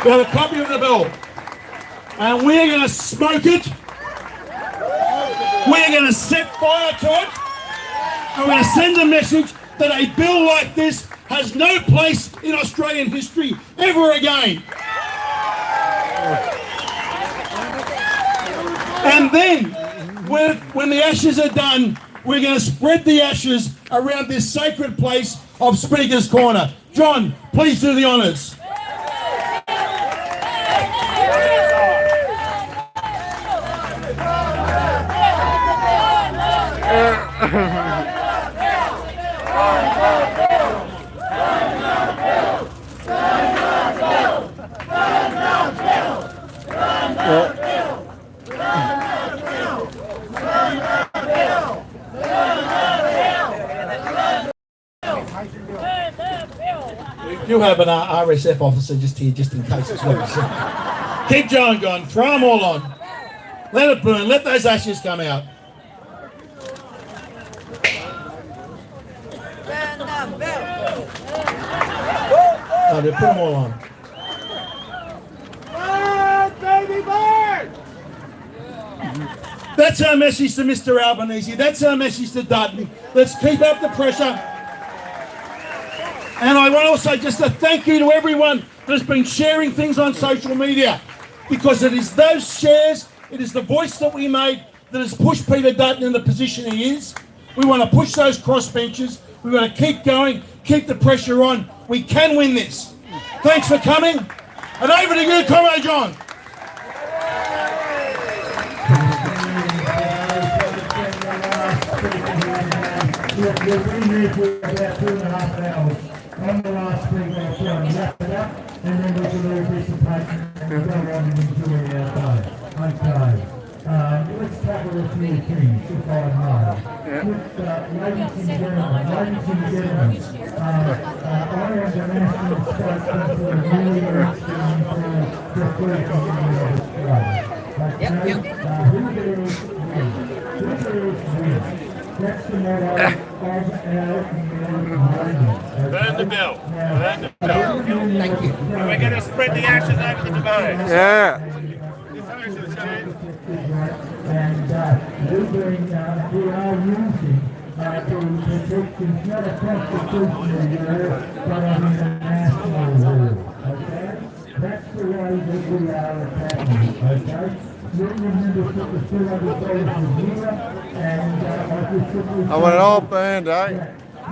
We have a copy of the bill. And we're going to smoke it. We're going to set fire to it. And we're going to send a message that a bill like this has no place in Australian history ever again. And then, when the ashes are done, we're going to spread the ashes around this sacred place of Speaker's Corner. John, please do the honours. We do have an RSF officer just here, just in case as well. So keep John going, throw them all on. Let it burn, let those ashes come out. No, they put them all on. Bird, baby, bird! That's our message to Mr. Albanese. That's our message to Dutton. Let's keep up the pressure. And I want also just a thank you to everyone that's been sharing things on social media, because it is those shares, it is the voice that we made that has pushed Peter Dutton in the position he is. We want to push those crossbenchers. We want to keep going, keep the pressure on. We can win this. Thanks for coming. And over to you, Comrade John. We've been here for about 2.5 hours. I'm the last speaker. I'll try and wrap it up, and then we can all do some patience and go on and enjoy our day. Okay. Let's tackle a few things, if I may. Ladies and gentlemen, I am the national spokesman for the media exchange for the free community of Australia. Okay? Who dares win? Who dares win? That's the motto of our movement. Burn the bill. Burn the bill. Thank you. And we're going to spread the ashes over the debate. Yeah. And we are using It's not a constitutional law, but an international law, okay? That's the way that we are attacking it, okay? You remember put the 200 dollars a year, and I just simply I want it all burned, eh? in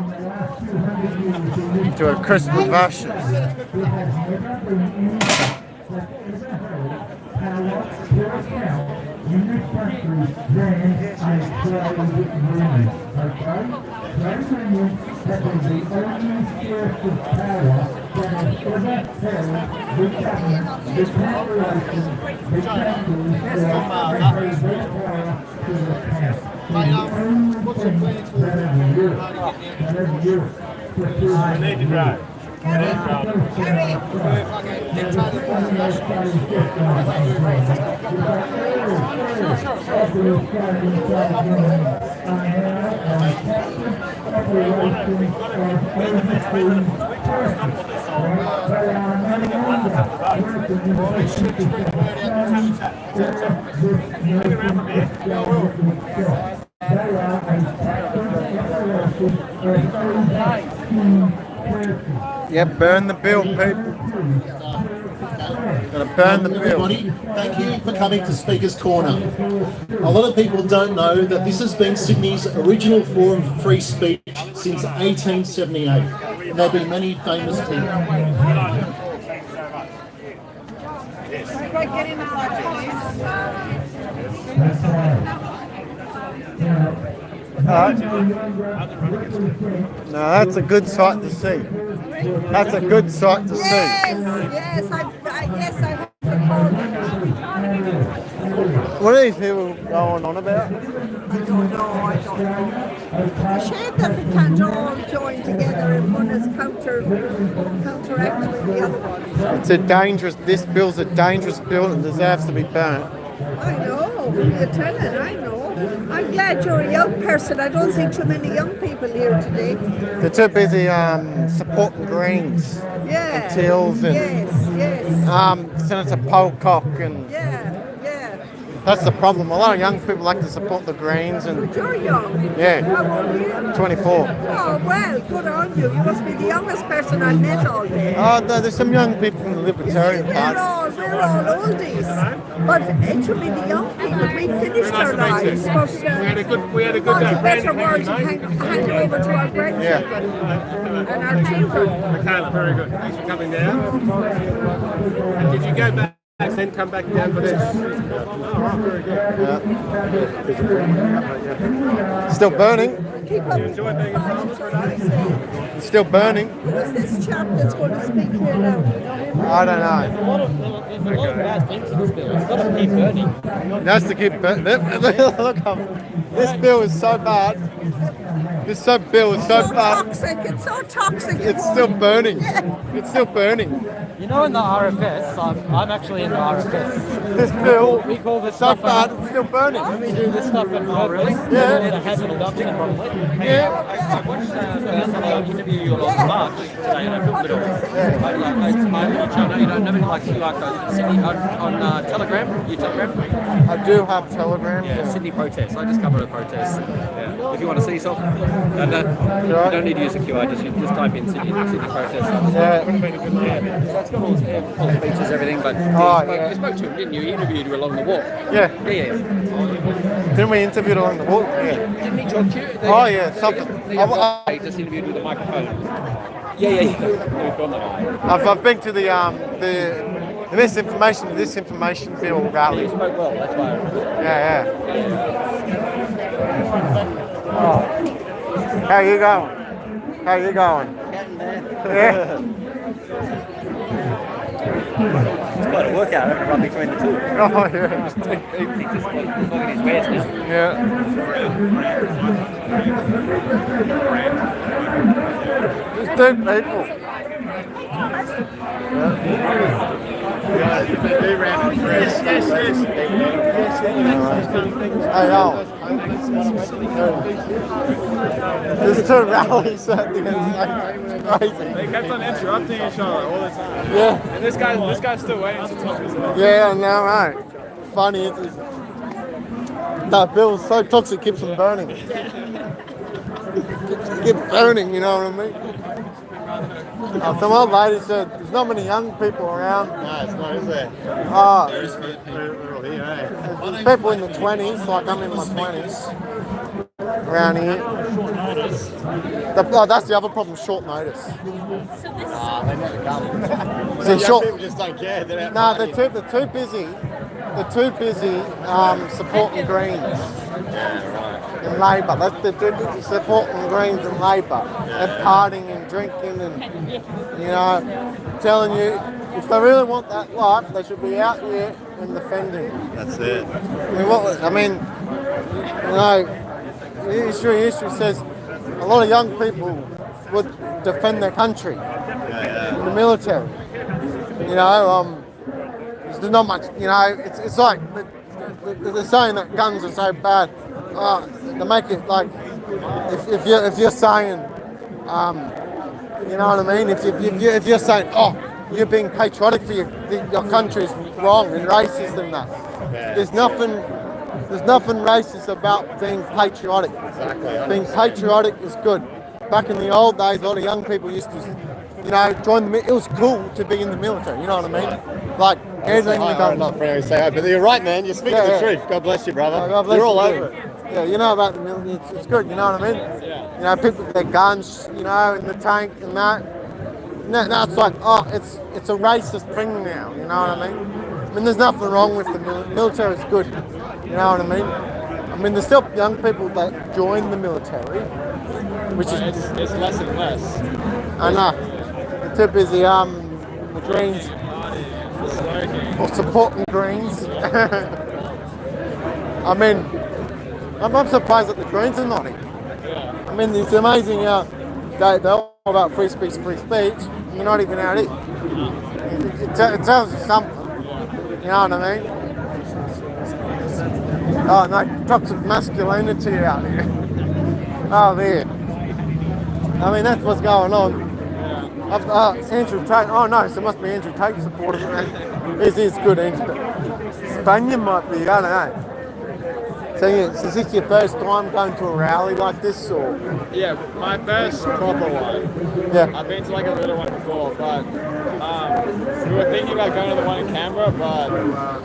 the last 200 years in this To a crisp of ashes. there has never been any that ever held power to account in this country than a trade union, okay? Trade unions have been the only source of power that has ever held the government, the corporations, the countries, and their power to account. It's the only thing that has worked, We need to drive. Yeah, burn the bill, people. Gotta burn the bill. Everybody, thank you for coming to Speaker's Corner. A lot of people don't know that this has been Sydney's original forum for free speech since 1878. And there have been many famous people. No, that's a good sight to see. That's a good sight to see. Yes, I have What are these people going on about? I don't know. It's a shame that we can't all join together and one is counteract with the other one. It's a dangerous, this bill's a dangerous bill and deserves to be burnt. I know, you're telling, I know. I'm glad you're a young person. I don't see too many young people here today. They're too busy supporting Greens Yeah. and Teals and Yes. Senator Pocock and that's the problem. A lot of young people like to support the Greens and But you're young. yeah, How old are you? 24. Oh, well, good on you. You must be the youngest person I've met all day. Oh, no, there's some young people from the Libertarian Party. We're all oldies. But it should be the young people. We finished our lives. But we had a good a better word to hand over to our grandchildren and our children. Michaela, very good. Thanks for coming down. And did you go back then come back down for this? Oh, right, very good. Still burning. Keep up. Enjoy being a farmer for a day? Still burning. Who is this chap that's going to speak here now? I don't know. There's a lot of bad things in this bill. It's got to keep burning. It has to keep burning. Look, this bill is so bad. This bill is so bad. Toxic. It's so toxic. It's still burning. It's still burning. You know, in the RFS, I'm actually in the RFS. This bill, we call this so stuff bad, it's still burning. We do this stuff at purpose. Yeah. It has an adoption probably. Yeah. I watched the interview you on March today, and I filmed it all. It's my channel. You don't know like Sydney on Telegram. You Telegram? I do have Telegram. Yeah, Sydney protests. I just cover the protests. Yeah. If you want to see yourself, you don't need to use a QR. Just type in Sydney protests. Yeah. So it's got all the speeches, everything. But you spoke to him, didn't you? You interviewed you along the walk. Yeah. Yeah. Didn't we interview along the walk? Yeah. Didn't he talk to you? Oh yeah, something. I just interviewed with a microphone. Yeah. I've been to the Misinformation and Disinformation bill rally. You spoke well, that's why. Yeah. Oh. How you going? How you going? Getting there. Yeah. It's quite a workout, having to run between the two. Oh yeah. He's just looking his wares now. Yeah. There's two people. Hey, Al. There's two rallies at the end. Crazy. They kept on interrupting each other all the time. Yeah. And this guy's still waiting to talk as well. Yeah, I know, right? Funny. That bill's so toxic, keeps on burning. keep burning, you know what I mean? Some old lady said, there's not many young people around. No, it's not, is there? They're all here, eh? There's people in the 20s, like I'm in my 20s, around here. That's the other problem, short notice. They never come. See, People just don't care. They're out they're partying. too busy. They're too busy supporting Greens and Labor. They're too supporting Greens and Labor. They're partying and drinking and, you know, telling you if they really want that life, they should be out here and defending. That's it. I mean, you know, history says a lot of young people would defend their country in the military. You know, there's not much. You know, it's like they're saying that guns are so bad. They make it like if you're saying, you know what I mean? If you're saying, oh, you're being patriotic for your country is wrong and racist and that. There's nothing racist about being patriotic. Exactly. Being patriotic is good. Back in the old days, a lot of young people used to, you know, join the. It was cool to be in the military. You know what I mean? Like everything we done. Not very say hi, but you're right, man. You're speaking the truth. God bless you, brother. God bless you're all you. over it. Yeah, you know about the military. It's good. You know what I mean? Yeah. You know, people with their guns, you know, in the tank and that. Now it's like, oh, it's a racist thing now. You know what I mean? I mean, there's nothing wrong with the military. It's good. You know what I mean? I mean, there's still young people that join the military, which is It's less and less. I know. They're too busy the Greens or supporting Greens. I mean, I'm surprised that the Greens are not here. I mean, it's amazing how they're all about free speech, and you're not even out here. It tells you something. You know what I mean? Oh, no, toxic masculinity out here. Oh, there. I mean, that's what's going on. Andrew Tate. Oh, no, so it must be Andrew Tate supporting me. He's good, Andrew. Spaniard might be, I don't know. So, is this your first time going to a rally like this, or? Yeah, my first proper one. Yeah. I've been to like a little one before, but we were thinking about going to the one in Canberra, but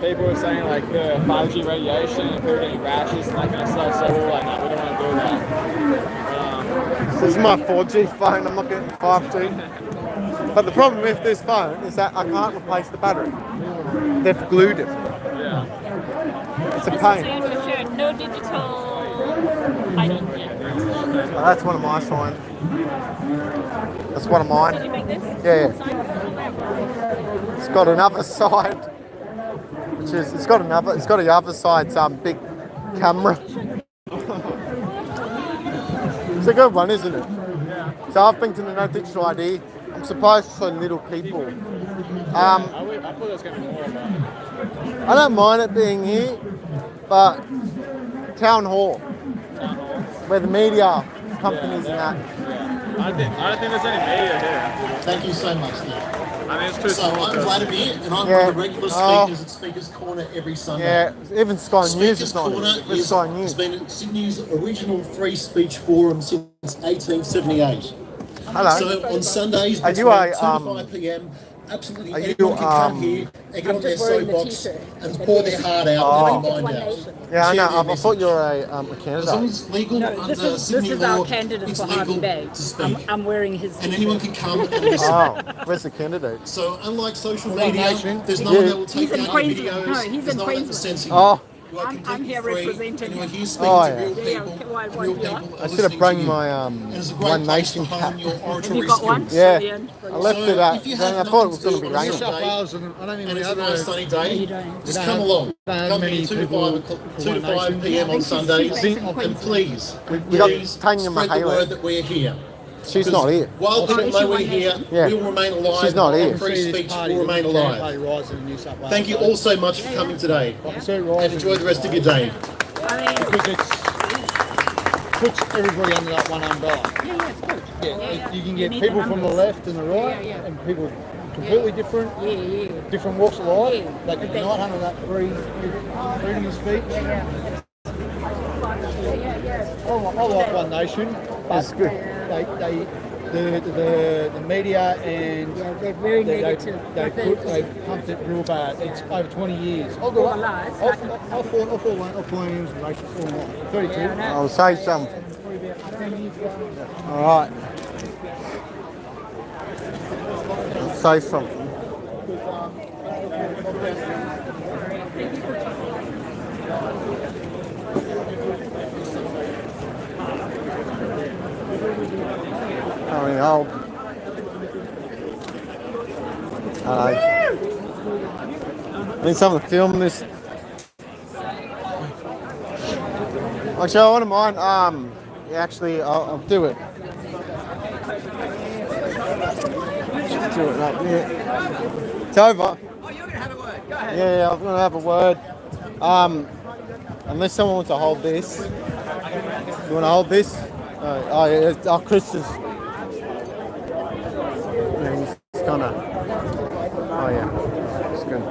people were saying like the 5G radiation and people getting rashes and like so we were like, no, we don't want to do that. This is my 4G phone, I'm not getting 5G. But the problem with this phone is that I can't replace the battery. They've glued it. Yeah. It's a pain. No digital ID yet. Oh, that's one of my signs. That's one of mine. Did you make this? Yeah. It's got another side, which is it's got the other side's big camera. It's a good one, isn't it? So I've been to the no digital ID. I'm surprised for little people. I thought there was going to be more of that. I don't mind it being here, but town hall, where the media companies and that. I don't think there's any media here. Thank you so much, Steve. I mean, it's too So small. I'm Vladimir, and I'm one of the regular speakers at Speakers Corner every Sunday. Yeah, even Sky News Speakers is not Corner with Sky News. has been Sydney's original free speech forum since 1878. Hello. So on Sundays Are between you 2 a, to 5 p.m, absolutely are you, anyone can come here and get on their soapbox and pour their heart out and their mind out. Yeah, I Share know. their I thought you were a As long candidate. as it's legal under Sydney This is law, our candidate it's for Harvey legal Bay. to speak. I'm wearing his And t-shirt. anyone can come and listen. Oh, where's the candidate? So unlike social media, there's no Yeah. one that will take He's in down Queensland. videos. No, he's There's in no one that will Queensland. censor you. Oh. You are I'm completely here free, representing and you are him. here speaking Oh, to yeah. real Yeah, people. why Real you people are? are I should have listening brought to you. my And it's a great One place Nation to hone cap. your oratory You got one? skills. Yeah, Brilliant. I left it at. If you I have thought it was nothing going to be to do on raining. this day, Wales and I don't think and the it's a other. nice sunny day, just don't come have along. that Come many here 2 to people 5 for o'clock, One 2 to 5 Nation. p.m. on Sundays, and please, We got please Tanya spread the Mahalo. word that we're here. She's Because not here. While people know we're here, Yeah. we will remain alive. She's not here. And free speech will remain alive. Thank you all so much for coming today. And enjoy the rest of your day. Because it puts everybody under that one umbrella. Yeah, it's good. Yeah, you can You get need people the from the numbers. left and the right, Yeah. and people completely different, different walks of life. Yeah. They can unite under that freedom of speech. I like One Nation. It's good. The media and they're very negative. They've pumped it real bad. It's over 20 years. I'll go up. I'll fall into racist or not. 32. I'll say something. All right. I'll say something. I mean, I need someone to film this. Actually, I wouldn't mind. Actually, I'll do it. Just do it right there. It's over. Oh, you're gonna have a word. Go ahead. Yeah, I'm gonna have a word. Unless someone wants to hold this. You want to hold this? Chris is. Yeah, he's gonna. Oh yeah, it's good.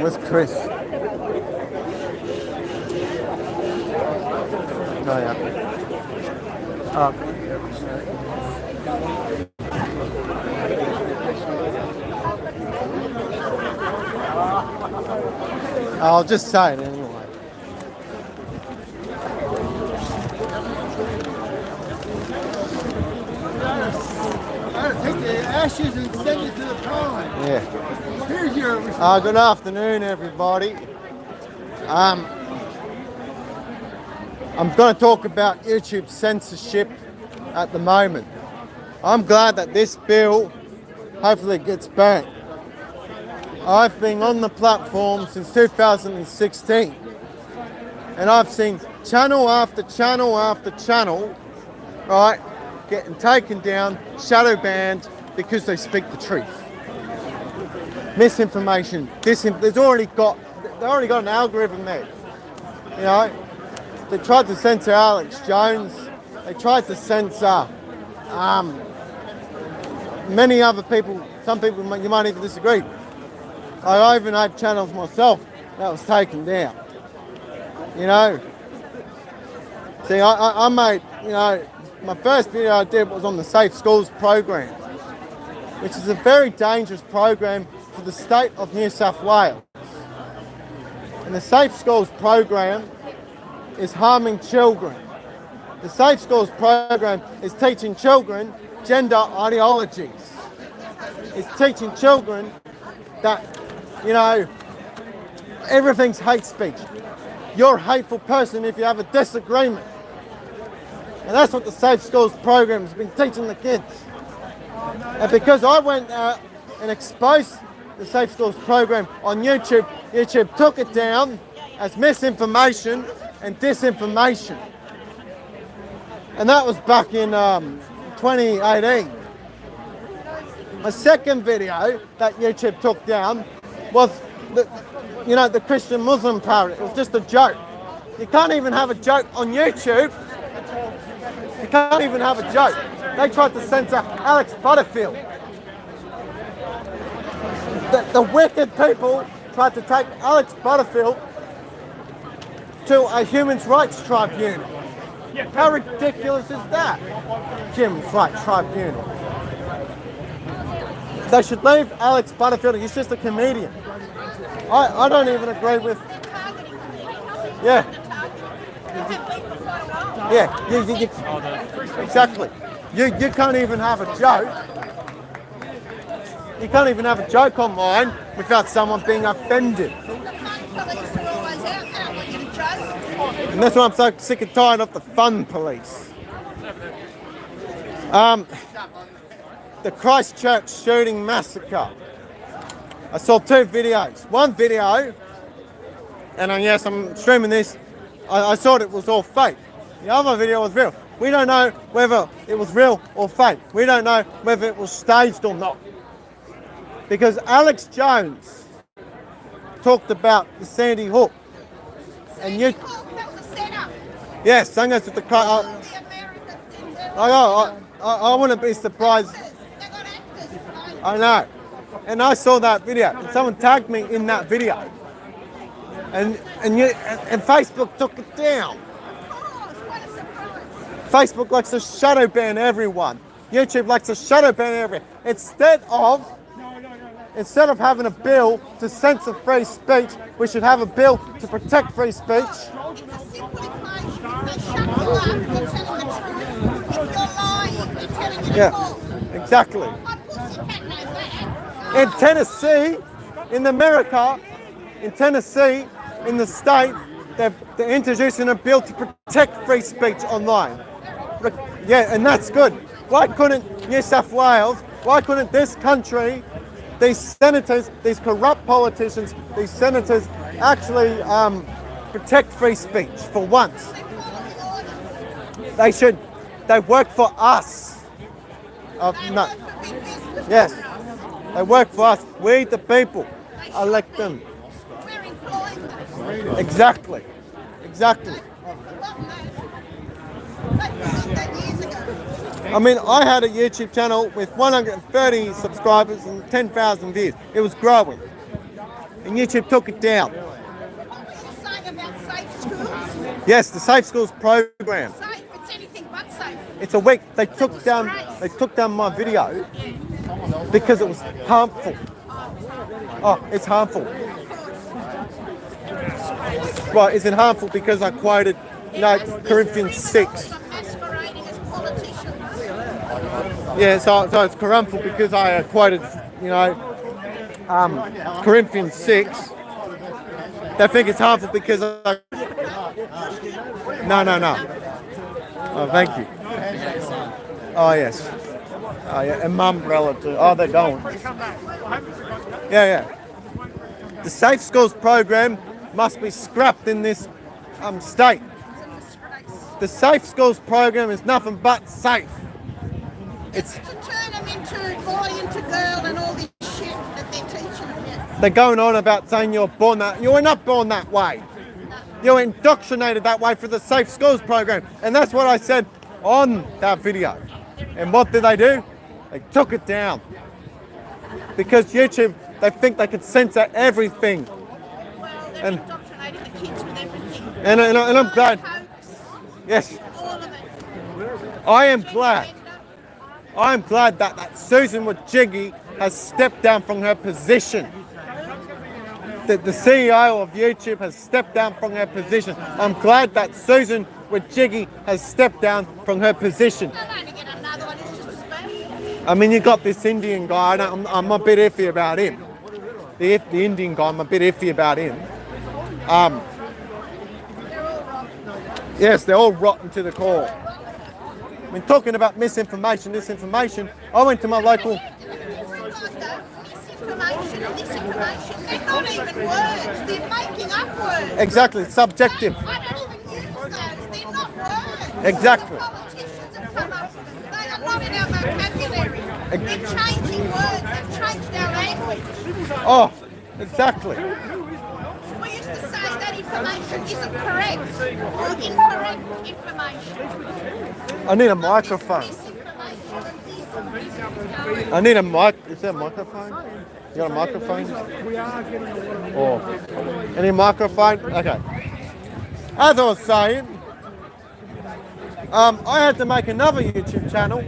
With Chris. Oh yeah. I'll just say it anyway. Take the ashes and send it to the pond. Yeah. Here's your. Good afternoon, everybody. I'm going to talk about YouTube censorship at the moment. I'm glad that this bill hopefully gets banned. I've been on the platform since 2016 and I've seen channel after channel after channel, right, getting taken down, shadow banned because they speak the truth. Misinformation, they've already got an algorithm there. You know, they tried to censor Alex Jones, they tried to censor many other people, some people you might even disagree. I even had channels myself that was taken down. You know, see, I made, you know, my first video I did was on the Safe Schools program, which is a very dangerous program for the state of New South Wales. And the Safe Schools program is harming children. The Safe Schools program is teaching children gender ideologies. It's teaching children that, you know, everything's hate speech. You're a hateful person if you have a disagreement. And that's what the Safe Schools program has been teaching the kids. And because I went out and exposed the Safe Schools program on YouTube, YouTube took it down as misinformation and disinformation. And that was back in 2018. My second video that YouTube took down was the Christian Muslim parody. It was just a joke. You can't even have a joke on YouTube. You can't even have a joke. They tried to censor Alex Butterfield. The wicked people tried to take Alex Butterfield to a human rights tribunal. How ridiculous is that? Human rights tribunal. They should leave Alex Butterfield. He's just a comedian. I don't even agree with. Yeah. Yeah. Exactly. You can't even have a joke. You can't even have a joke online without someone being offended. And that's why I'm so sick and tired of the fun police. The Christchurch shooting massacre. I saw two videos. One video, and yes, I'm streaming this, I thought it was all fake. The other video was real. We don't know whether it was real or fake. We don't know whether it was staged or not. Because Alex Jones talked about the Sandy Hook. And you... Yes, sang us with the... I wouldn't be surprised. I know. And I saw that video. And someone tagged me in that video. And Facebook took it down. Facebook likes to shadow ban everyone. YouTube likes to shadow ban everyone. Instead of having a bill to censor free speech, we should have a bill to protect free speech. Yeah, exactly. In Tennessee, in America, in Tennessee, in the state, they're introducing a bill to protect free speech online. Yeah, and that's good. Why couldn't New South Wales, why couldn't this country, these senators, these corrupt politicians, these senators actually protect free speech for once? They work for us. No. Yes, they work for us. We, the people, elect them. Exactly. I mean, I had a YouTube channel with 130 subscribers and 10,000 views. It was growing. And YouTube took it down. Yes, the Safe Schools program. Safe, it's anything but safe. It's a week. They took down my video because it was harmful. Oh, it's harmful. Right, is it harmful because I quoted, Corinthians 6? Yeah, so it's harmful because I quoted, Corinthians 6. They think it's harmful because I... No. Oh, thank you. Oh, yes. Oh, yeah, and mum relative. Oh, they're going. Yeah. The Safe Schools program must be scrapped in this state. The Safe Schools program is nothing but safe. It's to turn them into boy, into girl, and all this shit that they're teaching them. They're going on about saying you were not born that way. You were indoctrinated that way for the Safe Schools program. And that's what I said on that video. And what did they do? They took it down. Because YouTube, they think they can censor everything. Well, they're indoctrinating the kids with everything. And I'm glad. Yes. All of it. I am glad that Susan Wojcicki has stepped down from her position. The CEO of YouTube has stepped down from her position. I'm glad that Susan Wojcicki has stepped down from her position. I mean, you got this Indian guy. I'm a bit iffy about him. The Indian guy, I'm a bit iffy about him. Yes, they're all rotten to the core. I mean, talking about misinformation, disinformation, I went to my local... Misinformation and disinformation, they're not even words, they're making up words. Exactly, subjective. I don't even use those, they're not words. Exactly. Politicians have come up with them, they are not in our vocabulary. They're changing words, they've changed our language. Oh, exactly. We used to say that information isn't correct or incorrect information. I need a microphone. I need a mic. Is there a microphone? You got a microphone? Oh. Any microphone? Okay. As I was saying, I had to make another YouTube channel.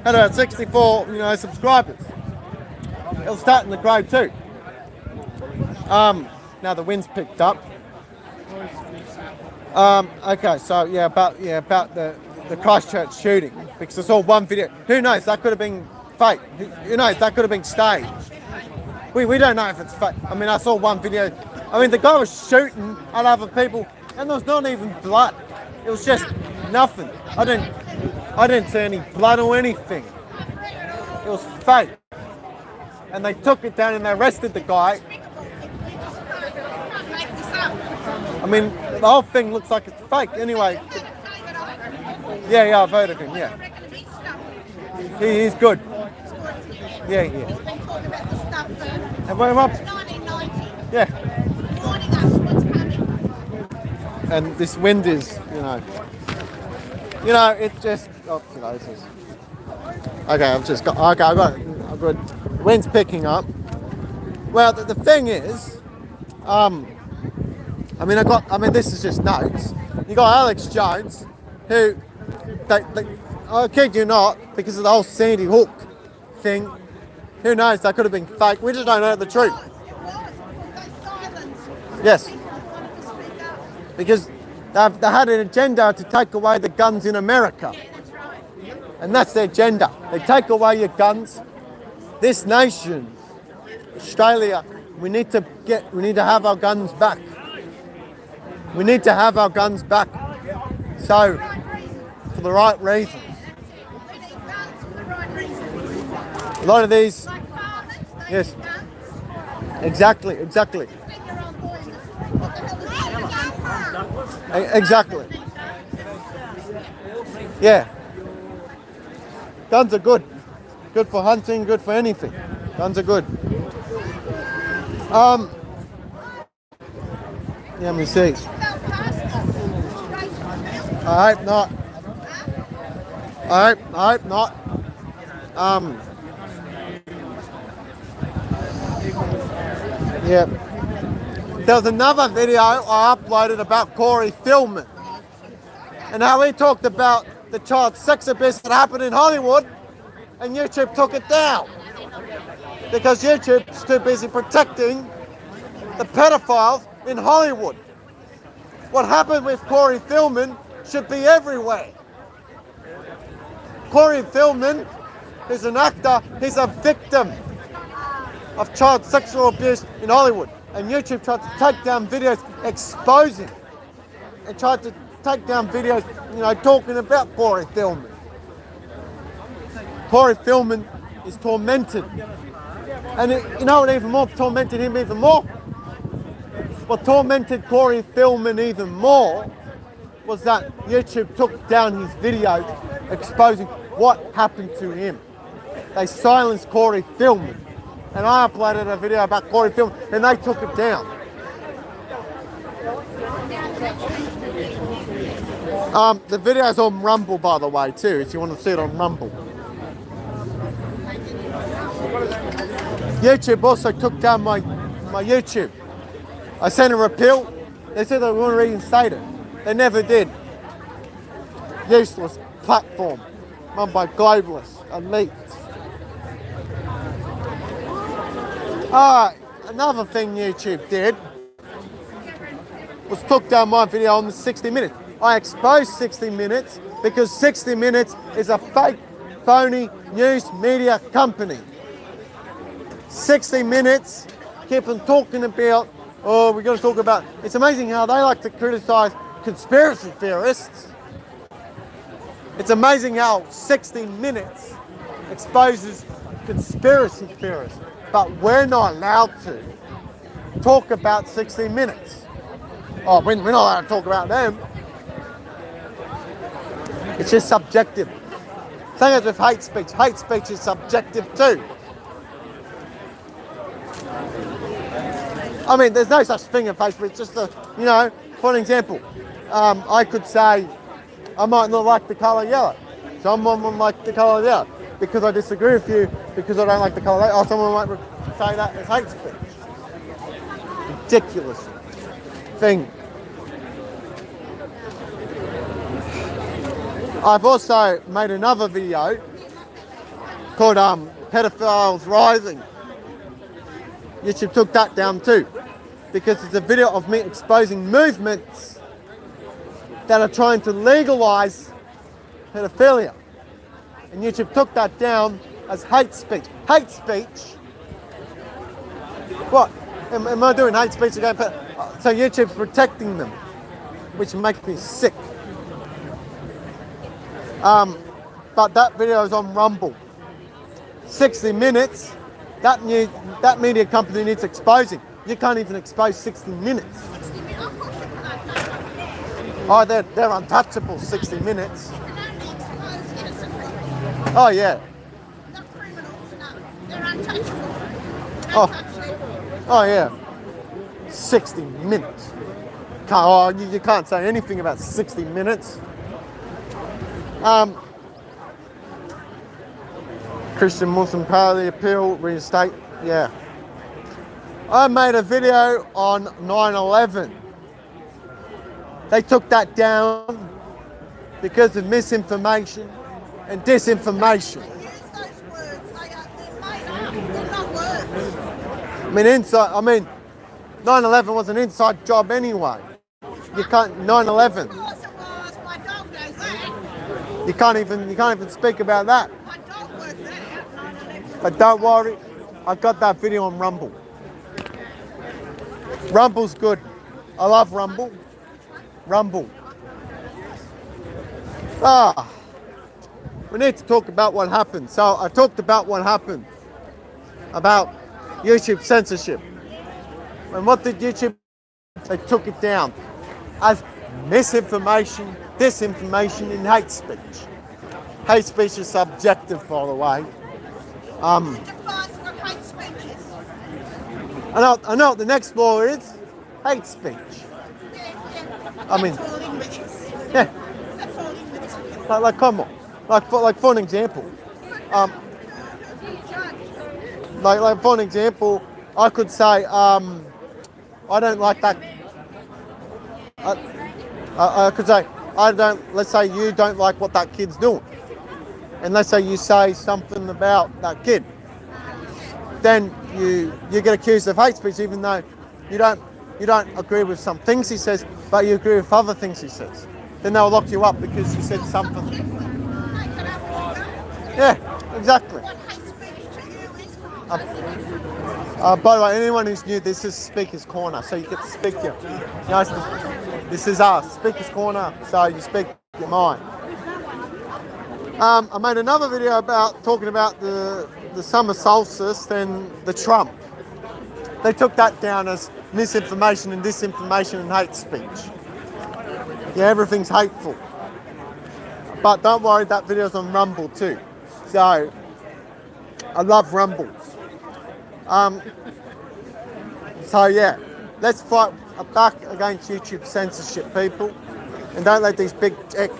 Had about 64, subscribers. It was starting to grow too. Now the wind's picked up. Okay, so about the Christchurch shooting, because I saw one video. Who knows? That could have been fake. Who knows? That could have been staged. We don't know if it's fake. I mean, I saw one video. I mean, the guy was shooting at other people, and there was not even blood. It was just nothing. I didn't see any blood or anything. It was fake. And they took it down and they arrested the guy. I mean, the whole thing looks like it's fake. Anyway. Yeah, I've heard of him, yeah. He's good. Yeah. And we're up. Yeah. And this wind is, it's just, it's just. Okay, I've got a good Wind's picking up. Well, the thing is, this is just notes. You got Alex Jones, who, I kid you not, because of the whole Sandy Hook thing, who knows, that could have been fake. We just don't know the truth. Yes. Because they had an agenda to take away the guns in America. And that's their agenda. They take away your guns. This nation, Australia, we need to have our guns back. We need to have our guns back. So, for the right reasons. A lot of these, yes, exactly. Exactly. Yeah. Guns are good. Good for hunting, good for anything. Guns are good. Let me see. I hope not. I hope not. Yeah. There was another video I uploaded about Corey Philman and how he talked about the child sex abuse that happened in Hollywood, and YouTube took it down because YouTube's too busy protecting the pedophiles in Hollywood. What happened with Corey Philman should be everywhere. Corey Philman is an actor, he's a victim of child sexual abuse in Hollywood. And YouTube tried to take down videos exposing and tried to take down videos, talking about Corey Philman. Corey Philman is tormented. And you know what even more tormented him even more? What tormented Corey Philman even more was that YouTube took down his videos exposing what happened to him. They silenced Corey Philman. And I uploaded a video about Corey Philman and they took it down. The video's on Rumble, by the way, too, if you want to see it on Rumble. YouTube also took down my YouTube. I sent a appeal. They said they were going to reinstate it. They never did. Useless platform run by globalists, elites. Another thing YouTube did was took down my video on the 60 Minutes. I exposed 60 Minutes because 60 Minutes is a fake, phony news media company. 60 Minutes keep on talking about, we're going to talk about, it's amazing how they like to criticize conspiracy theorists. It's amazing how 60 Minutes exposes conspiracy theorists, but we're not allowed to talk about 60 Minutes. Oh, we're not allowed to talk about them. It's just subjective. Same as with hate speech. Hate speech is subjective too. I mean, there's no such thing in Facebook. It's just for an example, I could say, I might not like the colour yellow. Someone might like the colour yellow because I disagree with you, because I don't like the colour yellow. Or someone might say that as hate speech. Ridiculous thing. I've also made another video called Pedophiles Rising. YouTube took that down too, because it's a video of me exposing movements that are trying to legalize pedophilia. And YouTube took that down as hate speech. Hate speech? What? Am I doing hate speech again? So YouTube's protecting them, which makes me sick. But that video is on Rumble. 60 Minutes, that media company needs exposing. You can't even expose 60 Minutes. Oh, they're untouchable, 60 Minutes. Oh, yeah. They're untouchable. Oh, yeah. 60 Minutes. You can't say anything about 60 Christian Muslim parity appeal, reinstate, yeah. I made a video on 9/11. They took that down because of misinformation and disinformation. I mean, 9/11 was an inside job anyway. You can't 9/11. You can't even speak about that. But don't worry, I got that video on Rumble. Rumble's good. I love Rumble. Rumble. We need to talk about what happened. So I talked about what happened about YouTube censorship. And what did YouTube? They took it down as misinformation, disinformation, and hate speech. Hate speech is subjective, by the way. I know what the next law is. Hate speech. I mean, yeah. Like come on. Like for an example. Like for an example, I could say, I don't like that. I could say, let's say you don't like what that kid's doing. And let's say you say something about that kid. Then you get accused of hate speech even though you don't agree with some things he says, but you agree with other things he says. Then they'll lock you up because you said something. Yeah, exactly. By the way, anyone who's new, this is Speaker's Corner, so you get to speak your. This is us, Speaker's Corner, so you speak your mind. I made another video talking about the summer solstice and the Trump. They took that down as misinformation and disinformation and hate speech. Yeah, everything's hateful. But don't worry, that video's on Rumble too. So, I love Rumble. So yeah, let's fight back against YouTube censorship, people. And don't let these big tech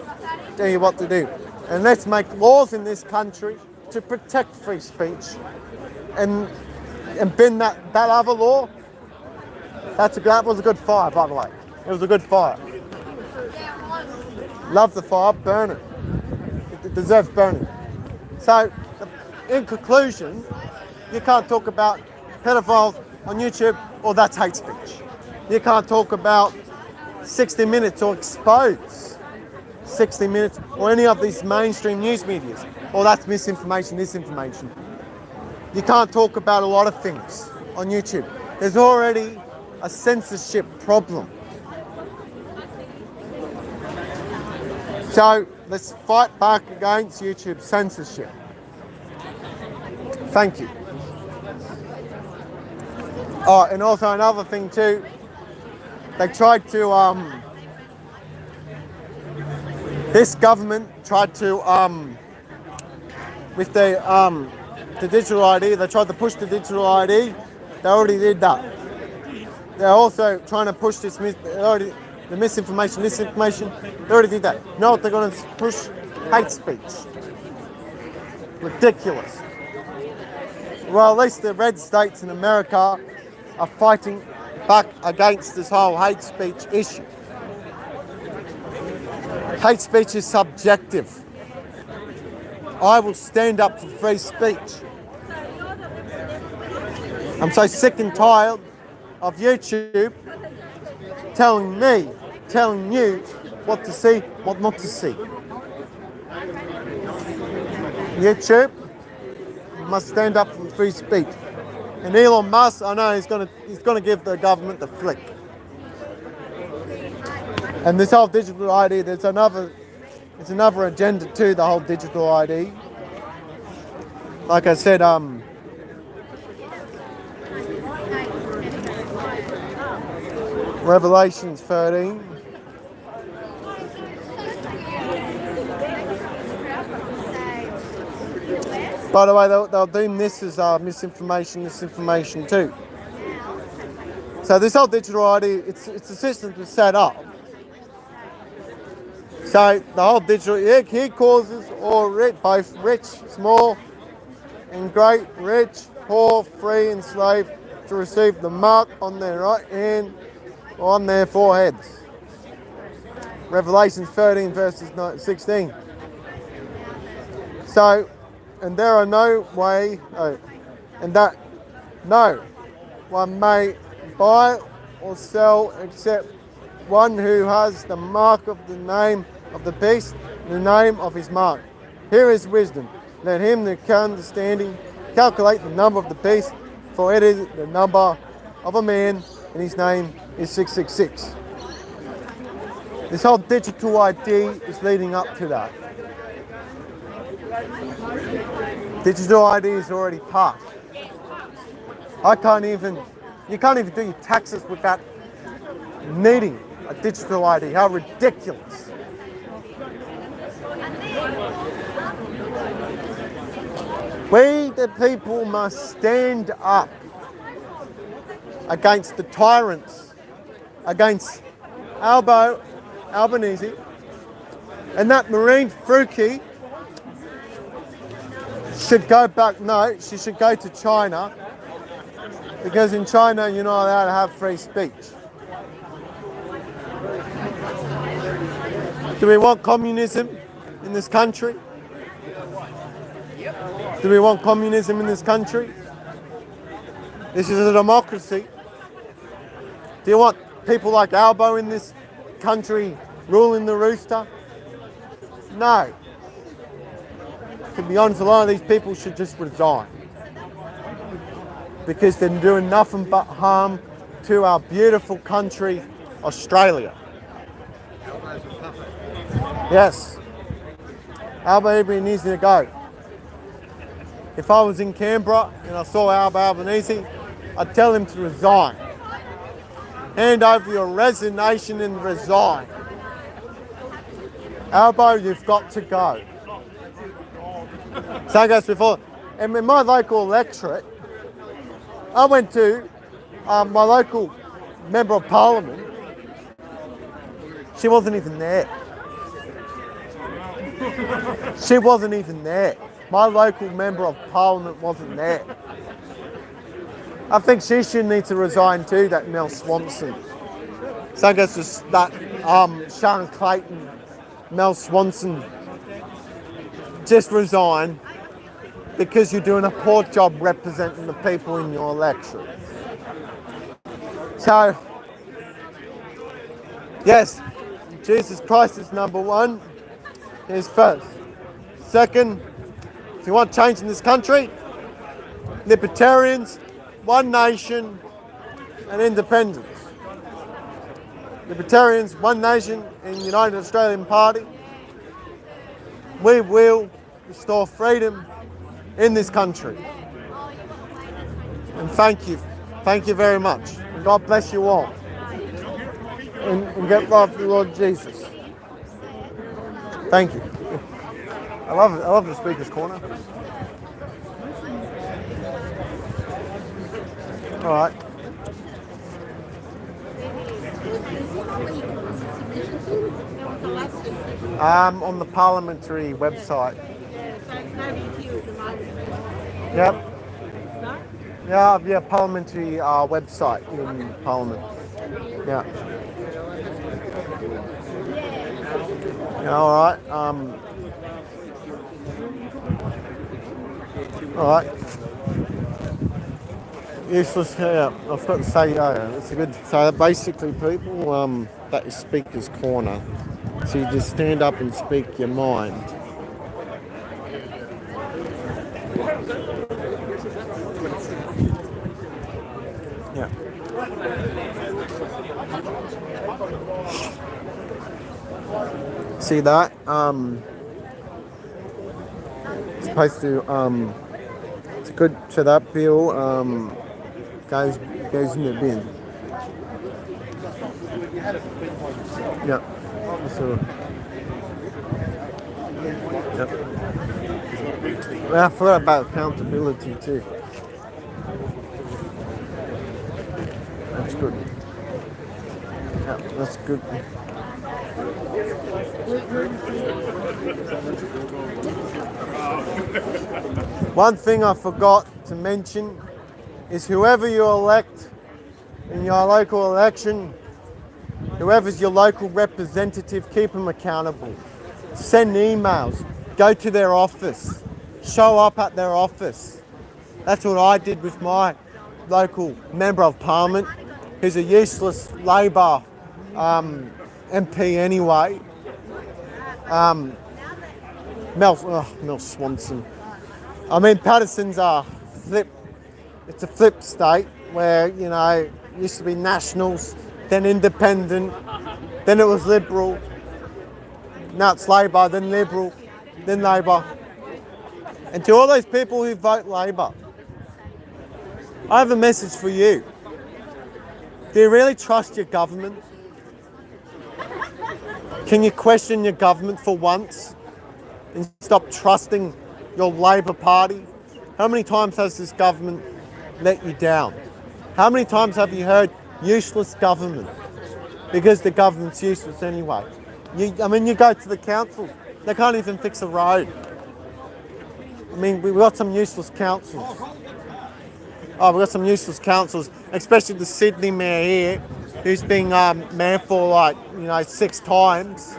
tell you what to do. And let's make laws in this country to protect free speech. And bend that other law. That was a good fire, by the way. It was a good fire. Love the fire, burn it. It deserves burning. So, in conclusion, you can't talk about pedophiles on YouTube or that's hate speech. You can't talk about 60 Minutes or expose 60 Minutes or any of these mainstream news medias or that's misinformation, disinformation. You can't talk about a lot of things on YouTube. There's already a censorship problem. So let's fight back against YouTube censorship. Thank you. Oh, and also another thing too, they tried to, this government tried to, with the digital ID, they tried to push the digital ID, they already did that. They're also trying to push this, the misinformation, disinformation, they already did that. You know what they're going to push? Hate speech. Ridiculous. Well, at least the red states in America are fighting back against this whole hate speech issue. Hate speech is subjective. I will stand up for free speech. I'm so sick and tired of YouTube telling you what to see, what not to see. YouTube must stand up for free speech. And Elon Musk, I know he's gonna give the government the flick. And this whole digital ID, it's another agenda too, the whole digital ID. Like I said, Revelations 13. By the way, they'll deem this as misinformation, disinformation too. So this whole digital ID, it's a system to set up. So the whole digital, he causes all both rich, small, and great, rich, poor, free and slave, to receive the mark on their right hand or on their foreheads. Revelation 13 verses 16. So, and there are no way, and that no one may buy or sell except one who has the mark of the name of the beast, the name of his mark. Here is wisdom. Let him that can understanding calculate the number of the beast, for it is the number of a man, and his name is 666. This whole digital ID is leading up to that. Digital ID is already passed. You can't even do your taxes without needing a digital ID. How ridiculous. We, the people, must stand up against the tyrants, against Albanese, and that Marine Fruki should go back. No, she should go to China, because in China you're not allowed to have free speech. Do we want communism in this country? Do we want communism in this country? This is a democracy. Do you want people like Albo in this country ruling the rooster? No. To be honest, a lot of these people should just resign, because they're doing nothing but harm to our beautiful country, Australia. Yes. Albo needs to go. If I was in Canberra and I saw Albanese, I'd tell him to resign. Hand over your resignation and resign. Albo, you've got to go. Same goes before. And in my local electorate, I went to my local member of parliament. She wasn't even there. She wasn't even there. My local member of parliament wasn't there. I think she should need to resign too, that Mel Swanson. So I guess just that Sean Clayton, Mel Swanson, just resign, because you're doing a poor job representing the people in your electorate. So, yes, Jesus Christ is number one. He's first. Second, if you want change in this country, libertarians, one nation, and independence. Libertarians, one nation, and United Australian Party. We will restore freedom in this country. And thank you very much. And God bless you all. And get love for the Lord Jesus. Thank you. I love the Speaker's Corner. All right. On the parliamentary website. Yep. Yeah, parliamentary website in Parliament. Yeah. Yeah, all right. All right. Useless. Yeah, I forgot to say. It's a good. So basically, people. That is Speaker's Corner. So you just stand up and speak your mind. Yeah. See that? It's supposed to. It's good. So that bill goes in the bin. Yeah. So. Yep. Well, I forgot about accountability too. That's good. Yeah, that's good. One thing I forgot to mention is whoever you elect in your local election, whoever's your local representative, keep them accountable. Send emails, go to their office, show up at their office. That's what I did with my local member of parliament, who's a useless Labor MP anyway. Mel Swanson. I mean, Patterson's it's a flip state where, you know, it used to be Nationals, then Independent, then it was Liberal, now it's Labor, then Liberal, then Labor. And to all those people who vote Labor, I have a message for you. Do you really trust your government? Can you question your government for once and stop trusting your Labor Party? How many times has this government let you down? How many times have you heard useless government? Because the government's useless anyway. You go to the council, they can't even fix a road. I mean, we've got some useless councils. We've got some useless councils, especially the Sydney mayor here, who's been mayor for 6 times.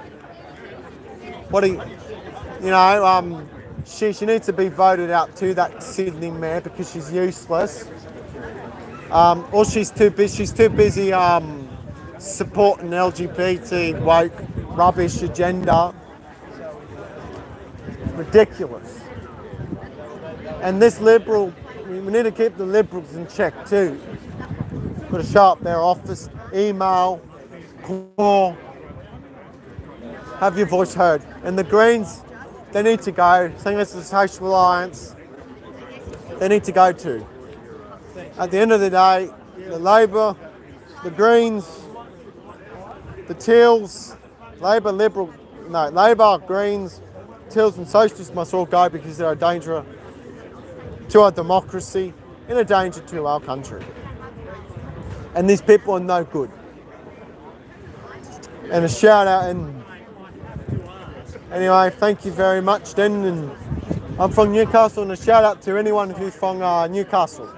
She needs to be voted out too, that Sydney mayor, because she's useless. Or she's too busy supporting LGBT woke rubbish agenda. Ridiculous. And this Liberal, we need to keep the Liberals in check too. Got to show up their office, email, call, have your voice heard. And the Greens, they need to go. Same as the Social Alliance, they need to go too. At the end of the day, the Labor, the Greens, the Teals, Labor, Greens, Teals and Socialists must all go because they're a danger to our democracy and a danger to our country. And these people are no good. And a shout out, and anyway, thank you very much then. And I'm from Newcastle, and a shout out to anyone who's from Newcastle.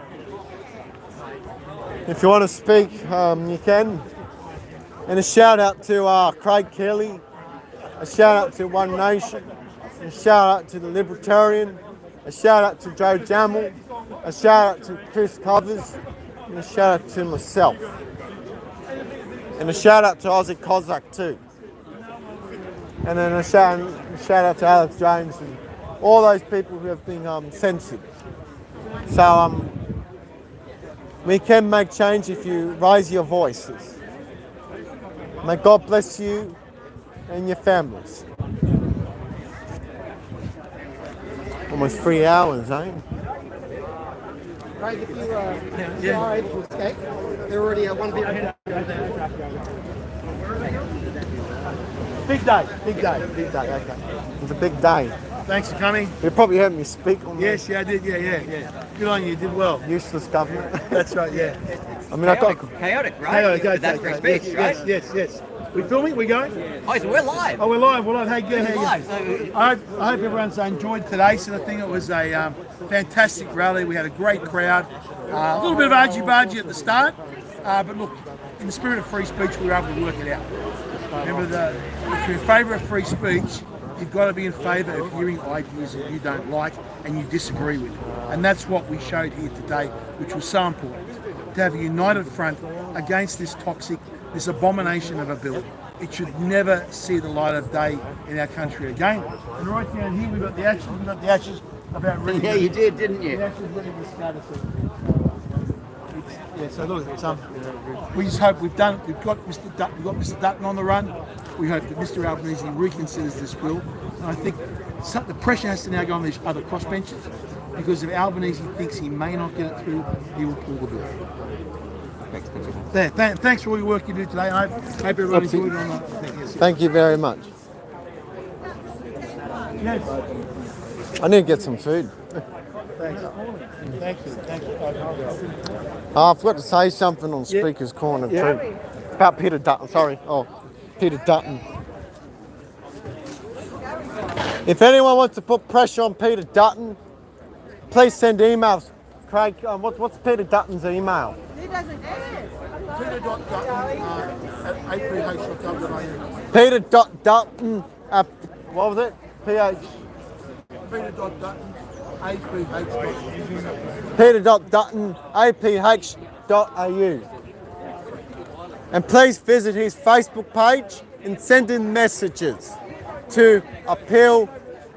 If you want to speak, you can. And a shout out to Craig Kelly, a shout out to One Nation, a shout out to the Libertarian, a shout out to Joe Jammel, a shout out to Chris Covers, and a shout out to myself. And a shout out to Aussie Cossack too. And then a shout out to Alex James and all those people who have been censored. So we can make change if you raise your voices. May God bless you and your families. Almost 3 hours, eh? Craig, if you try to escape, they're already one bit ahead. Big day, okay. It's a big day. Thanks for coming. You probably heard me speak on Yes, yeah, I did, yeah. Good on you, you did well. Useless government. That's right, yeah. I mean, Chaotic, right? Chaotic, That's free speech, right? Yes. We filming? We going? Oh, so we're live. Oh, we're live. Hey, good. Live. I hope everyone's enjoyed today. So I think it was a fantastic rally. We had a great crowd. A little bit of argy-bargy at the start, but look, in the spirit of free speech, we were able to work it out. Remember, if you're in favour of free speech, you've got to be in favour of hearing ideas that you don't like and you disagree with. And that's what we showed here today, which was so important. To have a united front against this toxic, this abomination of a bill. It should never see the light of day in our country again. And right down here, we've got the ashes about ready. Yeah, you did, didn't you? The ashes ready to scatter. Yeah, so look, we just hope we've got Mr. Dutton on the run. We hope that Mr. Albanese reconsiders this bill. And I think the pressure has to now go on these other crossbenchers, because if Albanese thinks he may not get it through, he will pull the bill. Thanks for all your work you do today. I hope everyone enjoyed it on that. Thank you very much. Yes. I need to get some food. Thank you. I forgot to say something on Speaker's Corner too. About Peter Dutton, sorry. Peter Dutton. If anyone wants to put pressure on Peter Dutton, please send emails. Craig, what's Peter Dutton's email? He doesn't care. Peter.Dutton@aph.gov.au. Peter.Dutton at, what was it? PH. Peter.Dutton, APH. Peter.Dutton, aph.au. And please visit his Facebook page and send in messages to appeal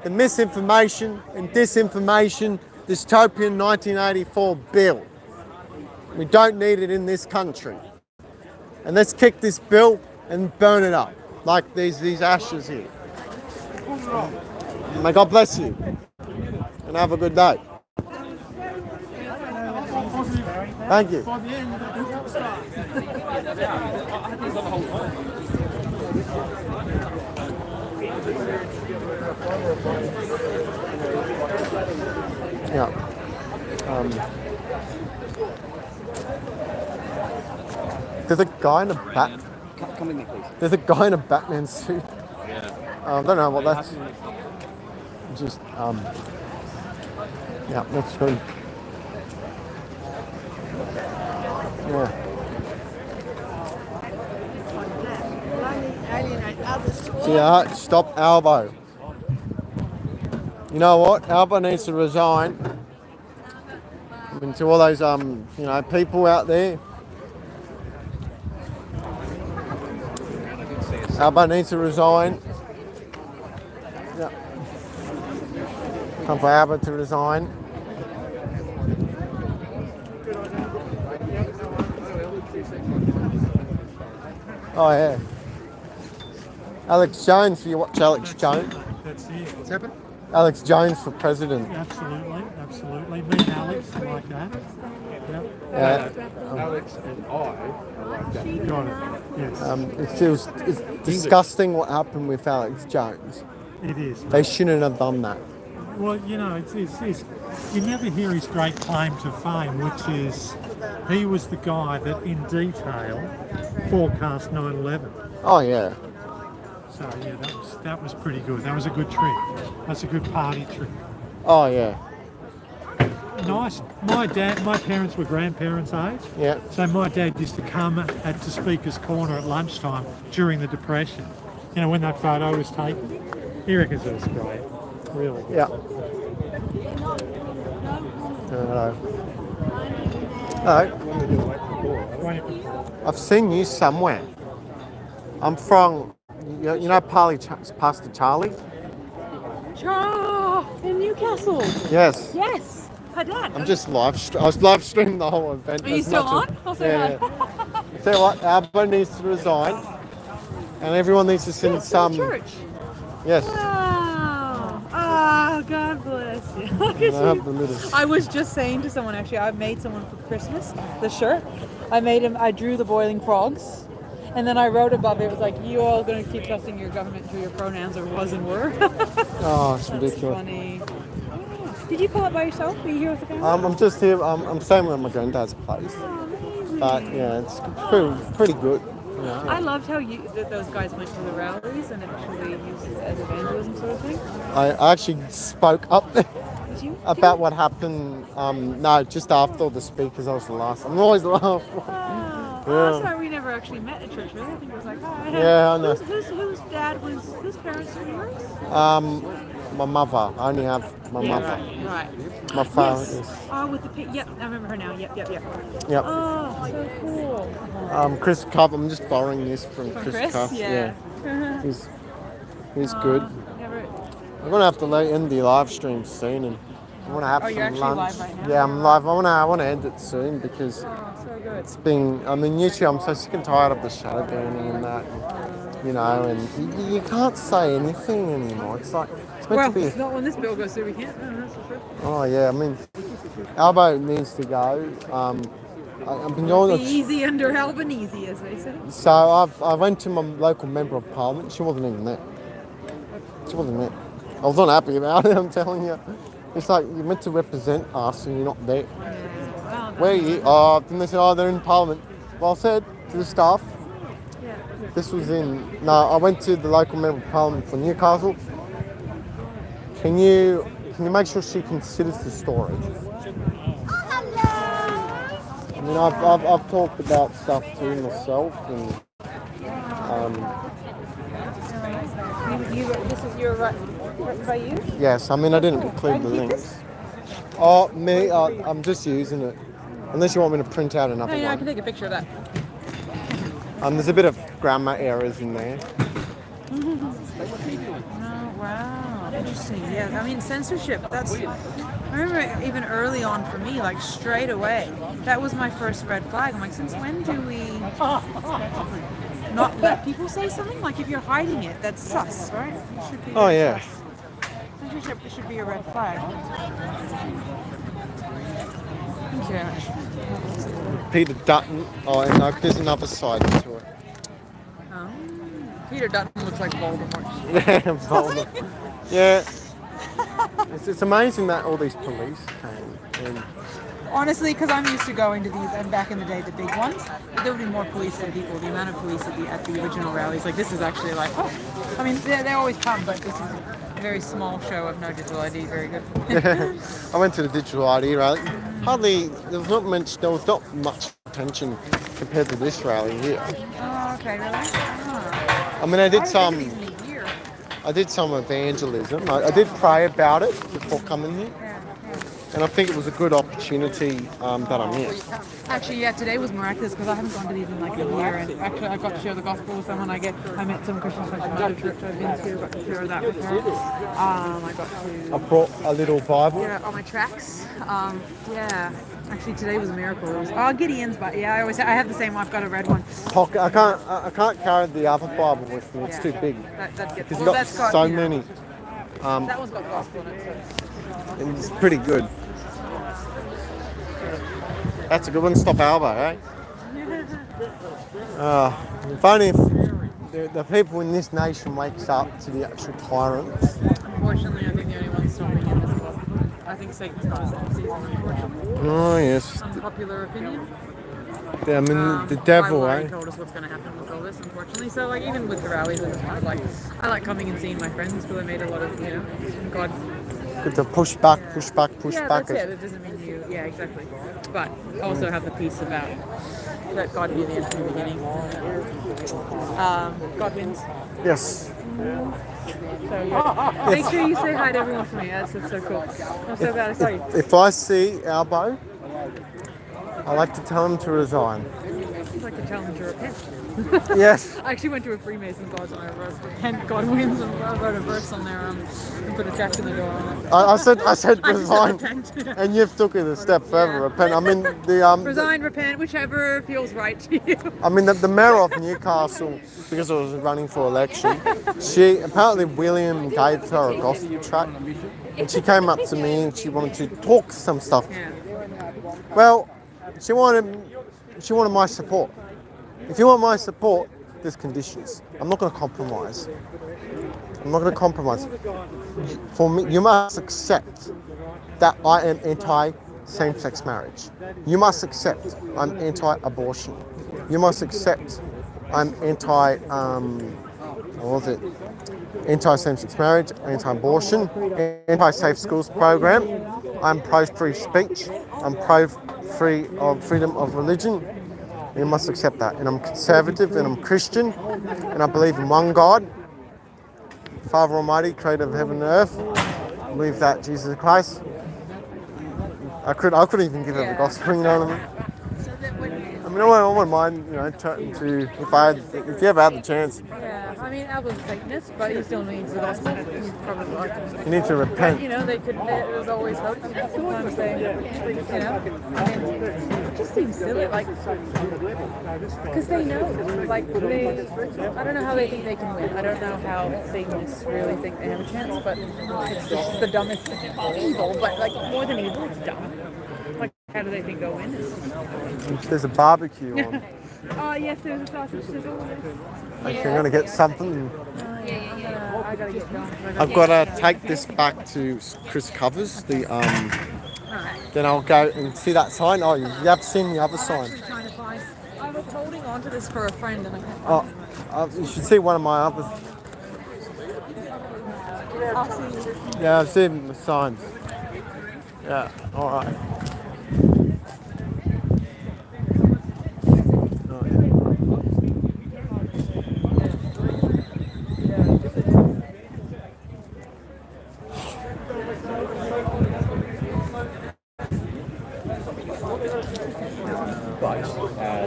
the Misinformation and Disinformation Dystopian 1984 bill. We don't need it in this country. And let's kick this bill and burn it up, like these ashes here. May God bless you, and have a good day. Thank you. Yeah. There's a guy in a bat. Come with me, please. There's a guy in a Batman suit. Yeah. I don't know what that's. Just yeah, that's good. Yeah. Yeah, stop Albo. You know what? Albo needs to resign. I mean, to all those people out there. Albo needs to resign. Yeah. Time for Albo to resign. Oh yeah. Alex Jones, you watch Alex Jones? That's it. What's happened? Alex Jones for president. Absolutely, absolutely. Me and Alex are like that. Yep. Alex and I are like that. Got it. Yes. It's disgusting what happened with Alex Jones. It is. They shouldn't have done that. Well, it's you never hear his great claim to fame, which is he was the guy that in detail forecast 9/11. Oh yeah. So yeah, that was pretty good. That was a good trip. That's a good party trip. Oh yeah. Nice. My parents were grandparents' age. Yeah. So my dad used to come to Speaker's Corner at lunchtime during the Depression. You know, when that photo was taken. He reckons it was great. Really. Yeah. Hello. I've seen you somewhere. I'm from, you know Pastor Charlie? In Newcastle. Yes. Yes. Her dad. I was live streaming the whole event. Are you still on? I'll say yeah. Tell you what, Albo needs to resign, and everyone needs to send some. Church. Yes. Wow. Ah, God bless you. Look at you. I was just saying to someone, actually, I made someone for Christmas the shirt. I drew the boiling frogs. And then I wrote above it was like, you all going to keep trusting your government through your pronouns or was and were. Oh, it's ridiculous. Funny. Oh, did you pull up by yourself? Are you here with the family? I'm just here. I'm staying at my granddad's place. Oh, amazing. But yeah, it's pretty good. You know. I loved how those guys went to the rallies and actually used it as evangelism sort of thing. I actually spoke up there about what happened. No, just after the speakers. I was the last. I'm always the last one. Oh, sorry, we never actually met at church, really. I think it was like, hi. Yeah, I know. Whose dad was, whose parents were yours? My mother. I only have my mother. Right. My father. Yes. Oh, with the pink. Yep, I remember her now. Yep. Yep. Oh, so cool. Chris Cup. I'm just borrowing this from Chris Cup. Yeah. He's good. I'm gonna have to end the live stream soon, and I want to have you're some actually lunch. live right now? Yeah, I'm live. I want to end it soon because so good. it's been. I mean, usually I'm so sick and tired of the shadow burning and that, and you can't say anything anymore. It's like it's meant to be. It's not when this bill goes through. We can't. No, that's for sure. Oh yeah, I mean, Albo needs to go. I've been going. Easy under Albanese, as they say. So I went to my local member of parliament. She wasn't even there. She wasn't there. I was not happy about it. I'm telling you. It's like you're meant to represent us and you're not there. Where are you? Oh, then they said, they're in Parliament. Well, I said to the staff, this was I went to the local member of Parliament for Newcastle. Can you make sure she considers the storage? I mean, I've talked about stuff too myself, and this is your right by you? yes. I mean, I didn't include the links. Oh, me, I'm just using it. Unless you want me to print out another No, I one. can take a picture of that. There's a bit of grammar errors in there. Oh, wow. Interesting. Yeah, I mean, censorship, that's... I remember even early on for me, like straight away, that was my first red flag. I'm like, since when do we not let people say something? Like, if you're hiding it, that's sus, right? It should be Yeah. sus. Censorship should be a red flag. Thank you very much. Peter Dutton. Oh, and there's another side to it. Peter Dutton looks like Voldemort. Yeah, Voldemort. Yeah. It's amazing that all these police came in. Honestly, because I'm used to going to these, and back in the day, the big ones, there would be more police than people. The amount of police at the original rallies, like this is actually like, oh, I mean, they always come, but this is a very small show of no digital ID. Very good. I went to the digital ID rally. There was not much attention compared to this rally here. Oh, okay, really? I mean, I did some evangelism. I did pray about it before coming here. And I think it was a good opportunity that I missed. Actually, yeah, today was miraculous because I haven't gone to these in like a year, and actually I got to share the gospel with someone. I met some Christians from another church I've been to, got to share that with her. I brought a little Bible. Yeah, all my tracks. Yeah, actually today was a miracle. It was, Gideon's, but yeah, I have the same one. I've got a red one. I can't carry the other Bible with me. It's too big. Because you've got so many. That one's got the gospel in it. So. It's pretty good. That's a good one. Stop elbow, eh? If only if the people in this nation wakes up to the actual tyrants. Unfortunately, I think the only one stopping him is God. I think Satan's got his own season, unfortunately. Oh, yes. Unpopular opinion. I mean, the devil, my eh? told us what's going to happen with all this, unfortunately. So, like, even with the rallies, I like coming and seeing my friends because I made a lot of, God. Good to push back. Yeah, that's it. It doesn't mean you. Yeah, exactly. But also have the peace about that God be the end from the beginning. God wins. Yes. So yeah. Make sure you say hi to everyone for me. That's so cool. I'm so glad I saw you. If I see Albo, I like to tell him to resign. I'd like to tell him to repent. Yes. I actually went to a Freemason lodge and I wrote repent, God wins, and I wrote a verse on there and put a check in the door. I said resign, and you've took it a step further. Repent. I mean resign, repent, whichever feels right to you. I mean the mayor of Newcastle, because I was running for election, apparently William gave her a gospel track, and she came up to me and she wanted to talk some stuff. Yeah. Well, she wanted my support. If you want my support, there's conditions. I'm not going to compromise. For me, you must accept that I am anti-same-sex marriage. You must accept I'm anti-abortion. You must accept I'm anti-same-sex marriage, anti-abortion, anti-safe schools program. I'm pro-free speech. I'm freedom of religion. You must accept that. And I'm conservative and I'm Christian and I believe in one God, Father Almighty, creator of heaven and earth. I believe that Jesus Christ. I could even give her the gospel, you know what I mean? I wouldn't mind, chatting to if you ever had the chance. Yeah, I mean, Alba's a Satanist, but he still needs the gospel. He's probably like him. You need to repent. But, there's always hope. Sometimes they, I mean, it just seems silly, because they know, I don't know how they think they can win. I don't know how Satanists really think they have a chance, but it's just the dumbest evil, but more than evil, it's dumb. How do they think they'll win? There's a barbecue on. Oh, yes, there's a sausage sizzle. Okay, I'm going to get something. I gotta get going. I've got to take this back to Chris Covers. Then I'll go and see that sign. Oh, you have seen the other sign. I was holding on to this for a friend and I can't find you should see one of my others. I'll see you. Yeah, I've seen the signs. Yeah, alright.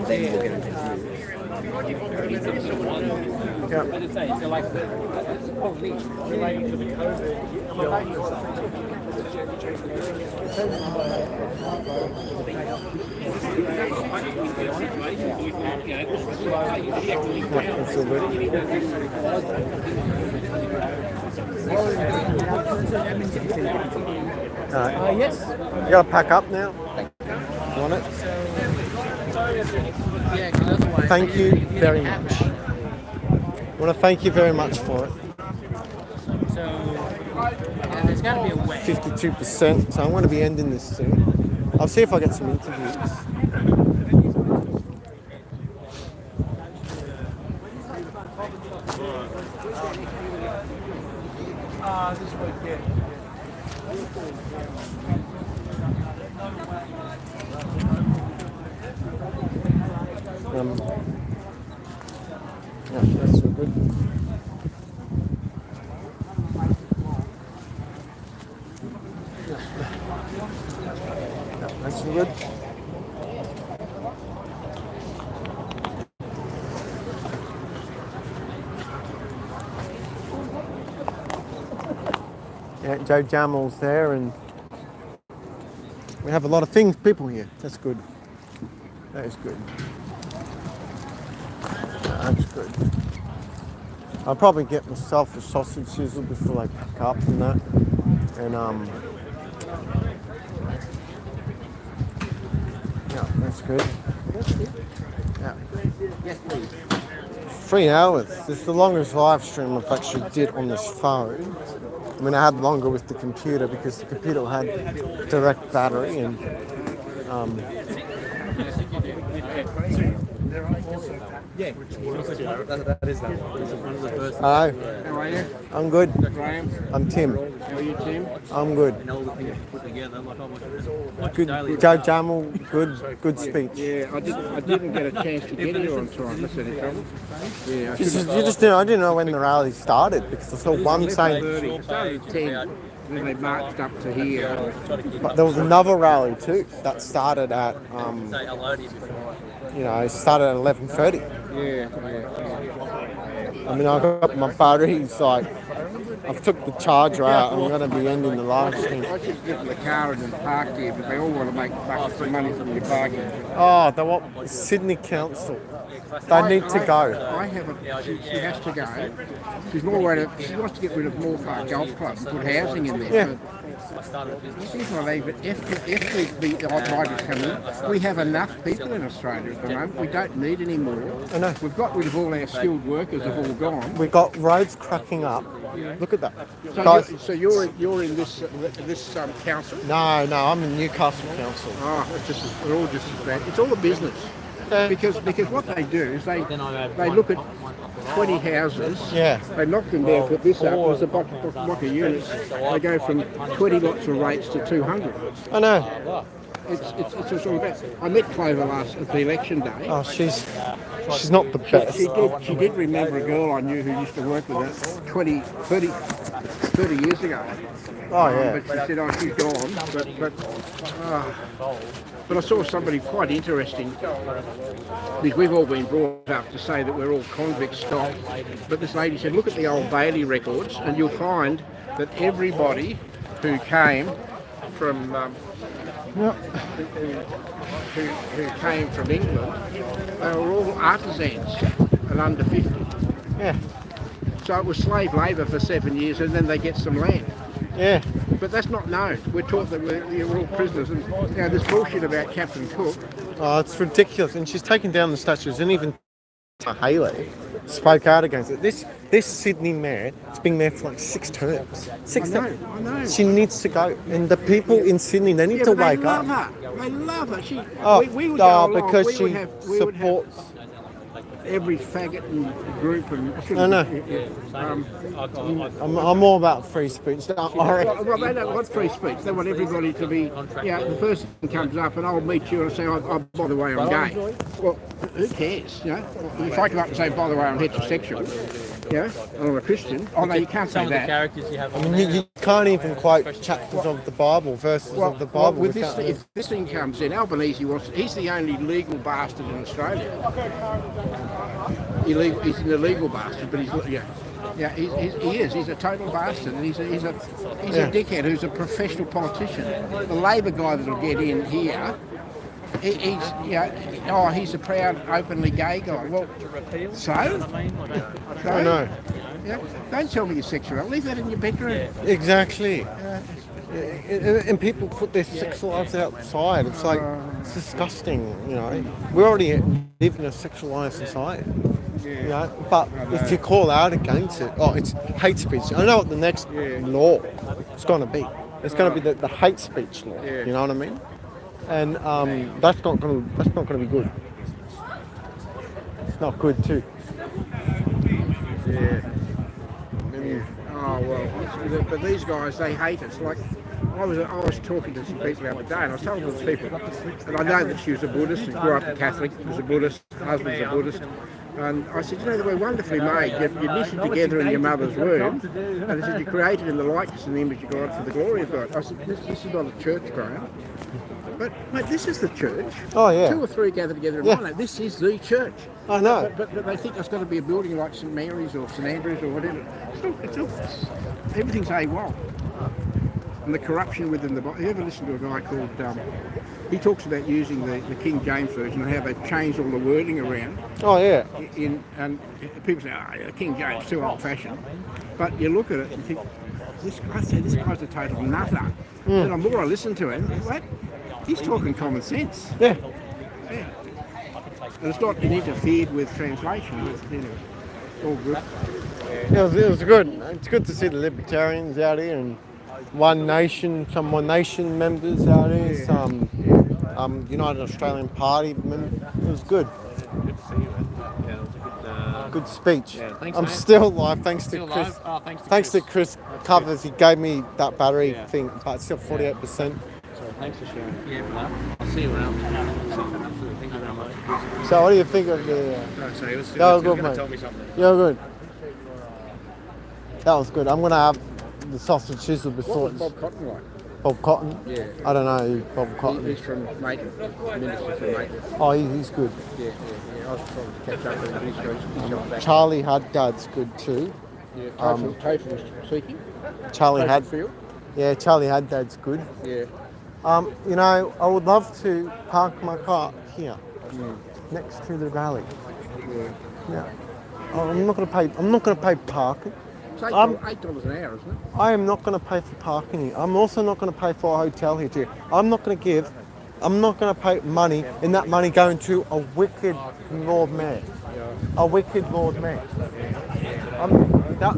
Then we'll get into Yeah. As I say, so like, probably relating to the COVID. Yes. You gotta pack up now. You want it? Thank you very much. I want to thank you very much for it. So, there's got to be a way. 52%, so I'm going to be ending this soon. I'll see if I get some interviews. Yeah, that's so good. Yeah, that's so good. Yeah, Joe Jamal's there, and we have a lot of people here. That's good. That is good. That's good. I'll probably get myself a sausage sizzle before I pack up and that. And yeah, that's good. Yeah. Yes, please. 3 hours. This is the longest live stream I've actually did on this phone. I mean, I had longer with the computer because the computer had direct battery and yeah, that is that one. Hello. How are you? I'm good. Graham? I'm Tim. How are you, Tim? I'm good. And all the things put together, like Good. Joe Jamal, good speech. Yeah, I didn't get a chance to get here on time. That's any trouble. Yeah, I I didn't know when the rally started because I saw one saying. It started at 10. Then they marched up to here. But there was another rally too that started at it started at 11:30. Yeah. I mean, I got my batteries like I've took the charger out. I'm going to be ending the live stream. I should get in the car and then park here, but they all want to make buckets of money from your parking. Oh, they want Sydney Council. They need to go. I have she has to go. She wants to get rid of Moorpark Golf Club and put housing in there. Yeah. But if the riders come in, we have enough people in Australia at the moment. We don't need any more. I know. We've got rid of all our skilled workers, have all gone. We've got roads cracking up. Look at that. So you're in this council? No, I'm in Newcastle Council. Oh, we're all just as bad. It's all a business. Because what they do is they look at 20 houses, they knock them down, put this up, there's a block of units, they go from 20 lots of rates to 200. I know. It's just all about. I met Clover at the election day. Oh, she's not the best. She did remember a girl I knew who used to work with her 30 years ago. Oh, yeah. But she said, she's gone. But I saw somebody quite interesting, because we've all been brought up to say that we're all convict stock. But this lady said, look at the old Bailey records, and you'll find that everybody who came from who came from England, they were all artisans and under 50. Yeah. So it was slave labour for 7 years, and then they get some land. Yeah. But that's not known. We're taught that we're all prisoners. And this bullshit about Captain Cook. Oh, it's ridiculous. And she's taken down the statues, and even Haley spoke out against it. This Sydney mayor has been there for like 6 terms. I know. She needs to go. And the people in Sydney, they need to wake up. They love her. Because she supports every faggot and group and... I know. I'm all about free speech. Well, they don't want free speech. They want everybody to be... the person comes up and I'll meet you and say, oh, by the way, I'm gay. Well, who cares, If I come up and say, by the way, I'm heterosexual, or I'm a Christian, although you can't say that. You can't even quote chapters of the Bible, verses of the Bible. With this, if this thing comes in, Albanese he's the only legal bastard in Australia. He's an illegal bastard, but he is. He's a total bastard, and he's a dickhead who's a professional politician. The Labor guy that'll get in here, he's a proud, openly gay guy. Well, so? I know. Don't tell me your sexuality. Leave that in your bedroom. Exactly. And people put their sexual lives outside. It's like, it's disgusting, We already live in a sexualised society. But if you call out against it, it's hate speech. I know what the next law is going to be. It's going to be the hate speech law. You know what I mean? And that's not going to be good. It's not good too. Oh well, but these guys, they hate us. Like I was talking to some people the other day, and I was telling these people, and I know that she was a Buddhist and grew up a Catholic, was a Buddhist, husband's a Buddhist. And I said, we're wonderfully made. You're knitted together in your mother's womb. And I said, you're created in the likeness and the image of God for the glory of God. I said, this is not a church, Graham. But, mate, this is the church. Oh, yeah. 2 or 3 gathered together in my name. This is the church. I know. But they think there's got to be a building like St Mary's or St Andrews or whatever. Everything's AWOL. And the corruption within the Bible. You ever listen to a guy called... he talks about using the King James Version and how they've changed all the wording around. Oh, yeah. And people say, King James, too old-fashioned. But you look at it and think, this guy's a total nutter. And the more I listen to him, what? He's talking common sense. Yeah. And it's not interfered with translation. It's all good. Yeah, it was good. It's good to see the libertarians out here and One Nation members out here, some United Australian Party members. It was good. Good to see you, man. Yeah, it was a good speech. Yeah, thanks, I'm mate. still live, thanks to Still Chris. live? Oh, thanks to Chris Covers. He gave me that battery thing, but it's still 48%. So thanks for sharing. Yeah, for that. I'll see you around. Absolutely. Thank you very much. So what do you think of the... Sorry, it was good, going to mate. tell me something. You're good. That was good. I'm going to have the sausage chisel before. What was Bob Cotton like? Bob Cotton? Yeah. I don't know who Bob Cotton He's from Maitland, Minister from Maitland. Oh, he's good. Yeah. I was trying to catch up with him. He's got back. Charlie Haddad's good too. Yeah, Topher was speaking. Charlie Haddad. Yeah, Charlie Haddad's good. Yeah. I would love to park my car here, next to the rally. Yeah. I'm not going to pay parking. It's $8 an hour, isn't it? I am not going to pay for parking here. I'm also not going to pay for a hotel here too. I'm not going to pay money, and that money going to a wicked Lord Mayor. A wicked Lord Mayor.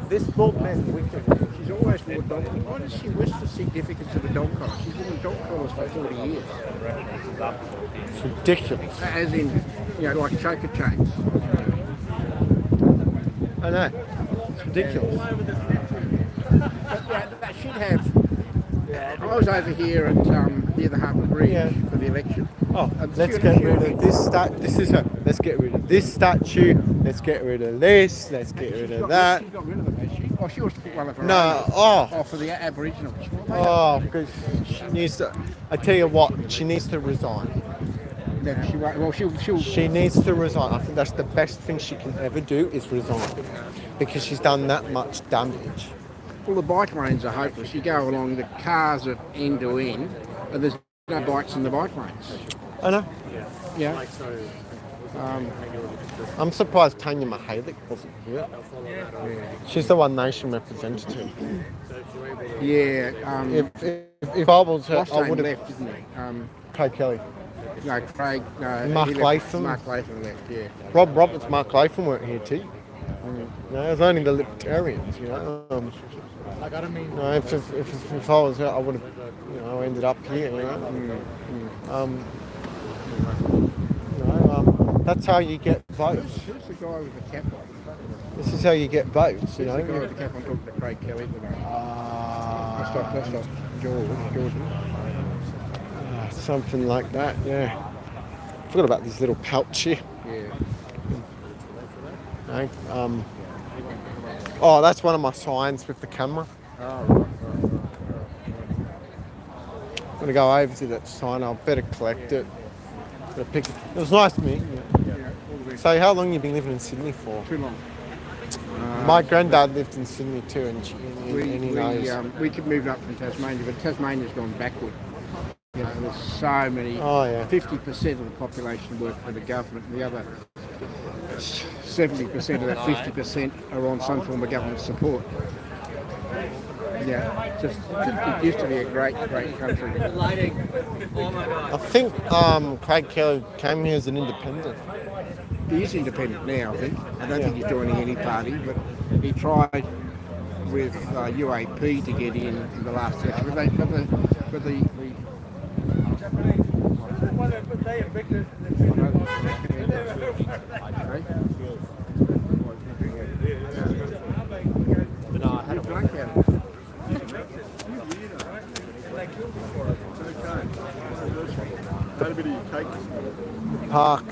This Lord Mayor's wicked. She's always wore dog collars. What's the significance of a dog collar? She's worn dog collars for 40 years. It's ridiculous. As in, like choker chains. I know. It's ridiculous. That should have... I was over here at near the Harbour Bridge for the election. Oh, let's get rid of this let's get rid of this statue. Let's get rid of this. Let's get rid of that. She got rid of them, has she? Oh, she was one of her No. own. Oh, for the Aboriginals. Oh, because she needs to... I tell you what, she needs to resign. No, she won't. Well, She needs to resign. I think that's the best thing she can ever do is resign. Because she's done that much damage. Well, the bike lanes are hopeless. You go along, the cars are end to end, and there's no bikes in the bike lanes. I know. Yeah. I'm surprised Tanya Mihalik wasn't here. She's the One Nation representative. Yeah. If I was her, I Boston would have left, didn't he? Craig Kelly. No, Craig. No, Mark he left. Latham. Mark Latham left. Yeah. Rob Roberts, Mark Latham weren't here too. It was only the libertarians, if I was her, I would have, ended up here, that's how you get votes. the guy with the cap on? This is how you get votes, you Who's the know. guy with the cap on talking to Craig Kelly at the moment? That's not Jordan. Something like that, yeah. Forgot about this little pouch here. Yeah. No, oh, that's one of my signs with the camera. Oh, right. I'm gonna go over to that sign. I'll better collect it. Better pick it. It was nice meeting you. So, how long you been living in Sydney for? Too long. My granddad lived in Sydney too, and he knows. We could move up from Tasmania, but Tasmania's gone backward. You know, there's so many. 50% of the population work for the government, and the other 70% of that 50% are on some form of government support. Yeah, it used to be a great country. I think Craig Kelly came here as an independent. He is independent now, I think. I don't think he's joining any party, but he tried with UAP to get in the last election. But the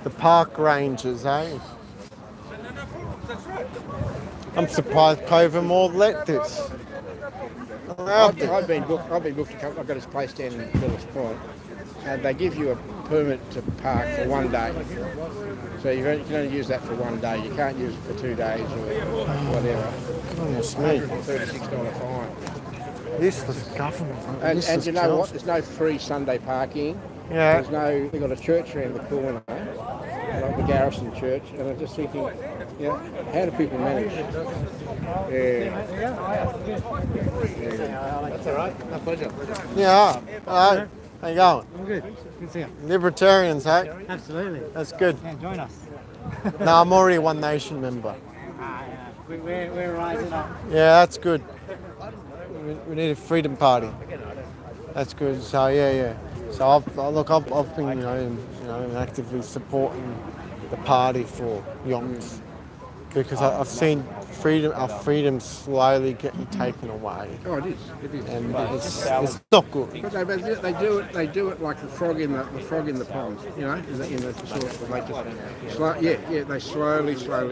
the park rangers, eh? I'm surprised Covermore let this. I've been booked. I've got his place down in Phillips Point, and they give you a permit to park for 1 day. So you can only use that for 1 day. You can't use it for 2 days or whatever. Goodness me. $136 fine. Useless government. And you know what? There's no free Sunday parking. Yeah. They've got a church around the corner, like the Garrison Church, and I'm just thinking, how do people manage? That's all right. My pleasure. Yeah. All right. How you going? I'm good. Good to see you. Libertarians, hey? Absolutely. That's good. Yeah, join us. No, I'm already a One Nation member. We're rising up. Yeah, that's good. We need a freedom party. That's good. So yeah. So I've been actively supporting the party for yonks because I've seen our freedom slowly getting taken away. Oh, it is. And it's not good. But they do it like the frog in the pond. You know, in the source. They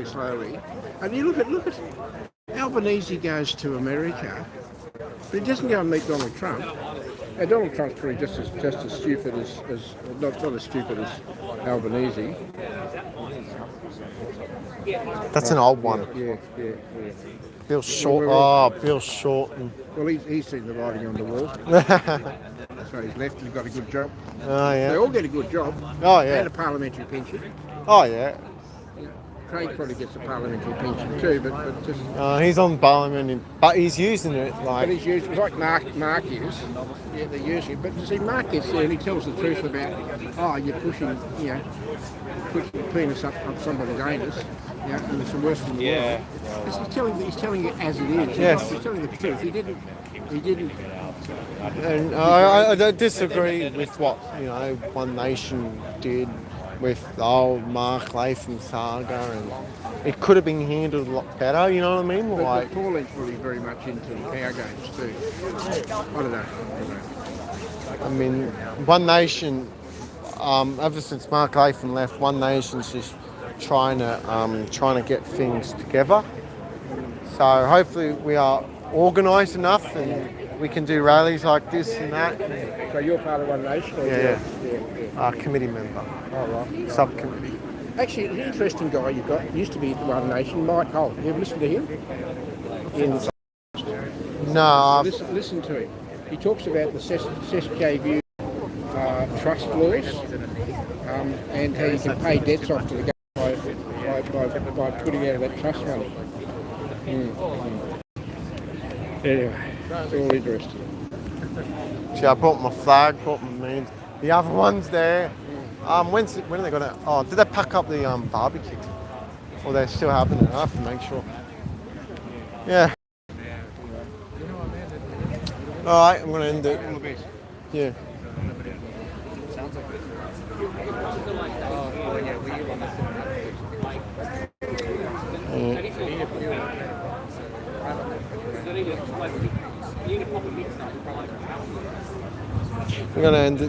slowly. And you look at Albanese goes to America, but he doesn't go and meet Donald Trump. And Donald Trump's probably just as stupid as not as stupid as Albanese. That's an old one. Yeah. Bill Shorten. Bill Shorten. Well, he's seen the writing on the wall. So he's left. He's got a good job. Oh yeah. They all get a good job. Oh yeah. And a parliamentary pension. Oh yeah. Craig probably gets a parliamentary pension too, but just. He's on parliament, but he's using it like. But he's using like Mark is. Yeah, they're using it. But you see, Mark is there and he tells the truth about, you're pushing your penis up somebody's anus. Yeah, and it's the worst in the world. He's telling it as it is. Yes. He's telling the truth. He didn't. And I don't disagree with what One Nation did with the old Mark Latham saga, and it could have been handled a lot better. You know what I mean? But Pauline's really very much into the power games too. I don't know. I mean, One Nation. Ever since Mark Latham left, One Nation's just trying to get things together. So hopefully we are organised enough and we can do rallies like this and that. So you're part of One Nation? Or Yeah. Committee member. Oh, right. Subcommittee. Actually, an interesting guy you've got, used to be at One Nation, Mike Holt. You ever listened to him? No. Listen to him. He talks about the SocialCross trust laws and how you can pay debts off to the government by putting out of that trust money. Anyway, it's all interesting. See, I brought my flag, brought my means. The other one's there. When are they gonna? Oh, did they pack up the barbecue? Or they're still happening? I have to make sure. Yeah. All right, I'm gonna end it. Yeah. like, you need a proper mix up. We're going to end it.